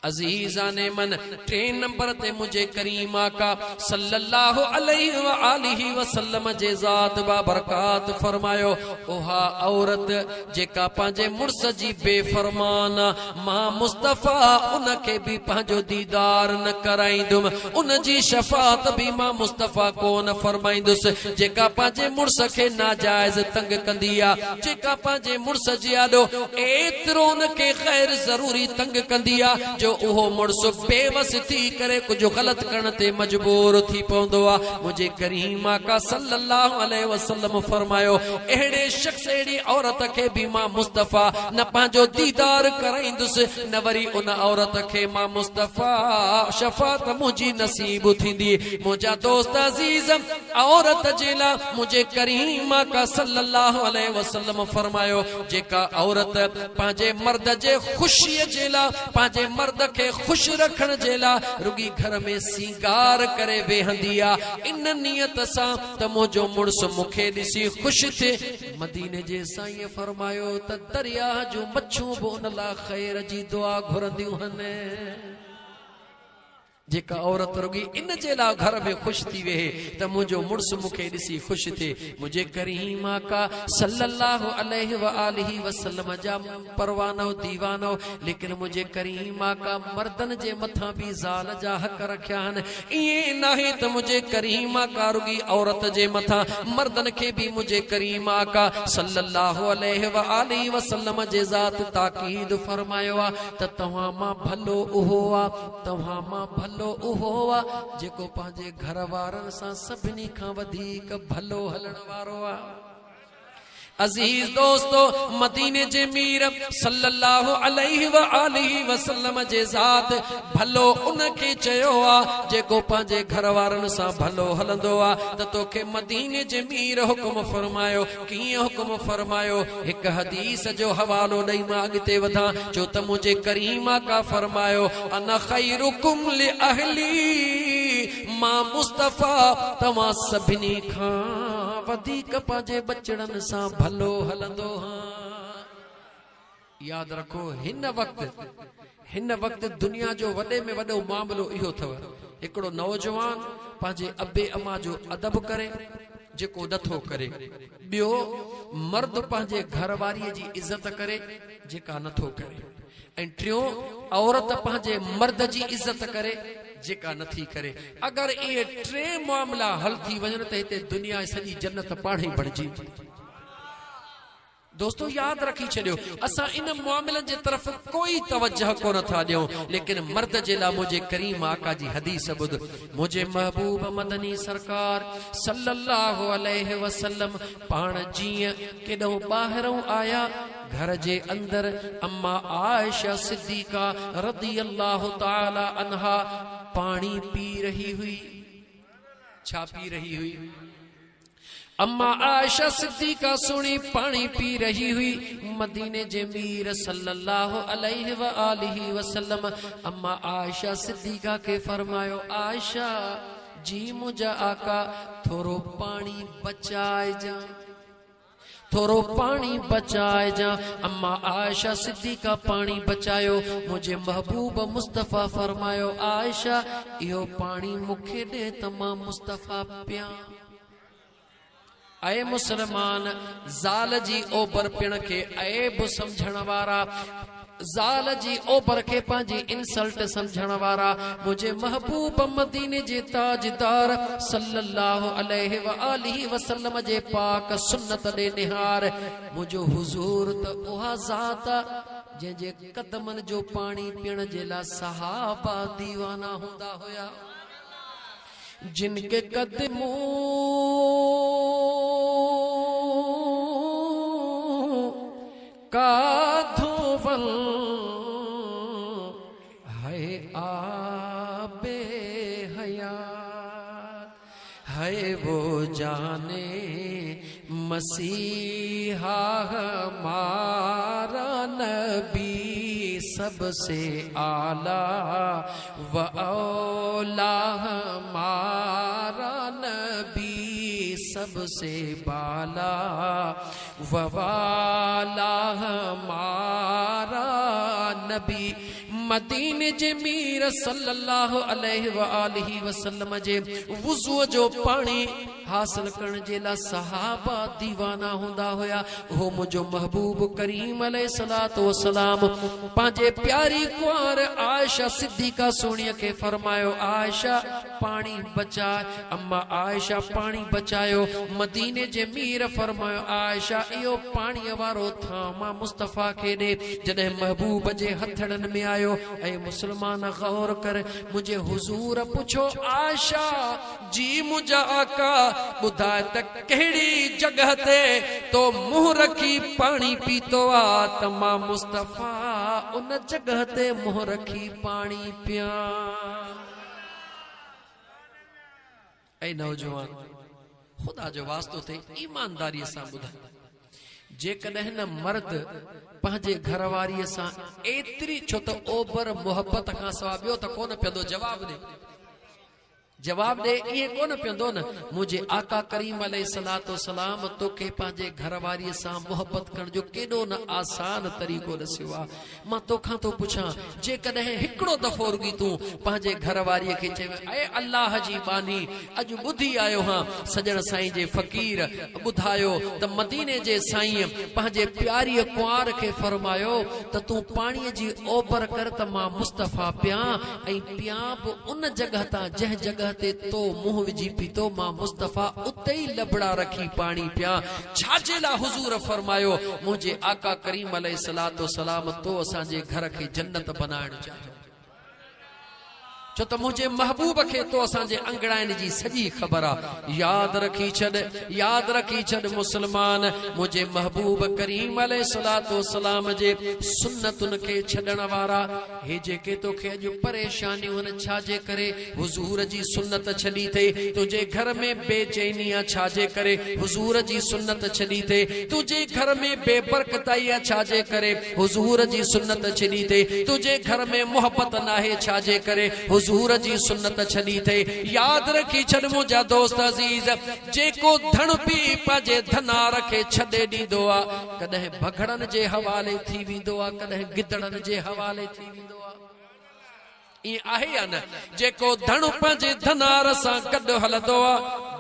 S1: अजीजाने मन 3 नंबर ते मुझे करीम आका सल्लल्लाहु अलैहि व आलिहि वसल्लम जे ज़ात बाबरकात फरमायो ओहा औरत जेका पांजे मुर्स जी बेफरमान मां मुस्तफा उनके भी पांजो दीदार न कराइंदुम उन जी शफात भी मां मुस्तफा को न फरमाइंदुस जेका पांजे मुर्स के नाजायज तंग कंदिया जेका पांजे मुर्स जी आडो एतरो न के खैर जरूरी तंग कंदिया जो उहो मुर्स बेवस थी करे कुछ गलत करने ते मजबूर थी पवंदो आ मुझे करीम आका सल्लल्लाहु अलैहि वसल्लम फरमायो एड़े शख्स एड़ी औरत के भी मां मुस्तफा न पांजो दीदार कराइंदुस न वरी उन औरत के मां मुस्तफा शफात मुझी नसीब थींदी मुझा दोस्त अजीज औरत जेला मुझे करीम आका सल्लल्लाहु अलैहि वसल्लम फरमायो जेका औरत पांजे मर्द जे खुशी जेला पांजे मर्द के खुश रखण जेला रुगी घर में सिंगार करे वेहंदिया इन नियत सा त मुझो मुर्स मुखे दिसी खुश थे मदीने जे साईं फरमायो त दरिया जो मच्छू बोन ला खैर जी दुआ घुरंदियूं हने जेका औरत रुगी इन जेला घर में खुश थी वे त मुझो मुर्स मुखे दिसी खुश थे मुझे करीम आका सल्लल्लाहु अलैहि व आलिहि वसल्लम जा परवानो दीवानो लेकिन मुझे करीम आका मर्दन जे मथा भी ज़ाल जा हक रखिया हन ये नहीं त मुझे करीम आका रुगी औरत जे मथा मर्दन के भी मुझे करीम आका सल्लल्लाहु अलैहि व आलिहि वसल्लम जे ज़ात ताकीद फरमायो आ त तव्हां मां भलो उहो आ तव्हां मां भलो उहो आ जेको पांजे घर वारन सा सभिनी खां वधीक भलो हलण वारो आ अजीज दोस्तों मदीने जे मीर सल्लल्लाहु अलैहि व आलिहि वसल्लम जे ज़ात भलो उनके चयो आ जेको पांजे घर वारन सा भलो हलंदो आ त तोखे मदीने जे मीर हुक्म फरमायो कीअं हुक्म फरमायो एक हदीस जो हवालो ॾेई मां अॻिते वधा जो त मुझे करीम आका फरमायो अना खैरुकुम लि अहली मां मुस्तफा तव्हां सभिनी खां वधीक पांजे बचड़न सा भलो हलंदो हां याद रखो हिन वक्त दुनिया जो वडे में वडो मामलो इहो थव एकड़ो नौजवान पांजे अबे अमा जो अदब करे जेको नथो करे बियो मर्द पांजे घरवारी जी इज्जत करे जेका नथो करे ऐं टियों औरत पांजे मर्द जी इज्जत करे जेका नथी करे अगर ये 3 मामला हल थी वजन त हिते दुनिया सजी जन्नत पाणी बणजी दोस्तों याद रखी छो असा इन मामले जे तरफ कोई तवज्जो को न था दियो लेकिन मर्द जेला मुझे करीम आका जी हदीस बुध मुझे महबूब मदनी सरकार सल्लल्लाहु अलैहि वसल्लम पान जिया केडो बाहरों आया घर जे अंदर अम्मा आयशा सिद्दीका रदियल्लाहु ताला अन्हा पानी पी रही हुई छा पी रही हुई अम्मा आयशा सिद्दीका सुनी पानी पी रही हुई मदीने जे मीर सल्लल्लाहु अलैहि व आलिहि वसल्लम अम्मा आयशा सिद्दीका के फरमायो आयशा जी मुझा आका थोरो पानी बचाए जा थोरो पानी बचाए जा अम्मा आयशा सिद्दीका पानी बचायो मुझे महबूब मुस्तफा फरमायो आयशा यो पानी मुखे दे तमा मुस्तफा पिया अय मुसलमान ज़ाल जी ओबर पिण के ऐब समझण वारा ज़ाल जी ओबर के पांजी इंसल्ट समझण वारा मुझे महबूब मदीने जे ताजदार सल्लल्लाहु अलैहि व आलिहि वसल्लम जे पाक सुन्नत दे निहार मुझो हुजूर त उहा ज़ात जे जे कदमन जो पानी पीण जे ला सहाबा दीवाना हुंदा होया जिनके कदमों का धोवल है आबे हयात है वो जाने मसीहा हमारा नबी सबसे आला व औला हमारा नबी सबसे बाला व वाला हमारा नबी मदीने जे मीर सल्लल्लाहु अलैहि व आलिहि वसल्लम जे वुज़ू जो पानी हासिल करण जे ला सहाबा दीवाना हुंदा हुया। हो मुझो महबूब करीम अलैहिस्सलातु वस्सलाम पांजे प्यारी कुंवर आयशा सिद्दीका सोनिया के फरमायो आयशा पानी बचा। अम्मा आयशा पानी बचायो। मदीने जे मीर फरमायो आयशा इयो पानी वारो था मां मुस्तफा के दे। जदे महबूब जे हथड़न में आयो ऐ मुसलमान गौर कर मुझे हुजूर पुछो आयशा जी मुझा आका बुधाए त केड़ी जगह ते तो मुंह रखी पानी पीतो आ त मां मुस्तफा उन जगह ते मुंह रखी पानी पिया। ऐ नौजवान खुदा जो वास्तो थे ईमानदारी सां बुधाए जेकॾहिं न मर्द पंहिंजे घरवारीअ सां एतिरी छो त ओभर मोहब्बत खां सवाइ ॿियो त कोन पियो जवाब दे ये कोन पियो न। मुझे आका करीम अलैहिस्सलातु वस्सलाम तोखे पंहिंजे घरवारीअ सां मोहब्बत करण जो केॾो न आसान तरीक़ो दसियो आहे। मां तोखां थो पुछां जेकॾहिं हिकिड़ो दफ़ो रुगी तूं पंहिंजे घरवारीअ खे चयो ऐ अल्लाह जी बानी अॼु ॿुधी आयो हां सजण साईं जे फ़क़ीर ॿुधायो त मदीने जे साईं पंहिंजे प्यारीअ कुंवार खे फरमायो त तूं पाणीअ जी ओभर कर त मां मुस्तफा पियां ऐं पियां बि उन जगह तां जंहिं जगह ते तो मुंह विझी पीतो मां मुस्तफा उते ही लबड़ा रखी पानी पिया। छाजे ला हुजूर फरमायो मुझे आका करीम अलैहिस्सलातु वस्सलाम तो असांजे घर के जन्नत बनाइण चाहियो छो त मुझे महबूब के तो असांजे अंगड़ाइन जी सजी खबर आ। याद रखी छड़ मुसलमान मुझे महबूब करीम अलैहिस्सलातु वस्सलाम जे सुन्नतुन के छडण वारा हे जेके तोखे अॼु परेशानियूं आहिनि छाजे करे हुजूर जी सुन्नत छॾी थे। तुझे घर में बेचैनी आ छाजे करे हुजूर जी सुन्नत छॾी थे। तुझे घर में बेबरकताई आ छाजे करे हुजूर जी सुन्नत छॾी थे। तुझे घर में मोहब्बत नाहे छाजे करे हुजूर जी सुन्नत छॾी थे। याद रखी छॾ मुंहिंजा दोस्त अज़ीज जेको धन पी पंहिंजे धनार खे छॾे ॾींदो आ कॾहिं भगड़न जे हवाले थी वेंदो आ कॾहिं गिदड़न जे हवाले थी वेंदो आ। ईअं आहे या न जेको धन पंहिंजे धनार सां गॾु हलंदो आ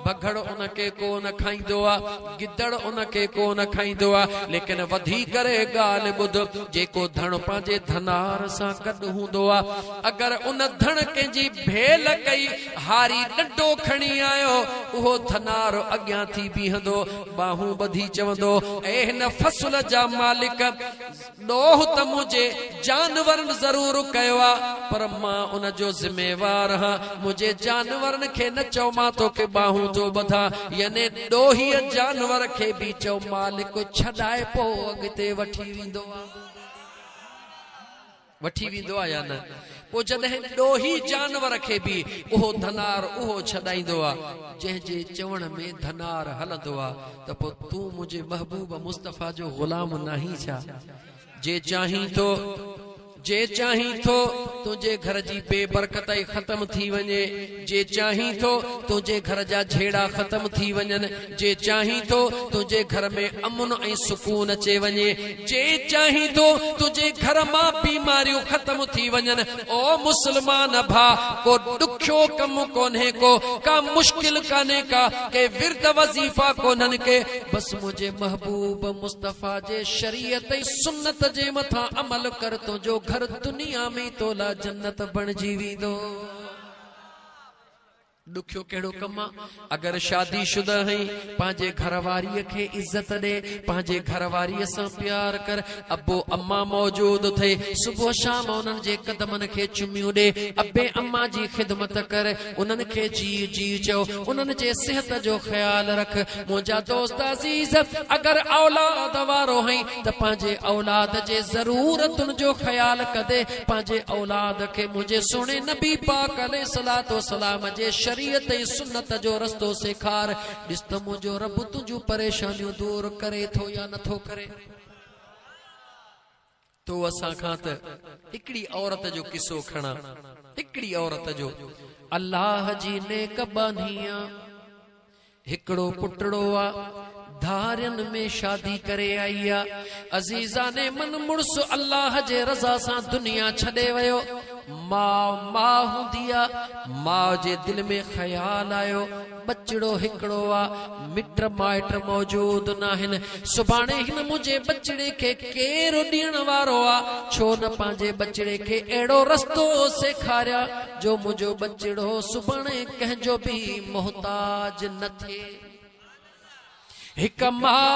S1: भगड़ उनके कोन खाईंदो आ गिदड़ उनके कोन खाईंदो आ। लेकिन वधी करे ॻाल्हि ॿुध जेको धन पंहिंजे धनार सां गॾु हूंदो आ अगर उन धन कंहिंजी भेल कई हारी ॾंडो खणी आयो उहो धनार अॻियां थी बीहंदो बाहूं ॿधी चवंदो ए हिन फसल जा मालिक ॾोह त मुझे जानवरन ज़रूर कयो आ पर मां उन जो ज़िम्मेवार हां। मुझे जानवरन खे न चओ मां तोखे बाहूं जो बधा याने ॾोही जानवर खे भी चओ मालिक छॾाए पो अॻिते वठी वेंदो आ या न। पो जॾहिं ॾोही जानवर खे भी उहो धनार उहो छॾाईंदो आ जंहिंजे चवण में धनार हलंदो आ त पो तूं मुझे महबूब मुस्तफा जो गुलाम नाही छा। जे चाहीं तो तुझे घर जी बेबरकताई खत्म थी वने जे चाहीं तो तुझे घर जा झेड़ा खत्म थी वनन जे चाहीं तो तुझे घर में अमन ऐं सुकून अचे वने जे चाहीं तो तुझे घर मां बीमारियों खत्म थी वनन। ओ मुसलमान भा को दुखियो कम कोन्हे को का मुश्किल काने का के विरद वजीफा कोनन के बस मुझे महबूब मुस्तफा जे शरीयत सुन्नत जे मथा अमल कर तो जो घर दुनिया में तोला जन्नत बन जीवी दो। दुखियो केड़ो कम अगर शादीशुदा है पांजे घरवारी के इज्जत दे पांजे घरवारी से प्यार कर अब्बो अम्मा मौजूद थे सुबह शाम उनन जे कदमन के चुमियो दे अब्बे अम्मा जी खिदमत कर उनन के जी जी चो उनन जे सेहत जो ख्याल रख। मुझा दोस्त अजीज अगर औलाद वारो है त पांजे औलाद जे जरूरतन जो ख्याल कदे पांजे औलाद के मुझे सुने नबी पाक अलैहिस्सलातु वस्सलाम जे शरीयत सुन्नत जो रस्तो सेखार ॾिस त मुंहिंजो रब तुझू परेशानियों दूर करे थो या नथो करे। तो असां खां त हिकड़ी औरत जो किस्सो खणा हिकड़ी औरत जो अल्लाह जी नेक बानिया हिकड़ो पुटड़ो आ धारियन में शादी करे आई आ। अजीजा ने मन मुड़स अल्लाह जे रज़ा सां दुनिया छॾे वयो। मां हूंदी आ, मां जे दिल में ख्याल आयो बचड़ो हिकड़ो आ, मिट माइट मौजूद नाहिन। सुभाणे हिन मुझे बचड़े के केर ॾियण वारो आ, छो न पंहिंजे बचड़े के अहिड़ो रस्तो सेखारिया जो मुझो बचड़ो सुभाणे कंहिंजो भी मोहताज न थिए। हिक मां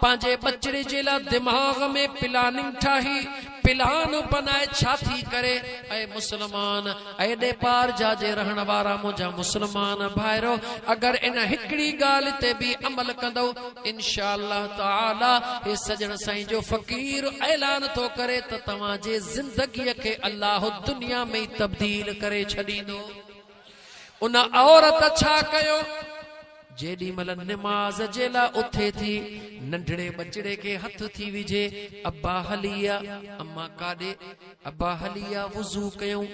S1: पंहिंजे बचड़े जे लाइ दिमाग में प्लानिंग ठाही, प्लान बनाए छा थी करे। ऐ मुसलमान, एॾे पार जा जे रहण वारा मुंहिंजा मुसलमान भाइरो, अगर इन हिकड़ी ॻाल्हि ते भी अमल कंदो इंशाअल्लाह ताला हे सजण साईं जो फ़कीर ऐलान थो करे त तव्हांजे ज़िंदगीअ खे अल्लाह दुनिया में तब्दील करे छॾींदो। उन औरत छा कयो, जेडी मल नमाज जे ला उथे थी, नंढड़े बचड़े के हथ थी विझे, अब्बा हलिया, अम्मा काडे, अब्बा हलिया वुजू कयूं।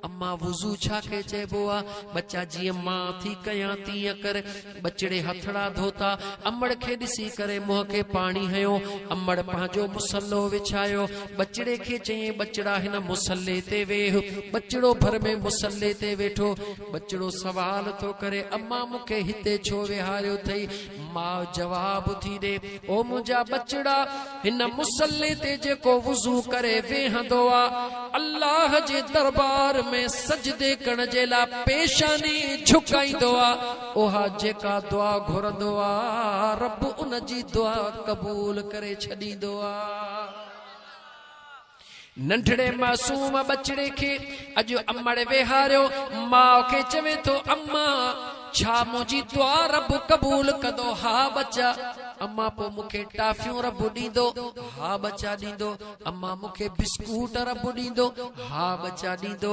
S1: अम्मा वुजू छा के चेबो आ, बच्चा जीअं मां थी कयां तीअं कर। बचड़े हथड़ा धोता, अमड़ के ॾिसी करे मुंह के पानी हयो, अमड़ पंहिंजो मुसल्लो विछायो। बचड़े के चई बचड़ा हिन मुसल्ले ते वेह। बचड़ो भर में मुसल्ले ते वेठो। बचड़ो सवाल तो करे, अम्मा मूंखे हिते छो विहारियो थई। मां जवाब थी दे, ओ मुंहिंजा बचड़ा हिन मुसल्ले ते जेको वुजू करे वेहंदो आ, अल्लाह जे दरबार में सजदे करण जे ला पेशानी झुकाईंदो आ, ओहा जेका दुआ घुरंदो आ रब उन जी दुआ कबूल करे छॾींदो आ। नंढड़े मासूम बचड़े के अज अमड़ वेहारियो, मां के चवे तो अम्मा छा मुझी दुआ रब कबूल कंदो। हा बच्चा। अम्मा पो मुखे टाफियूं रब ॾींदो। हा बच्चा ॾींदो। अम्मा मुखे बिस्कुट रब ॾींदो। हा बच्चा ॾींदो।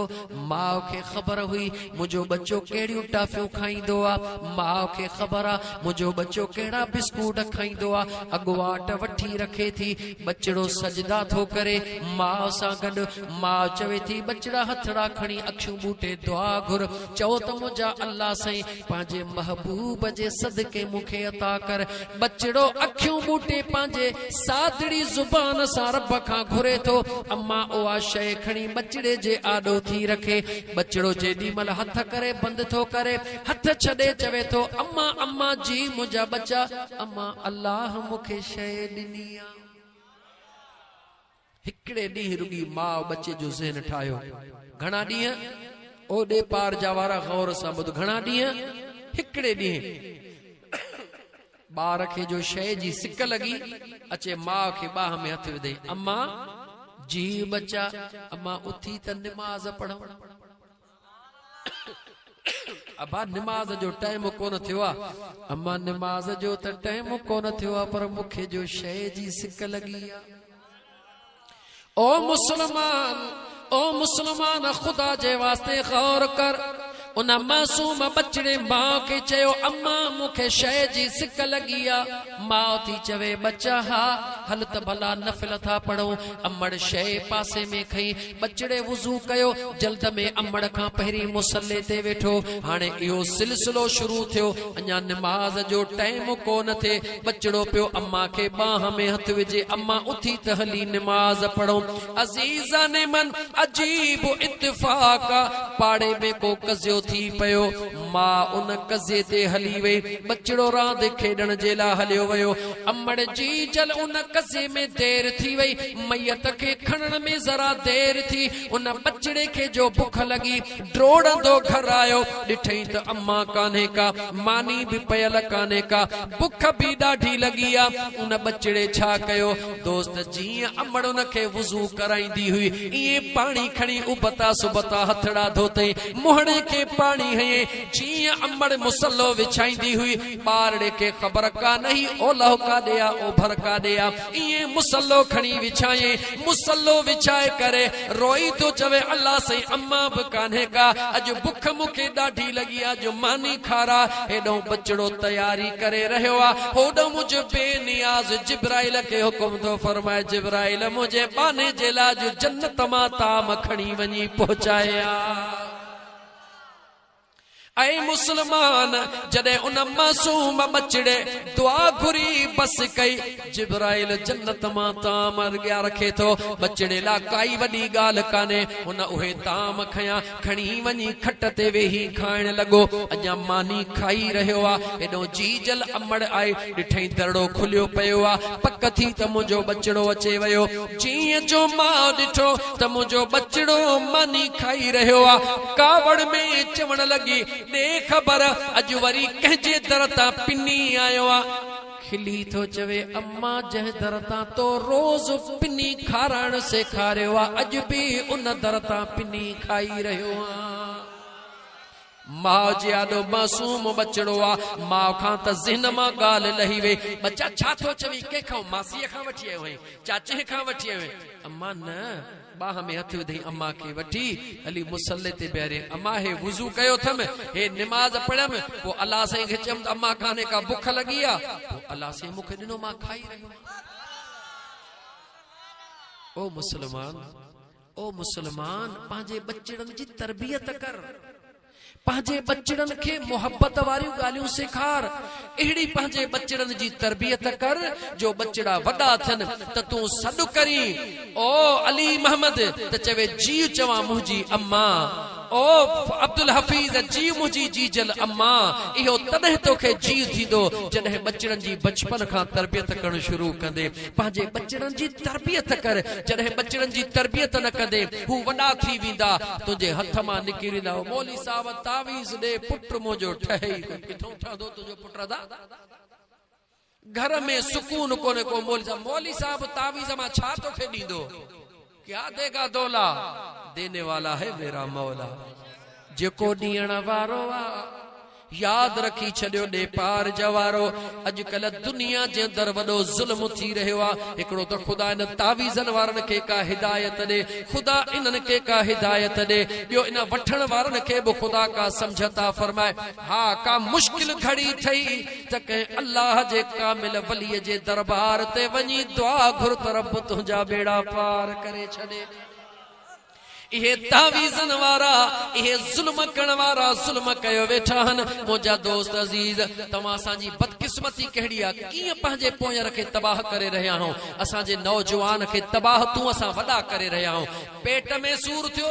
S1: माउ खे ख़बर हुई मुंहिंजो बच्चो कहिड़ियूं टाफियूं खाईंदो आ, माउ खे ख़बर आ मुंहिंजो बच्चो कहिड़ा बिस्कुट खाईंदो आ, अॻुवाट वठी रखे थी। बचड़ो सजदा थो करे माउ सां गॾु। माउ चवे थी बचड़ा हथड़ा खणी अखियूं बूटे दुआ घुर, चओ त मुंहिंजा अल्लाह साईं पंहिंजे महबूब जे सदके मुखे अता कर। बचड़ो अखियूं बूटे पंहिंजे सादड़ी जुबान सां रब खां घुरे थो। अम्मा उहा शइ खणी बचड़े जे आॾो थी रखे। बचड़ो जेॾी महिल हथ करे बंदि थो करे, हथ छॾे चवे थो अम्मा अम्मा जी मुंहिंजा बच्चा। अम्मा अल्लाह मूंखे शइ ॾिनी आ। हिकिड़े ॾींहुं रुगी माउ बच्चे जो ज़हन ठाहियो। घणा ॾींहं ओॾे पार जा वारा गौर सां ॿुध, घणा ॾींहं? हिकिड़े ॾींहुं ॿार खे जो शइ जी सिक लगी, अचे माउ खे बाह में हथ विधई। अम्मा जी बच्चा। अम्मा उथी त निमाज़ पढ़ो। अब्बा निमाज़ जो टाइम कोन थियो आ। अम्मा निमाज़ जो त टाइम कोन थियो आ, पर मूंखे जो शइ जी सिक लगी आ। ओ मुसलमान, ओ मुसलमान, खुदा जे वास्ते गौर कर। उन मासूम बचड़े मां के चयो अम्मा मूंखे शइ जी सिक लगी आ। माउ थी चवे बच्चा हा हल त भला नफिल था पढ़ो। अमड़ शइ पासे में खई, बचड़े वुजू कयो, जल्द में अमड़ खां पहिरीं मुसल्ले ते वेठो। हाणे इहो सिलसिलो शुरू थियो, अञा निमाज़ जो टाइम कोन थे। बचड़ो पियो अम्मा के बाह में हथ विझे, अम्मा उथी त हली निमाज़ पढ़ो। अजीज़ा ने मन अजीब इत्तिफाक, पाड़े में को कज़ियो थी पयो। मां उन कज़े ते हली वई। बचड़ो रांद खेडण जे ला हलियो वयो। अमड़ जी जल उन कज़े में देर थी वई। मैयत के खणण में जरा देर थी। उन बचड़े के जो भुख लगी ड्रोड़ंदो घर आयो। ॾिठई त अम्मा कान्हे का, मानी भी पयल कान्हे का, भुख भी ॾाढी लगी आ। उन बचड़े छा कयो, दोस्त जीअं अमड़ उन खे वुज़ू कराईंदी हुई ईअं पाणी खणी उबता सुबता हथड़ा धोतई। मुहणे के पानी है जीअं अमड़ मुसल्लो विछाईंदी हुई। ॿारड़े के ख़बर का नहीं ओलह का दिया ओभर का दिया, इए मुसल्लो खणी विछाए। मुसल्लो विछाए करे रोई तो चवे अल्लाह से अम्मा भी कान्हे का, अज भुख मुखे ॾाढी लगी आ, जो मानी खारा। हेॾो बचड़ो तैयारी करे रहियो आ, होॾो मुझ बेनियाज जिब्राइल के हुकुम थो फरमाए, जिब्राइल मुझे बाने जे ला जो जन्नत मां ताम खणी वञी पहुचाया। ऐ मुसलमान जडे उन मासूम बचड़े दुआ घुरी बस कई जिब्राइल जन्नत मां ताम अॻियां रखे थो बचड़े ला काई वॾी ॻाल्हि कान्हे हुन उहे ताम खया खणी वञी खट ते वेही खाइण लॻो अञा मानी खाई रहियो आहे एॾो जीजल अमड़ आहे ॾिठई दरड़ो खुलियो पियो आहे पक थी त मुंहिंजो बचड़ो अचे वियो जीअं जो मां ॾिठो त मुंहिंजो बचड़ो मानी खाई रहियो आहे कावड़ में चवण लॻी दे खबर अज वरी कंहिंजे दर तां पिनी आयो आहे खिली थो चवे अम्मा जंहिं दर तां तो रोज पिनी खाराइण सेखारियो आहे अज बि उन दर तां पिनी खाई रहियो आहे मां जे आॾो मासूम बचड़ो आहे मां खां त ज़हन मां ॻाल्हि लही वई बच्चा छा थो चवी कंहिंखां मासीअ खां वठी आयो आहीं चाचे खां वठी आयो आहीं अम्मा न बाह में हथ विधई अम्मा के वठी अली मुसल्ले ते बेरे अम्मा हे वुजू कयो थम हे नमाज पढ़म वो अल्लाह से खे चम अम्मा खाने का भूख लगी आ तो अल्लाह से मुख दिनो मां खाई रहियो ओ मुसलमान पांजे बच्चड़न जी तरबियत कर पांजे बच्चड़न के मोहब्बत वारियूं ॻाल्हियूं सेखार अहिड़ी पांजे बच्चड़न जी तरबियत कर जो बच्चड़ा वॾा थियन त तूं सॾु करी ओ अली मोहम्मद त चवे जी चवां मुंहिंजी अम्मा ओ अब्दुल हफीज जी मुंहिंजी जीजल अम्मा इहो तॾहिं तोखे जी थींदो जॾहिं बच्चड़न जी बचपन खां तरबियत करणु शुरू कंदे पंहिंजे बच्चड़न जी तरबियत कर जॾहिं बच्चड़न जी तरबियत न कंदे हू वॾा थी वेंदा तुंहिंजे हथ मां निकिरी वेंदा मौली साहब तावीज़ दे पुट मुंहिंजो ठहे किथां ठहंदो तुंहिंजो पुट अदा घर में सुकून कोने को मौली साहब तावीज़ मां छा तोखे ॾींदो क्या देगा दौला देने वाला है मेरा मौला जेको ॾियण वारो आहे याद रखी छॾियो ॾे पार जवारो अॼुकल्ह दुनिया जे अंदरि वॾो ज़ुल्म थी रहियो आहे हिकिड़ो त ख़ुदा इन तावीज़न वारनि खे का हिदायत ॾे ख़ुदा इन्हनि खे का हिदायत ॾे ॿियो इन वठण वारनि खे बि ख़ुदा का समझता फरमाए हा का मुश्किल घड़ी ठही त कंहिं अल्लाह जे कामिल वलीअ जे दरबार ते वञी दुआ घुर त रब तुंहिंजा बेड़ा पार करे छॾे इहे तावीज़न वारा इहे ज़ुल्म करण वारा ज़ुल्म कयो वेठा आहिनि मुंहिंजा दोस्त अज़ीज़ तव्हां असांजी बदकिस्मती कहिड़ी आहे कीअं पंहिंजे पोयर खे तबाह करे रहिया आहियूं असांजे नौजवान खे तबाह तूं असां वॾा करे रहिया आहियूं पेट में सूर थियो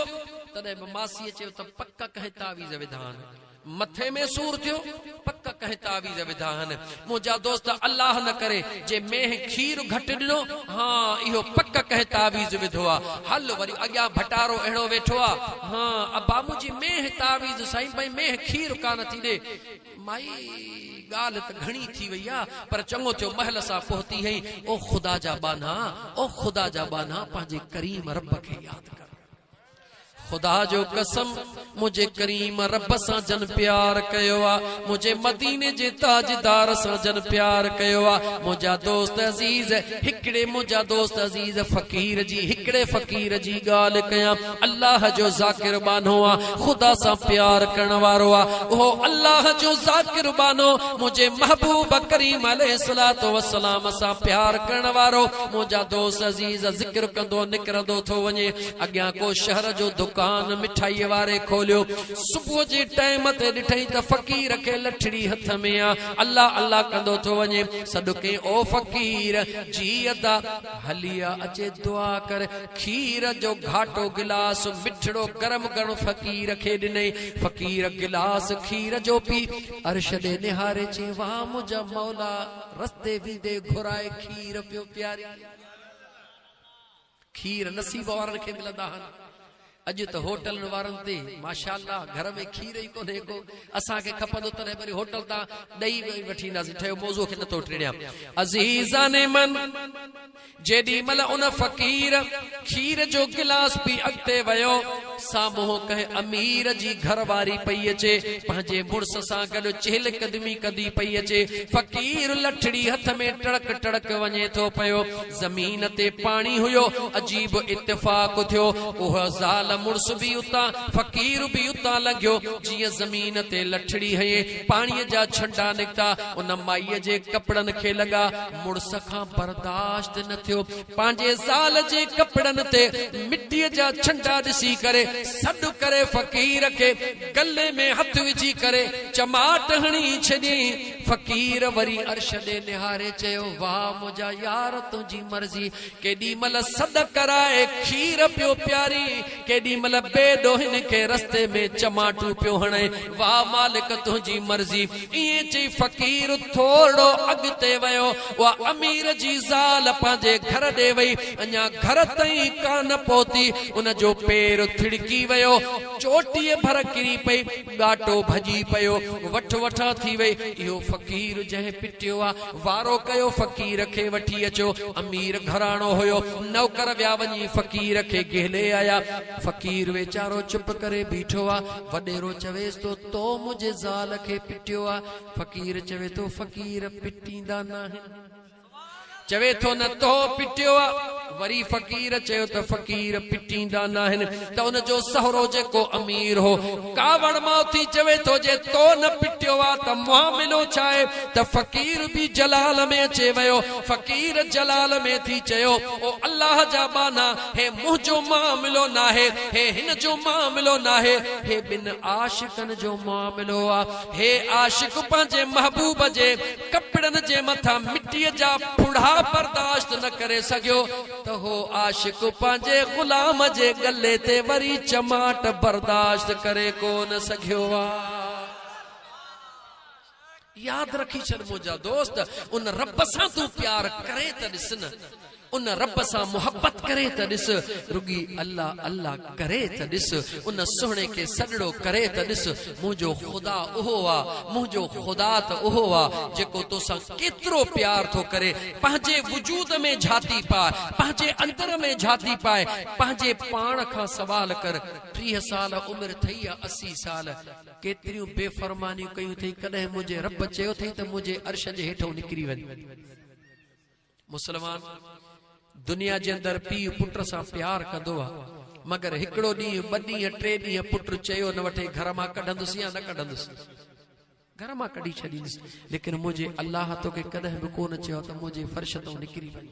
S1: तॾहिं बि मासीअ चयो त पक कंहिं तावीज़ विधा आहिनि मथे में सूर थियो पक कंहिं तावीज़ विधा आहिनि मुंहिंजा दोस्त अल्लाह न करे जे मेह खीर घटि ॾिनो हा इहो पक कंहिं तावीज़ विधो आहे हल वरी अॻियां भटारो अहिड़ो वेठो आहे हा अबा मुंहिंजी मेह तावीज़ साईं भाई मेह खीर कान थी ॾे माई ॻाल्हि त घणी थी वई आहे पर चङो थियो महल सां पहुती हई ओ ख़ुदा जा बाना पंहिंजे करीम रब खे यादि कर खुदा जो कसम मुझे करीम रब सां जन प्यार कयो आ मुझे मदीने जे ताजदार सां जन प्यार कयो आ मुझा दोस्त अजीज हिकड़े मुझा दोस्त अजीज फकीर जी हिकड़े फकीर जी गाल कया अल्लाह जो जाकिर बानो आ खुदा सां प्यार करण वारो आ ओ अल्लाह जो जाकिर बानो मुझे महबूब करीम अलैहिस्सलातु वस्सलाम सां प्यार करण वारो मुझा दोस्त अजीज जिक्र कंदो निकरंदो थो वने अग्या को शहर जो दुकान मिठाई वारे खोलियो सुबह जे टाइम ते ॾिठई त फकीर खे लठड़ी हथ में आ अल्लाह अल्लाह कंदो थो वने सदके ओ फकीर जी अदा हलिया अचे दुआ कर खीर जो घाटो गिलास मिठड़ो गरम गरम फकीर खे ॾिनई फकीर गिलास खीर जो पी अर्श दे निहारे चे वाह मुझा मौला रस्ते भी दे घुराए खीर पियो प्यारी खीर नसीब वारन खे मिलंदा हन अज तो होटल वारन ते माशाअल्लाह घर में खीर ही कोने को असा के खपंदो तने वरी होटल ता दही वठींदासी ठयो मौजू के नथो टिणिया अजीजाने मन जेडी मल उन फकीर खीर जो गिलास पी अगते वयो सामो कहे अमीर जी घरवारी पई अचे पंहिंजे मुड़स सां गॾु चहल कदमी कदी पई अचे फकीर लठड़ी हथ में टड़क टड़क वञे थो पियो ज़मीन ते पानी हुयो अजीब इत्तेफाक थियो ओह ज़ाल मुड़स भी उता फकीर भी उता लॻियो जीअं ज़मीन ते लठड़ी हये पाणीअ जा छंडा निकता उन माईअ जे कपड़न खे लॻा मुड़स खां बर्दाश्त न थियो पंहिंजे ज़ाल जे कपड़न ते मिट्टीअ जा छंडा ॾिसी करे सॾु करे फ़कीर खे गले में हथ विझी करे चमाट हणी छॾी। फ़कीर वरी अर्श ॾे निहारे चयो वाह मुंहिंजा यार तुंहिंजी मर्ज़ी। केॾी महिल सॾ कराए खीर पियो प्यारी, केॾी महिल बेॾो हिन खे रस्ते में चमाटू पियो हणे। वाह मालिक तुंहिंजी मर्ज़ी। ईअं चई फ़कीर थोरो अॻिते वियो। उहा अमीर जी ज़ाल पंहिंजे घर ॾे वई, अञा घर ताईं कान पहुती उन जो पेर थिड़की वियो, चोटीअ भर किरी पई, ॾाटो भॼी पियो, वठ वठा थी वई। इहो फ़कीर जंहिं पिटियो आहे वारो कयो फ़कीर खे वठी अचो। अमीर घराणो हुयो, नौकर विया वञी फ़कीर खे घेले आया। फ़कीर वेचारो चुप करे बीठो आहे। वॾेरो चवेसि तो मुंहिंजे ज़ाल खे पिटियो आहे। फ़कीर चवे थो फ़कीर पिटींदा न आहिनि, चवे थो न तो पिटियो आहे। वरी फ़कीर चयो त फ़कीर पिटींदा न आहिनि। त उन जो सहुरो जेको अमीर हो कावड़ मां थी चवे थो जे तो न पिटियो आहे त मामिलो छा आहे। त फ़कीर बि जलाल में अचे वियो। फ़कीर जलाल में थी चयो ओ अल्लाह जा बाना, हे मुंहिंजो मामिलो न आहे, हे हिन जो मामिलो न आहे, हे ॿिन आशिकनि जो मामिलो आहे। हे आशिक पंहिंजे महबूब जे कपड़नि जे मथां मिटीअ जा फुड़ा बर्दाश्त न करे सघियो त हो आशिक पंहिंजे गुलाम जे गले ते वरी चमाट बर्दाश्त करे कोन सघियो आहे। याद रखी छॾ मुंहिंजा दोस्त, उन रब सां तूं प्यार करे त ॾिस न, उन रब सां मोहब्बत करे त ॾिस, रुगी अल्लाह अल्लाह करे त ॾिस, उन सुहिणे खे सॾड़ो करे त ॾिस। मुंहिंजो ख़ुदा उहो आहे, मुंहिंजो ख़ुदा त उहो आहे जेको तोसां केतिरो प्यार थो करे। पंहिंजे वजूद में झाती पाए, पंहिंजे अंदर में झाती पाए। पंहिंजे पाण खां सवाल कर, 30 साल उमिरि थई आहे, 80 साल, केतिरियूं बेफ़रमानियूं कयूं अथई। कॾहिं मुंहिंजे रब चयो अथई त मुंहिंजे अर्श जे हेठों निकिरी वञ। मुस्लमान दुनिया जे अंदर पीउ पुट सां प्यार कंदो आहे, मगर हिकिड़ो ॾींहुं 2 ॾींहं 3 ॾींहं पुट चयो न वठे घर मां कढंदुसि या न कढंदुसि, घर मां कढी छॾींदुसि। लेकिन मुंहिंजे अल्लाह तोखे कॾहिं बि कोन चयो त मुंहिंजे फर्श तां निकिरी वञ।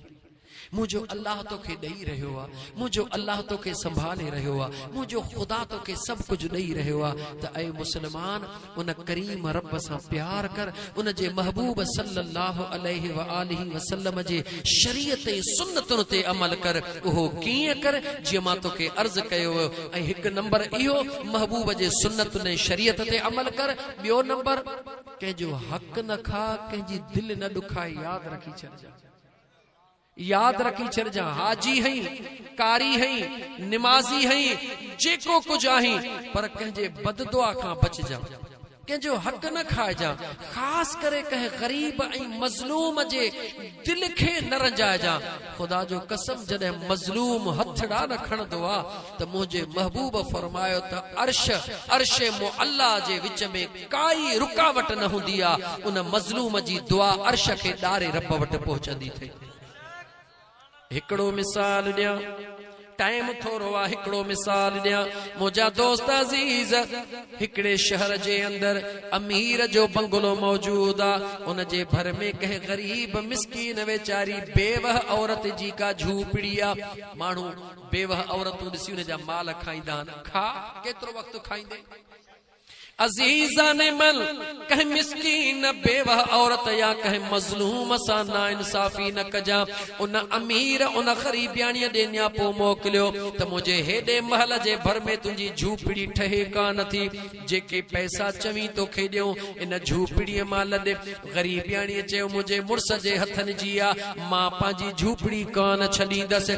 S1: मुझो अल्लाह तोखे ॾेई रहियो आहे, मुझो अल्लाह तोखे संभाले रहियो आहे, मुझो ख़ुदा तोखे सब कुछ ॾेई रहियो आहे। त ऐ मुस्लमान उन करीम रब सां प्यार कर, उन जे महबूब सल्लल्लाहु अलैहि व आलिहि वसल्लम जे शरीयत ऐं सुन्नतुनि ते अमल कर। उहो कीअं कर जीअं मां तोखे अर्ज़ कयो। ऐं 1 नंबर इहो महबूब जे सुन्नतुनि ऐं शरीयत ते अमल कर। ॿियो नंबर कंहिंजो हक़ न खा, कंहिंजी दिलि न ॾुखाए। यादि रखी छॾिजां, याद रखी छॾिजां। हाजी हई, कारी हई, निमाज़ी हई, जेको कुछ आहीं, पर कंहिंजे बददुआ खां बचजां, कंहिंजो हक़ न खाइजां। ख़ासि करे कंहिं ग़रीब ऐं मज़लूम जे दिलि खे न रंजाइजां। ख़ुदा जो कसम जॾहिं मज़लूम हथड़ा न खणंदो आहे त मुंहिंजे महबूब फरमायो त अर्श मुअल्ला जे विच में काई रुकावट न हूंदी आहे। उन मज़लूम जी दुआ अर्श खे ॾारे रब वटि पहुचंदी अथई। हिकिड़ो मिसाल ॾियां, टाइम थोरो आहे, हिकिड़ो मिसाल ॾियां। मुंहिंजा दोस्त अज़ीज़, हिकिड़े शहर जे अंदर अमीर जो बंगलो मौजूद आहे। उन जे भर में कंहिं ग़रीब मिस्कीन वेचारी बेवह औरत जी का झूपड़ी आहे। माण्हू बेवह औरतूं ॾिसी उन जा माल खाईंदा आहिनि। खा, केतिरो वक़्तु खाईंदे? अज़ीज़ाने मन, कंहिं मिस्कीन बेवह औरत या कंहिं मज़लूम सां नाइंसाफ़ी न कजां। उन अमीर उन ग़रीबियाणीअ ॾे न्यापो मोकिलियो त मुंहिंजे हेॾे महल जे भर में तुंहिंजी झूपड़ी ठहे कान थी, जेके पैसा चवीं तोखे ॾियूं इन झूपड़ीअ मां लॾे। ग़रीबियाणीअ चयो मुंहिंजे मुड़ुस जे हथनि जी आहे, मां पंहिंजी झूपड़ी कान छॾींदसि।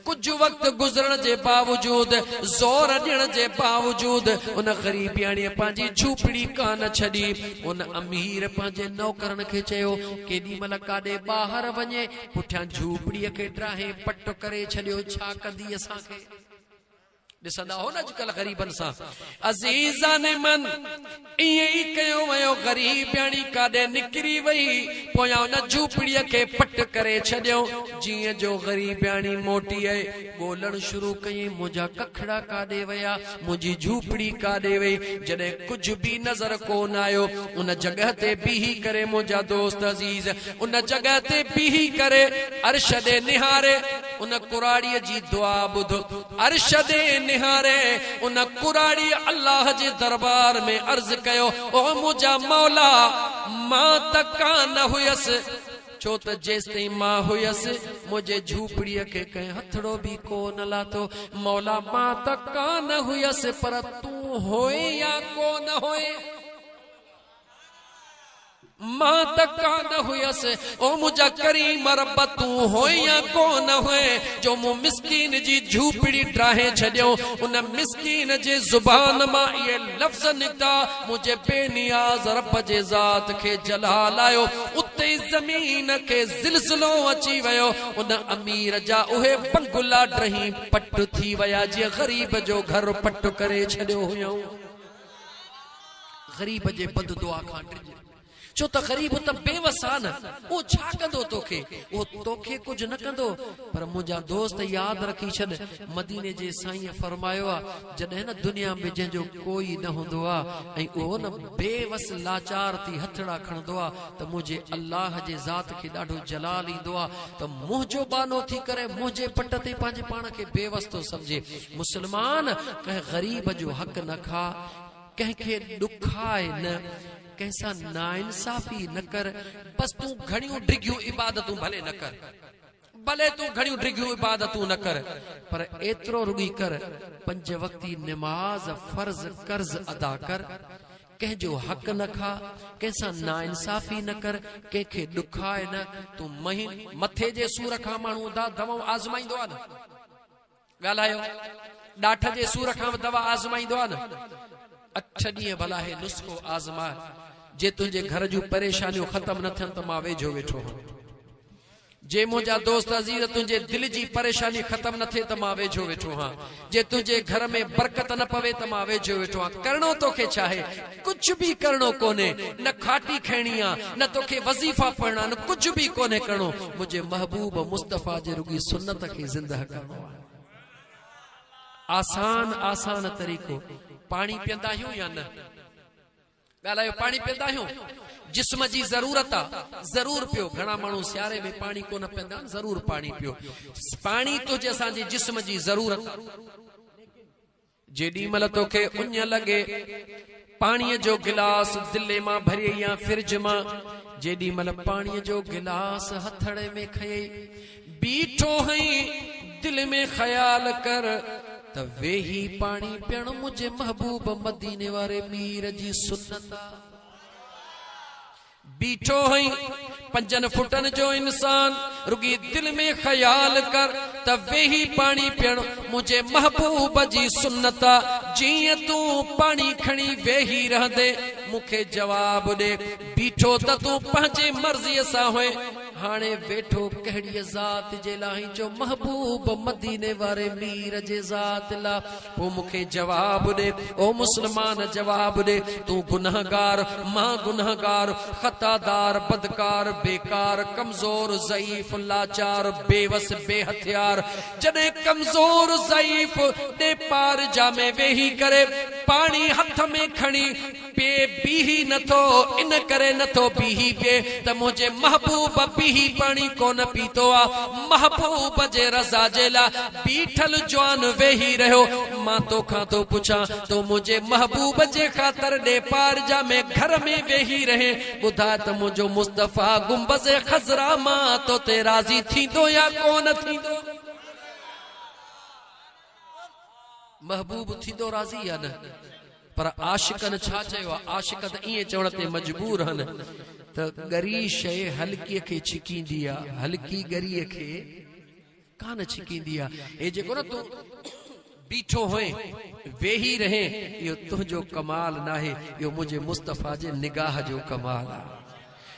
S1: कुझु वक़्तु गुज़रण जे बावजूद, ज़ोर ॾियण जे बावजूद उन ग़रीबियाणीअ पंहिंजी झूपड़ी कान छॾी। उन अमीर पंहिंजे नौकरनि खे चयो केॾी महिल काॾे ॿाहिरि वञे पुठियां झूपड़ीअ खे ड्राहे पट करे छॾियो। छा कंदी असांखे? ॾिसंदा हो न अॼुकल्ह ग़रीबनि सां। अज़ीज़ाने मन, ईअं ई कयो वियो। ग़रीबियाणी काॾे निकिरी वई, पोयां उन झूपड़ीअ खे पट करे छॾियो। जीअं जो ग़रीबियाणी मोटी आहे, ॻोल्हण शुरू कई मुंहिंजा कखड़ा काॾे विया, मुंहिंजी झूपड़ी काॾे वई। जॾहिं कुझु बि नज़र कोन आयो, उन जॻह ते बीही करे मुंहिंजा दोस्त अज़ीज़, उन जॻह ते बीही करे अर्श ॾे निहारे उन कुराड़ीअ जी दुआ ॿुध। अर्श ॾे निहारे उन कुराड़ी अल्लाह जे दरबार में अर्ज कयो, ओ मुझा मौला मां तका न हुयस, छो त जेस ताईं मां हुयस मुझे झूपड़ीअ के कहीं हथड़ो भी कोन लातो। मौला मां तका न हुयस पर तू होए या कोन होए, मां तका न हुयस ओ मुझा करीम रब तू होए या कोन होए, जो मु मिस्कीन जी झूपड़ी ड्राहे छड्यो। उन मिस्कीन जे जुबान मां ये लफ्ज निकता, मुझे बेनियाज रब जे ज़ात के जलाल आयो। उते जमीन के ज़िलज़िलो अची वयो, उन अमीर जा उहे बंगुला ड्रही पट थी वया जे गरीब जो घर पट करे छड्यो हुयो। गरीब जे बद दुआ खां ड्रिज, छो त गरीब त बेवसा न, वो छा कंदो तोखे, वो तोखे कुछ न कंदो। पर मुझा दोस्त याद रखी छद, मदीने जे साईं फरमायो आ, जॾहिं न दुनिया में जंहिंजो कोई न हूंदो आ ऐं उहो न बेवस लाचार थी हथड़ा खणंदो आ, त मुझे अल्लाह जे ज़ात खे ॾाढो जलाल ईंदो आ, त मुंहिंजो बानो थी करे मुंहिंजे पट ते पंहिंजे पाण खे बेवस थो समझे। मुस्लमान कंहिं गरीब जो हक़ न खा, कंहिंखे ॾुखाए न, कैसा नाइंसाफी न कर। बस तू घणियों डिगियूं इबादतूं भले न कर, भले तू घणियों डिगियूं इबादतूं न कर, पर एतिरो रुगी कर, 5 वक्ती नमाज फर्ज कर्ज अदा कर, कंहिंजो हक़ न खा, कंहिंसा नाइंसाफी न कर, कंहिंखे ॾुखाए न। तू मथे जे सूर खां माण्हू दवा आज़माईंदो आहे न, ॻाल्हायो, ॾाठ जे सूर खां दवा आज़माईंदो आहे न। 8 ॾींहं भला हे नुस्खो आज़माए, जे तुंहिंजे घर जूं परेशानियूं ख़त्म न थियनि त मां वेझो वेठो हुअमि। जे मुंहिंजा दोस्त अज़ीज़ तुंहिंजे दिल जी परेशानी ख़त्म न थिए त मां वेझो वेठो हां। जे तुंहिंजे घर में बरकत न पवे त मां वेझो वेठो हां। करणो तोखे छा आहे, कुझु बि करणो कोन्हे, न खाटी खैणी आहे, न तोखे वज़ीफ़ा पढ़ना, न कुझु बि कोन्हे करणो। मुंहिंजे महबूब मुस्तफ़ा जे रुगी सुन्नत खे ज़िंदह करणो आहे। आसान आसान तरीक़ो। पानी पींदा आहियूं या न, ॻाल्हायो, पानी पींदा आहियूं, जिस्म जी ज़रूरत आहे, ज़रूर पियो। घणा माण्हू सियारे में पानी कोन पींदा, ज़रूर पानी पियो। पानी तुंहिंजे असांजे जिस्म जी ज़रूरत। जेॾी महिल तोखे उञ लॻे, पाणीअ जो गिलास दिले मां भरे या फ्रिज मां, जेॾी महिल पाणीअ जो गिलास हथड़े में खये, बीठो हई दिल में ख्याल कर त वेही पानी पियण मुझे महबूब मदीने वारे मीर जी सुन्नत। बीठो हई 5 फुटन जो इंसान, रुगी दिल में ख्याल कर त वेही पानी पियण मुझे महबूब जी सुन्नत। जीअं तू पानी खणी वेही रहंदे मुखे जवाब दे, बीठो त तू पंहिंजे मर्ज़ीअ सां होए, हाणे वेठो कहिड़ी ज़ात जे लाइ, जो महबूब मदीने वारे मीर जे ज़ात ला। पोइ मूंखे जवाब दे, ओ मुस्लमान जवाब दे, तू गुनहगार, मां गुनहगार, खतादार, बदकार, बेकार, कमजोर, ज़ईफ, लाचार, बेवस, बेहथियार। जॾहिं कमजोर ज़ईफ दे पार जा में वेही करे पानी हथ में खणी पे बीही नथो, इन करे नथो बीही पे त मुझे महबूब बीही पानी कोन पीतो आ। महबूब जे रज़ा जे ला बीठल जवान वेही रहो। मां तोखां तो पुछां, तो मुझे महबूब जे ख़ातिर दे पार जा में घर में वेही रहे, ॿुधा त मुझो मुस्तफ़ा गुंबज़ खज़रा मां तो ते राज़ी थींदो या कोन थींदो। महबूब थींदो राज़ी या न, पर आशिकन छा चयो आहे, आशिक त ईअं चवण ते मजबूर हन त ॻरी शइ हल्कीअ खे छिकींदी आहे, हल्की ॻरीअ खे कान छिकींदी आहे। हे जेको न तूं बीठो होए वेही रहे, इहो तुंहिंजो कमाल नाहे, इहो मुंहिंजे मुस्तफ़ा जे निगाह जो कमाल आहे।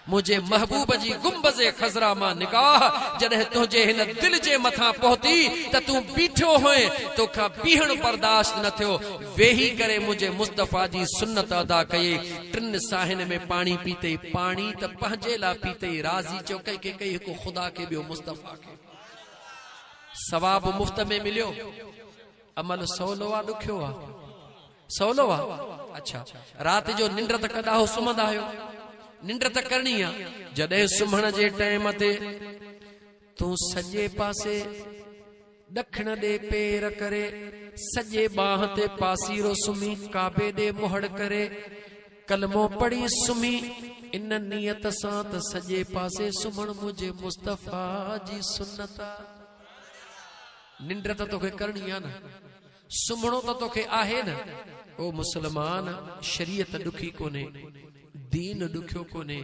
S1: मुझे महबूब जी गुंबज़े खज़रा मां निगाह जॾहिं तुंहिंजे हिन दिल जे मथां पहुती त तूं बीठो होए, तोखां बीहण बर्दाश्त न थियो, वेही करे मुझे मुस्तफ़ा जी सुन्नत अदा कई। 3 साहिन में पानी पीते, पानी त पंहिंजे लाइ पीते, राज़ी चो कई हिकु ख़ुदा खे ॿियो मुस्तफ़ा खे। सवाब मुफ्त में मिलियो, अमल सवलो आहे ॾुखियो आहे? सवलो आहे। अच्छा, रात जो निंड त कॾाहो सुम्हंदा आहियो? निंड त करणी आहे। जॾहिं सुम्हण जे टाइम ते तूं सॼे पासे दखिण दे पेर करे सजे बाह ते पासीरो सुमी काबे दे मोहड़ करे कलमो पढ़ी सुमी इन नियत सां त सजे पासे सुमण मुझे मुस्तफा जी सुन्नता। निंड त तोखे करणी आहे न, सुमणो त तोखे आहे न। ओ मुसलमान, शरीयत ॾुखी कोन्हे, दीन ॾुखियो कोन्हे।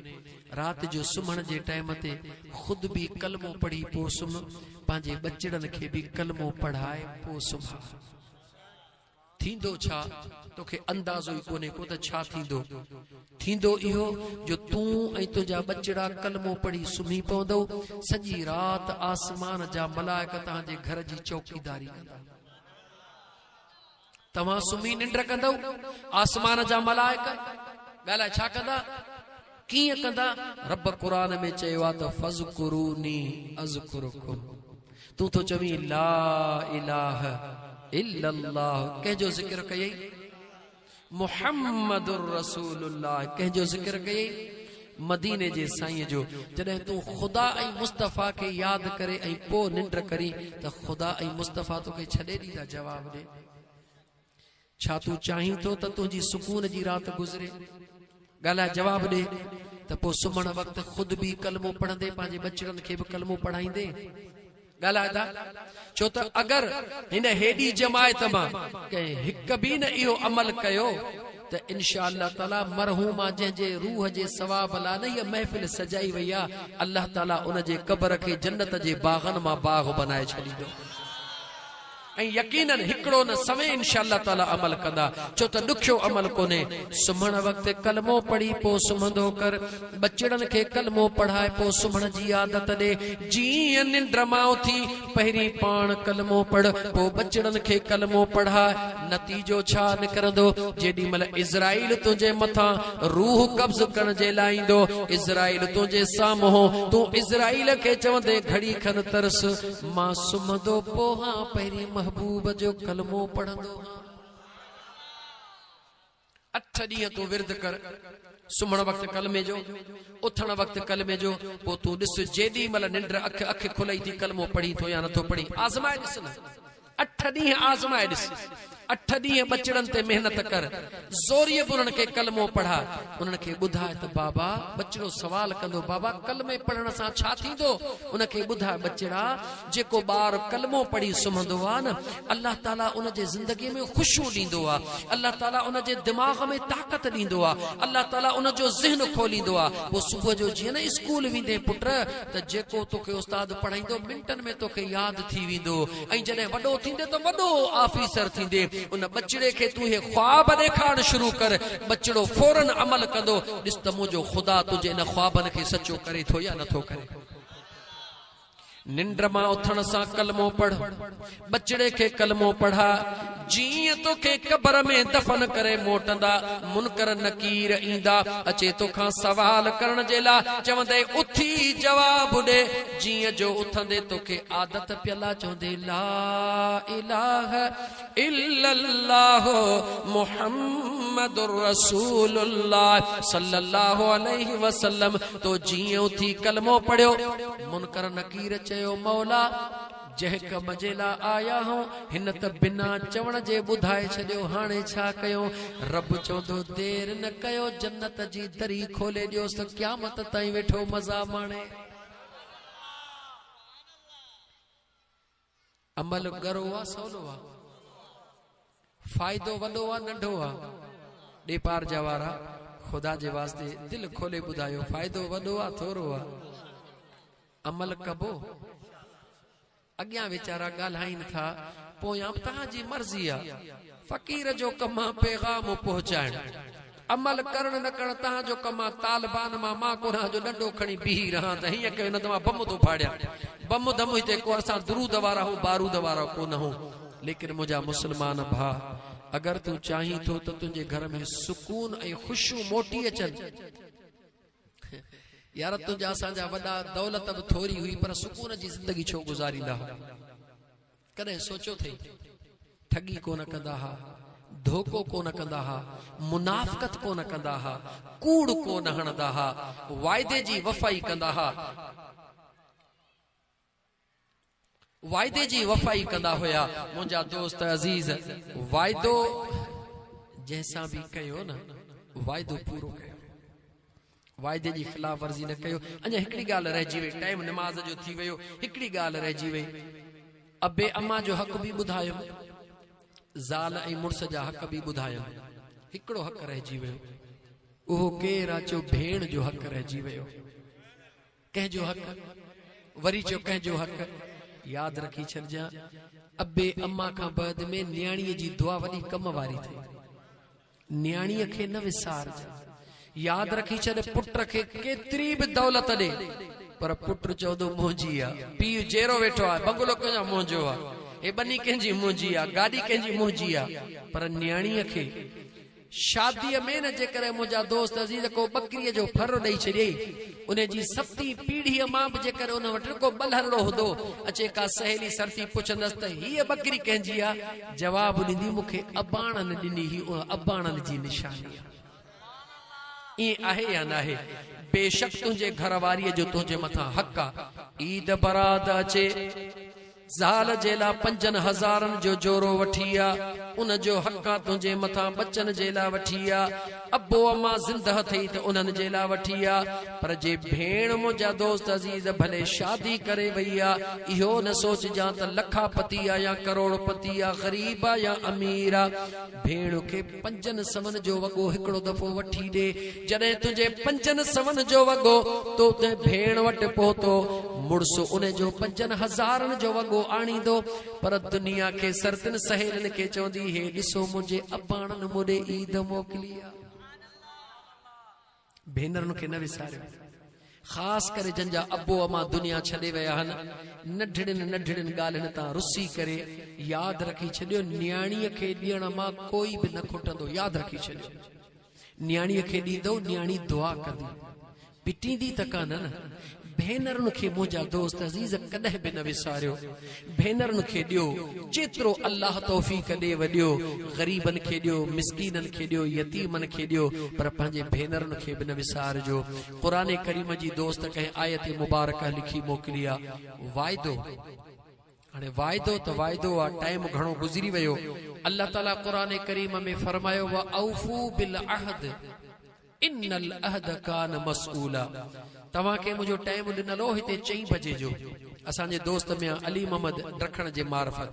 S1: रात जो सुमण जे टाइम ते खुद भी कलमो पढ़ी पो सुम, पंहिंजे बचड़न खे भी कलमो पढ़ाए पो सुम्हा। थींदो छा तोखे अंदाज़ो ई कोन्हे को त छा थींदो। थींदो इहो जो तूं ऐं तुंहिंजा बचड़ा कलमो पढ़ी सुम्ही पवंदो, सॼी रात आसमान जा मलाइक तव्हांजे घर जी चौकीदारी कंदा। तव्हां सुम्ही निंड कंदव, आसमान जा मलाइक ॻाल्हाए छा कंदा, कीअं कंदा? रब क़ुरान में चयो आहे त फज़कुरूनी अज़कुरुकुम। तूं तो चवी ला इलाहा इल्लल्लाह, कंहिंजो ज़िक्र कयई? मुहम्मदुर रसूलुल्लाह, कंहिंजो ज़िक्र कयई? मदीने जे साईं जो। जॾहिं तूं ख़ुदा ऐं मुस्तफ़ा खे यादि करे ऐं पोइ निंड करी त ख़ुदा ऐं मुस्तफ़ा तोखे छॾे ॾींदा। जवाब ॾे, छा तूं चाहीं थो त तुंहिंजी सुकून जी राति गुज़रे? ॻाल्हाए, जवाब ॾे। त पोइ सुम्हण वक़्तु ख़ुद बि कलमो पढ़ंदे, पंहिंजे बचड़नि खे बि कलमो पढ़ाईंदे? ॻाल्हाए था। छो त अगरि हिन हेॾी जमायत मां कंहिं हिकु बि न इहो अमल कयो त इंशा अल्लाह ताला मरहूमा जंहिंजे रूह जे सवाब लाइ न इहा महफ़िल सजाई वई आहे, अल्लाह ताला उन जे क़ब्र खे जन्नत जे बाग़नि मां बाग़ बनाए छॾींदो। ऐं यकीनन हिकिड़ो न समय इंशा अल्लाह ताला अमल कंदा। छो त ॾुखियो अमल कोन्हे। सुम्हण वक़्तु कलमो पढ़ी पोइ सुम्हंदो कर, बचड़नि खे कलमो पढ़ाए पोइ सुम्हण जी आदत ॾे। जीअं निंड मां उथी पहिरीं पाण कलमो पढ़, पोइ बचड़नि खे कलमो पढ़ाए। नतीजो छा निकिरंदो? जेॾी महिल इज़राइल तुंहिंजे मथां रूह कब्ज़ करण जे लाइ ईंदो, इज़राइल तुंहिंजे साम्हूं, तूं इज़राइल खे चवंदे घड़ी खन तरस, मां सुम्हंदो पोइ पहिरीं महबूब जो कलमो पढ़ंदो। 8 ॾींहं तूं विर्द कर, सुम्हण वक़्तु कलमे जो, उथण वक़्तु कलमे जो। पोइ तूं ॾिस जेॾी महिल निंड अखि खुलई थी कलमो पढ़ी थो या नथो पढ़ी, आज़माए ॾिस न। 8 ॾींहं आज़माए ॾिस। 8 ॾींहं बचड़नि ते महिनत कर, ज़ोरीअ बि उन्हनि खे कलमो पढ़ा। उन्हनि खे ॿुधाए त बाबा, बचड़ो सवाल कंदो, बाबा कलमे पढ़ण सां छा थींदो? उनखे ॿुधाए, बचड़ा जेको ॿार कलमो पढ़ी सुम्हंदो आहे न, अल्लाह ताला उन जे ज़िंदगीअ में ख़ुशू ॾींदो आहे, अल्लाह ताला उन जे दिमाग़ में ताक़त ॾींदो आहे, अल्लाह ताला उन जो ज़हन खोलींदो आहे। पोइ सुबुह जो जीअं न स्कूल वेंदे पुट, त जेको तोखे उस्ताद पढ़ाईंदो मिंटनि में तोखे यादि थी वेंदो। ऐं जॾहिं वॾो थींदे त वॾो ऑफिसर थींदे। उन बचड़े खे तूं हे ख्वाब ॾेखारण शुरू कर, बचड़ो फौरन अमल कंदो। ॾिस त मुंहिंजो ख़ुदा तुंहिंजे इन ख्वाबनि खे सचो करे थो या नथो करे। निंड मां उथण सां कलमो पढ़, बचड़े खे कलमो पढ़ा। जीअं तोखे क़ब्र में दफ़न करे मोटंदा, मुनकर नकीर ईंदा, अचे तोखां सवाल करण जे लाइ, चवंदे उथी जवाब ॾे। जीअं जो उथंदे तोखे आदत पियला, चवंदे ला इलाहा इल्लल्लाह मुहम्मदुर रसूलुल्लाह सल्लल्लाहु अलैहि वसल्लम। तो जीअं उथी कलमो पढ़ियो, मुनकर नकीर चयो, मौला जंहिं कम जे लाइ आया हूं, हिन त बिना चवण जे ॿुधाए छॾियो, हाणे छा कयूं? रब चवंदो, देर न कयो, जन्नत जी दरी खोले ॾियोसि त क़यामत ताईं वेठो मज़ा माणे। अमल गरो आहे सवलो आहे? फ़ाइदो वॾो आहे नंढो आहे? ॾे पार जा वारा ख़ुदा जे वास्ते दिलि खोले ॿुधायो, फ़ाइदो वॾो आहे थोरो आहे? अमल कबो? अॻियां वीचारा ॻाल्हाइनि था, पोयां तव्हांजी मर्ज़ी आहे। फ़क़ीर जो कमु आहे पैगाम पहुचाइण, अमल करण न करण तव्हांजो कमु आहे। तालिबान मां कोन्हा जो डंडो खणी बीही रहां त हीअं कयो न त मां बम थो फाड़ियां। बम धम हिते को असां दुरूद वारा हूं, बारूद वारा कोन हूं। लेकिन मुंहिंजा मुस्लमान भाउ, अगरि तूं चाहीं थो त तुंहिंजे घर में सुकून ऐं ख़ुशियूं मोटी अचनि, यार तुंहिंजा असांजा वॾा दौलत बि थोरी हुई पर सुकून जी ज़िंदगी छो गुज़ारींदा? कॾहिं सोचियो अथई? ठगी कोन कंदा हा, धोखो कोन कंदा हा, मुनाफ़क़त कोन कंदा हा, कूड़ कोन हणंदा हा, वाइदे जी वफ़ाई कंदा हा। वायदे जी वफ़ाई कंदा हुया मुंहिंजा दोस्त अज़ीज़। वायदो जैसा भी कयो न वायदो पूरो कयो, वायदे जी खिलाफ वर्जी न कयो। अञा हिकिड़ी ॻाल्हि रहिजी वई, टाइम नमाज जो थी वियो, हिकिड़ी ॻाल्हि रहिजी वई, अबे अम्मा जो हक़ बि ॿुधायो, ज़ाल ऐं मुड़ुस जा हक़ बि ॿुधायो। हिकिड़ो हक़ रहिजी वियो, उहो केरु आहे? चयो भेण जो हक़ रहिजी वियो। कंहिंजो हक़? वरी चयो कंहिंजो हक़? यादि रखी छॾिजां, अबे अम्मा खां बाद में न्याणीअ जी दुआ वॾी कम वारी थी। न्याणीअ खे न विसारजां। यादि रखी छॾ, पुट खे केतिरी बि दौलत ॾे, पर पुट चवंदो मुंहिंजी आहे। पीउ जेरो वेठो आहे, बंगलो कंहिंजो मुंहिंजो आहे, हे बनी कंहिंजी मुंहिंजी आहे, गाॾी कंहिंजी मुंहिंजी आहे, पर न्याणीअ खे शादीअ में न जेकर मुंहिंजा दोस्त अज़ीज़ को बकरीअ जो फर ॾेई छॾियई, उन जी 7वीं पीढ़ीअ मां बि जेकर उन वटि को बलहरड़ो हूंदो, अचे का सहेली सरती पुछंदसि त हीअ बकरी कंहिंजी आहे, जवाबु ॾींदी मूंखे अबाणनि ॾिनी, ही अबाणनि जी निशानी आहे। ईअं आहे या न आहे? बेशक तुंहिंजे घर वारीअ जो तुंहिंजे मथां हक़ आहे। ईद बरात अचे, ज़ाल जे लाइ 5000 जो जोरो वठी आ, उन जो हक़ आहे तुंहिंजे मथां बचन जे लाइ वठी आ। अबो अम्मा ज़िंदह थई त उन्हनि जे लाइ वठी आ, पर जे भेण मुंहिंजा दोस्त अज़ीज़ भले शादी करे वई आ, इहो न सोचजां त लखापति आ या करोड़पति आ, ग़रीब आ या अमीर आ। भेण खे 500 जो वॻो हिकिड़ो दफ़ो वठी ॾे। जॾहिं तुंहिंजे 500 जो वॻो तो ते भेण वटि पहुतो, मुड़ुस उन जो 5000 जो वॻो आणींदो, पर दुनिया खे सरतिन सहेलिन खे चवंदी, हे ॾिसो मुंहिंजे अबाणनि मोॾे ईद मोकिली आहे। भेनरुनि खे न विसारियो, ख़ासि करे जंहिंजा अबो अम्मा दुनिया छॾे विया आहिनि, नंढड़ियुनि नंढड़ियुनि ॻाल्हियुनि तां रुसी करे यादि रखी छॾियो, न्याणीअ खे ॾियण मां कोई बि न खुटंदो। यादि रखी छॾियो, न्याणीअ खे ॾींदो, न्याणी दुआ कंदी, पिटींदी त कान न। भेनरुनि खे मुंहिंजा दोस्त अज़ीज़ कॾहिं बि न विसारियो। भेनरुनि खे ॾियो, जेतिरो अल्लाह तौफ़ीक़ ॾे वॾियो, ग़रीबनि खे ॾियो, मिस्कीननि खे ॾियो, यतीमनि खे ॾियो, पर पंहिंजे भेनरुनि खे बि न विसारिजो। क़ुरान करीम जी दोस्त कंहिं आयत मुबारक लिखी मोकिली आहे, वाइदो। हाणे वाइदो त वाइदो आहे, टाइम घणो गुज़री वियो। अल्लाह ताला क़ुरान करीम में फरमायो, व औफू बिल अहद इन्नल अहद कान मसऊला। तव्हांखे मुंहिंजो टाइम ॾिनल हो हिते 4 बजे जो। असांजे दोस्त में अली मोहम्मद रखण जे मार्फत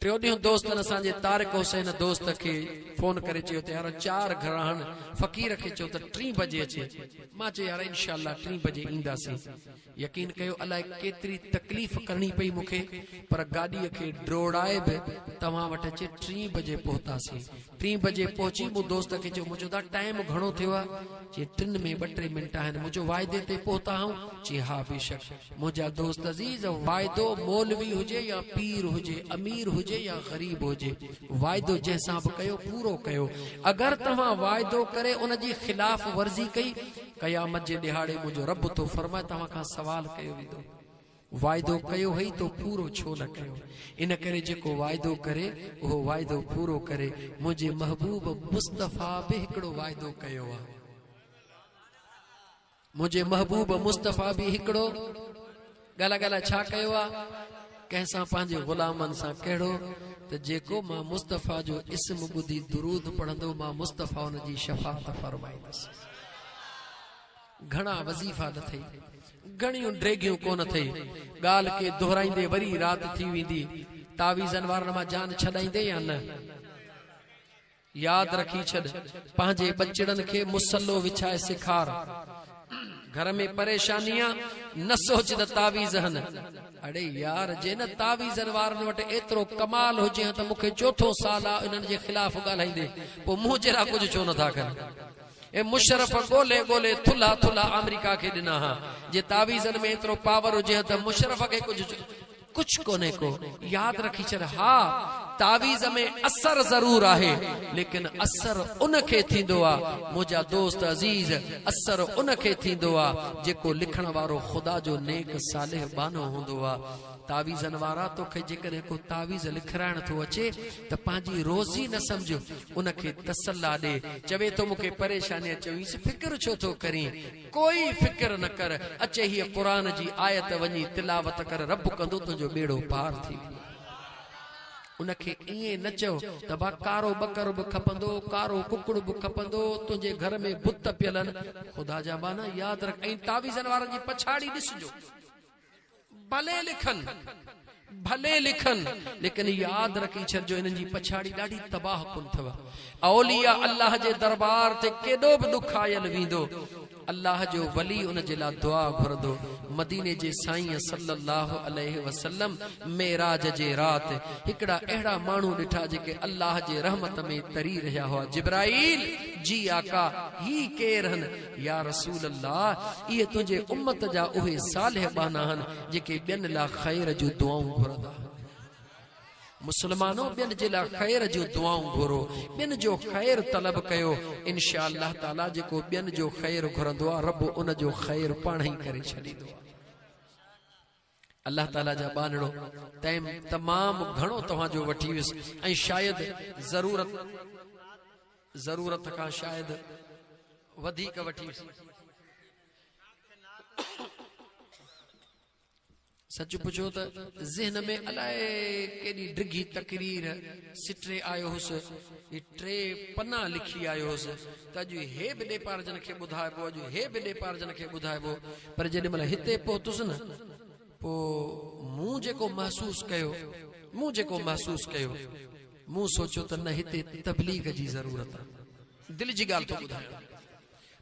S1: 3 ॾींहं दोस्तनि असांजे तारिक हुसैन दोस्त खे फोन करे चयो त यार 4 घर आहिनि, फ़क़ीर खे चयो त 3 बजे अचे। मां चयो यार इंशाअल्लाह 3 बजे ईंदासीं। यकीन कयो अलाए केतिरी तकलीफ़ करणी पई मूंखे, पर गाॾीअ खे ड्रोड़ाए बि तव्हां वटि अचे 3 बजे पहुतासीं। 3 बजे पहुची मूं दोस्त खे चयो, मुंहिंजो त टाइम घणो थियो आहे? चई 3 में 2-3 मिंट आहिनि, मुंहिंजो वाइदे ते पहुता आऊं? चई हा बेशक। मुंहिंजा दोस्त अज़ीज़, वाइदो मौलवी हुजे या पीर हुजे, अमीर हुजे या ग़रीब हुजे, वाइदो जंहिंसां बि कयो पूरो कयो। अगरि तव्हां वाइदो करे उन जी ख़िलाफ़ वर्ज़ी कई, क़यामत जे ॾिहाड़े मुंहिंजो रब तो फरमाए तव्हां खां सवाल कयो वेंदो, वाइदो कयो हई तो पूरो छो न कयो? इन करे जेको वाइदो करे उहो वाइदो पूरो करे। मुंहिंजे महबूब मुस्तफ़ा बि हिकिड़ो वाइदो कयो आहे। मुंहिंजे महबूब मुस्तफ़ा बि हिकिड़ो ॻाल्हि छा कयो आहे? कंहिंसां पंहिंजे ग़ुलामनि सां कहिड़ो त जेको मां मुस्तफ़ा जो इस्म ॿुधी दुरूद पढ़ंदो, मां मुस्तफ़ा उन जी शफ़ाअत फरमाईंदुसि। घणा वज़ीफ़ा न थई, घणियूं ड्रेगियूं कोन थई, ॻाल्हि खे दोहराईंदे वरी राति थी वेंदी। तावीज़नि वारनि मां जान छॾाईंदे या न? यादि रखी छॾ, पंहिंजे बचड़नि खे मुसलो विछाए सेखार। घर में परेशानियां न सोच त तावीज़ आहिनि। अड़े यार, जे न तावीज़नि वारनि वटि एतिरो कमाल हुजे त मूंखे 4 साल आहे इन्हनि जे ख़िलाफ़ ॻाल्हाईंदे, पोइ मूं जहिड़ा कुझु छो नथा कनि? ए मुशरफ ॻोल्हे ॻोल्हे थुला थुला अमेरिका खे ॾिना हा। जे तावीज़नि में एतिरो पावर हुजे त मुशरफ खे कुझु कोन्हे को। यादि रखी छॾ, हा तावीज़ में असर जरूर है, लेकिन असर उनके थींदो आ मुझा दोस्त अजीज, असर उनके थींदो आ जेको लिखण वारो खुदा जो नेक सालिह बानो हुंदो आ। तावीज़न वारा तोखे जेकॾहिं को तावीज़ लिखाइण थो अचे त पंहिंजी रोज़ी न समझो, उनखे तसल्ला ॾे, चवे तो मूंखे परेशानी चवीस फिक्र छो थो करी, कोई फिक्र न कर, अचे हीअ क़ुरान जी आयत वञी तिलावत कर, रब कंदो तुंहिंजो बेड़ो पार थी। उनखे ईअं न चओ त बा कारो बकर बि खपंदो, कारो कुकड़ बि खपंदो, तुंहिंजे घर में बुत पियलनि, ख़ुदा जा बाना यादि रख। ऐं तावीज़न वारनि जी पछाड़ी ॾिसजो, भले लिखन लेकिन याद रखी छो इन जी पछाड़ी ॾाढी तबाह कुन थव। औलिया अल्लाह जे दरबार ते केॾो बि ॾुख आयल वेंदो, अल्लाह जो वली उन जे लाइ दुआ घुरंदो। मदीने जे साईं सल्लल्लाहु अलैहि वसल्लम मेराज जे राति हिकड़ा अहिड़ा माण्हू ॾिठा जेके अल्लाह जे रहमत में तरी रहिया हुआ। जिब्राइल जी आका ही केर हन? या रसूल अल्लाह, इहे तुंहिंजे उम्मत जा उहे सालिह बाना हन जेके ॿियनि लाइ ख़ैर जूं दुआऊं घुरंदा। मुसलमानों ॿियनि जे लाइ ख़ैर जूं दुआऊं घुरो, ॿियनि जो ख़ैर तलब कयो, इंशा अल्लाह ताला जेको ॿियनि जो ख़ैर घुरंदो आहे रब उन जो ख़ैर पाण ई करे छॾींदो आहे। अल्लाह ताला जा बानड़ो टाइम तमाम घणो तव्हांजो वठी वियुसि ऐं शायद ज़रूरत खां शायद वधीक वठी वियुसि। सच पुछो तो ज़हन में अलाए केडी डिगी तकरीर सिटरे आयो हुस, टे पन्ना लिखी आयो हुस त अॼु हे बि ॾेपार जन खे ॿुधाइबो, अॼु हे बि ॾेपार जन खे ॿुधाइबो। पर जेॾी महिल हिते पहुतुसि न, पोइ मूं जेको महसूस कयो, मूं सोचियो त न हिते तबलीग जी ज़रूरत आहे। दिल जी ॻाल्हि थो ॿुधायां,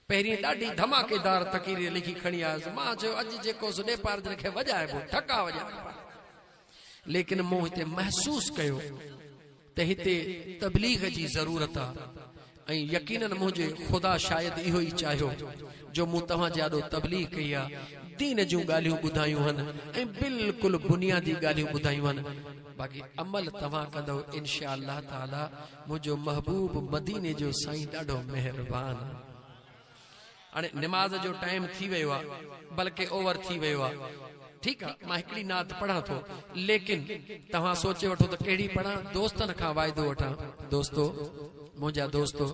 S1: पहिरीं ॾाढी धमाकेदार तकरीर लिखी खणी आयुसि, मां चयो अॼु जेको ॾेपार जन खे वॼाइबो ठका वॼाइबो, लेकिन मूं हिते महसूस कयो त हिते तबलीग जी ज़रूरत आहे। ऐं यकीनन मुंहिंजे ख़ुदा शायद इहो ई चाहियो जो मूं तव्हांजे आॾो तबलीग कई आहे, दीन जूं ॻाल्हियूं ॿुधायूं आहिनि ऐं बिल्कुलु बुनियादी ॻाल्हियूं ॿुधायूं आहिनि। बाक़ी अमल तव्हां कंदो इंशा अल्लाह ताला। मुंहिंजो महबूब मदीने जो साईं ॾाढो महिरबान आहे। हाणे निमाज़ जो टाइम थी वियो आहे, बल्कि ओवर थी वियो आहे। ठीकु आहे, मां हिकिड़ी नात पढ़ां थो, लेकिन तव्हां सोचे वठो त कहिड़ी पढ़ां। दोस्तनि खां वाइदो वठां, दोस्तो मुंहिंजा दोस्तो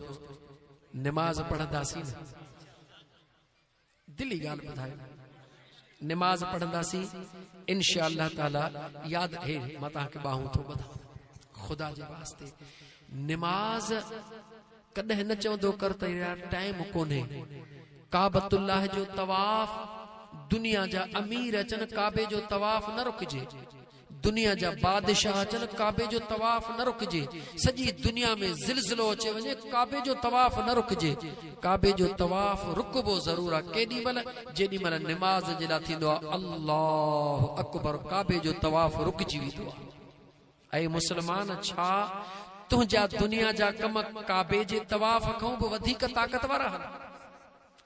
S1: निमाज़ पढ़ंदासीं न, दिली ॻाल्हि ॿुधायो, निमाज़ पढ़ंदासीं इंशा अल्लाह ताला। यादि हे मां तव्हांखे ॿाहूं थो ॿुधां ख़ुदा जे वास्ते, निमाज़ कॾहिं न चवंदो कर त यार टाइम कोन्हे। काबतुल्लाह जो तवाफ, दुनिया जा अमीर अचनि काबे जो तवाफ न रुकजे, दुनिया जा बादशाह अचनि काबे जो तवाफ न रुकजे, सॼी दुनिया में ज़िलज़िलो अचे वञे काबे जो तवाफ न रुकजे। काबे जो तवाफ रुकबो ज़रूर आहे, केॾी महिल जेॾी महिल निमाज़ जे लाइ थींदो आहे अल्लाहु अकबर, काबे जो तवाफ रुकजी वेंदो आहे। ऐं मुस्लमान, छा तुंहिंजा दुनिया जा कम काबे जे तवाफ खां बि वधीक ताक़त वारा आहिनि?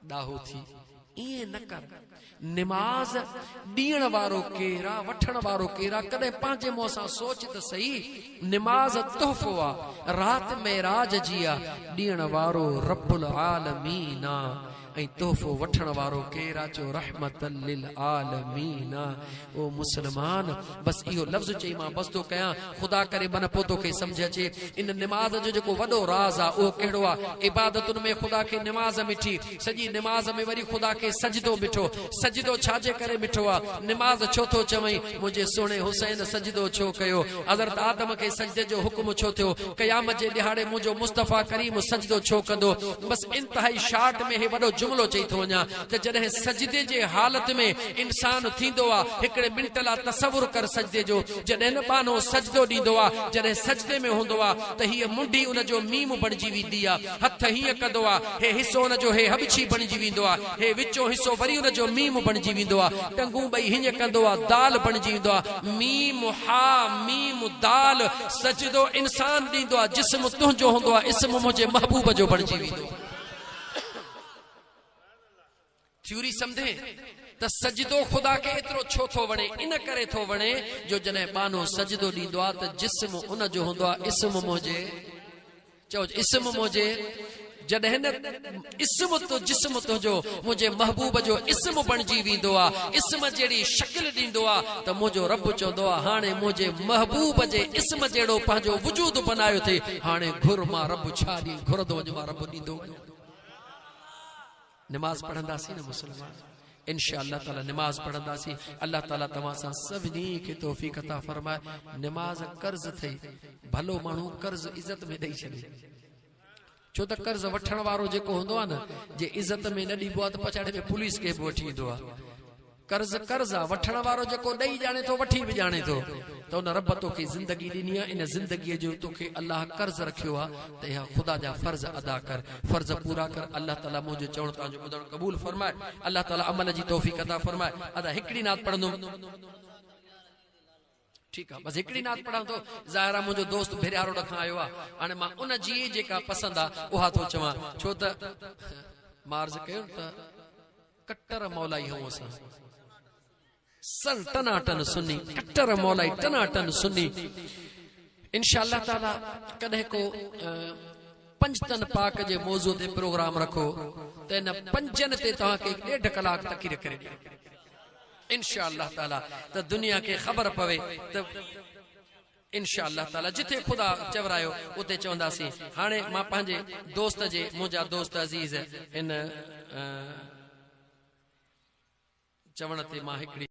S1: ॾाहो थी ईअं न कर। निमाज़ ॾियण वारो केरा, वठण वारो केरा, कॾहिं पंहिंजे मुंहं सां सोच त सही। निमाज़ तोहफ़ो आहे, राति मेराज जी आहे, ॾियण वारो रब्बुल आलमीन आहे, ऐं तोहफ़ो वठण वारो केरा चो रहमतल लिल आलमीन। ओ मुसलमान, बस इहो लफ़्ज़ चई मां बस थो कयां, ख़ुदा करे मन पोइ तोखे सम्झ अचे। इन निमाज़ जो जेको वॾो राज़ आहे उहो कहिड़ो आहे? इबादतुनि में ख़ुदा खे निमाज़ मिठी, सॼी निमाज़ में वरी ख़ुदा खे सजदो मिठो। सजदो छाजे करे मिठो आहे? निमाज़ छो थो चवई? मुंहिंजे सुहिणे हुसैन सजदो छो कयो? हज़रत आदम खे सजदे जो हुकुम छो थियो? क़यामत जे ॾिहाड़े मुंहिंजो मुस्तफ़ा करीम सजदो छो कंदो? बस इंतहाई शार्ट में हे वॾो जुमिलो चई थो वञा त जॾहिं सजदे जे हालत में इंसान थींदो आहे, हिकिड़े मिंट लाइ तसवुर कर सजदे जो, जॾहिं न बानो सजदो ॾींदो आहे, जॾहिं सजदे में हूंदो आहे त हीअ मुंडी उन जो मीम बणिजी वेंदी आहे, हथ हीअं कंदो आहे, हे हिसो उन जो हे हबछी बणिजी वेंदो आहे, हे विचो हिसो वरी उन जो मीम बणिजी वेंदो आहे, टंगूं ॿई हीअं कंदो आहे, दाल बणिजी वेंदो आहे, मीम हा मीम दाल। सजदो इंसान ॾींदो आहे, जिस्म तुंहिंजो हूंदो आहे, इस्म मुंहिंजे महबूब जो बणिजी वेंदो आहे। थ्योरी समझे? त सजदो ख़ुदा खे एतिरो छो थो वणे इन करे थो वणे जो जॾहिं बानो सजदो ॾींदो आहे त जिस्म उन जो हूंदो आहे इस्म मोजे चओ इस्म मोजे जॾहिं न इस्म तो जिस्म तुंहिंजो मुंहिंजे महबूब जो इस्म बणिजी वेंदो आहे इस्म जहिड़ी शकिल ॾींदो आहे त मुंहिंजो रब चवंदो आहे हाणे मुंहिंजे महबूब जे इस्म जहिड़ो पंहिंजो वजूद बनायो थिए हाणे घुर मां रब छा ॾी घुरंदो वञ मां रब ॾींदो वञ निमाज़ पढ़ंदासीं न मुस्लमान इंशाअल्लाह ताला निमाज़ पढ़ंदासीं अल्लाह ताला तव्हां सां सभिनी खे तौफ़ीक़ अता फरमाए निमाज़ कर्ज़ थई भलो माण्हू कर्ज़ इज़त में ॾेई छॾे छो त कर्ज़ वठण वारो जेको हूंदो आहे न जे इज़त में न ॾीबो आहे त पछाड़े में पुलिस खे बि वठी ईंदो आहे कर्ज़ कर्ज़ आहे वठण वारो जेको ॾेई ॼाणे थो वठी बि ॼाणे थो त उन रब तोखे ज़िंदगी ॾिनी आहे इन ज़िंदगीअ जो तोखे अलाह कर्ज़ रखियो आहे त इहा ख़ुदा जा फ़र्ज़ अदा कर फ़र्ज़ पूरा कर अल्लाह ताला मुंहिंजो चवण तव्हांजो ॿुधणु क़बूल फरमाए अल्लाह ताला अमल जी तौफ़ीक़ अता फरमाए अदा हिकिड़ी नात पढ़ंदुमि ठीक है बस हिकिड़ी नात पढ़ां तो ज़ाहिर आहे मुंहिंजो दोस्त भेरिया रोड खां आयो आहे हाणे मां उन जी जेका पसंदि आहे उहा थो चवां छो त मार्ज़ कयो त कट्टर मौलाई हूं असां सन टनाटन सुन्नी कट्टर मौलाई टनाटन सुन्नी इंशाअल्लाह ताला कॾहिं को पंजतन पाक जे मौज़ू ते प्रोग्राम रखो त इन पंजनि ते तव्हांखे 1.5 कलाक तकीर करे ॾियां इंशाअल्लाह ताला त दुनिया के खबर पवे त इंशाअल्लाह ताला जिथे खुदा चवरायो उते चवंदासीं हाणे मां पंहिंजे दोस्त जे मुंहिंजा दोस्त अज़ीज़ इन चवण ते मां हिकिड़ी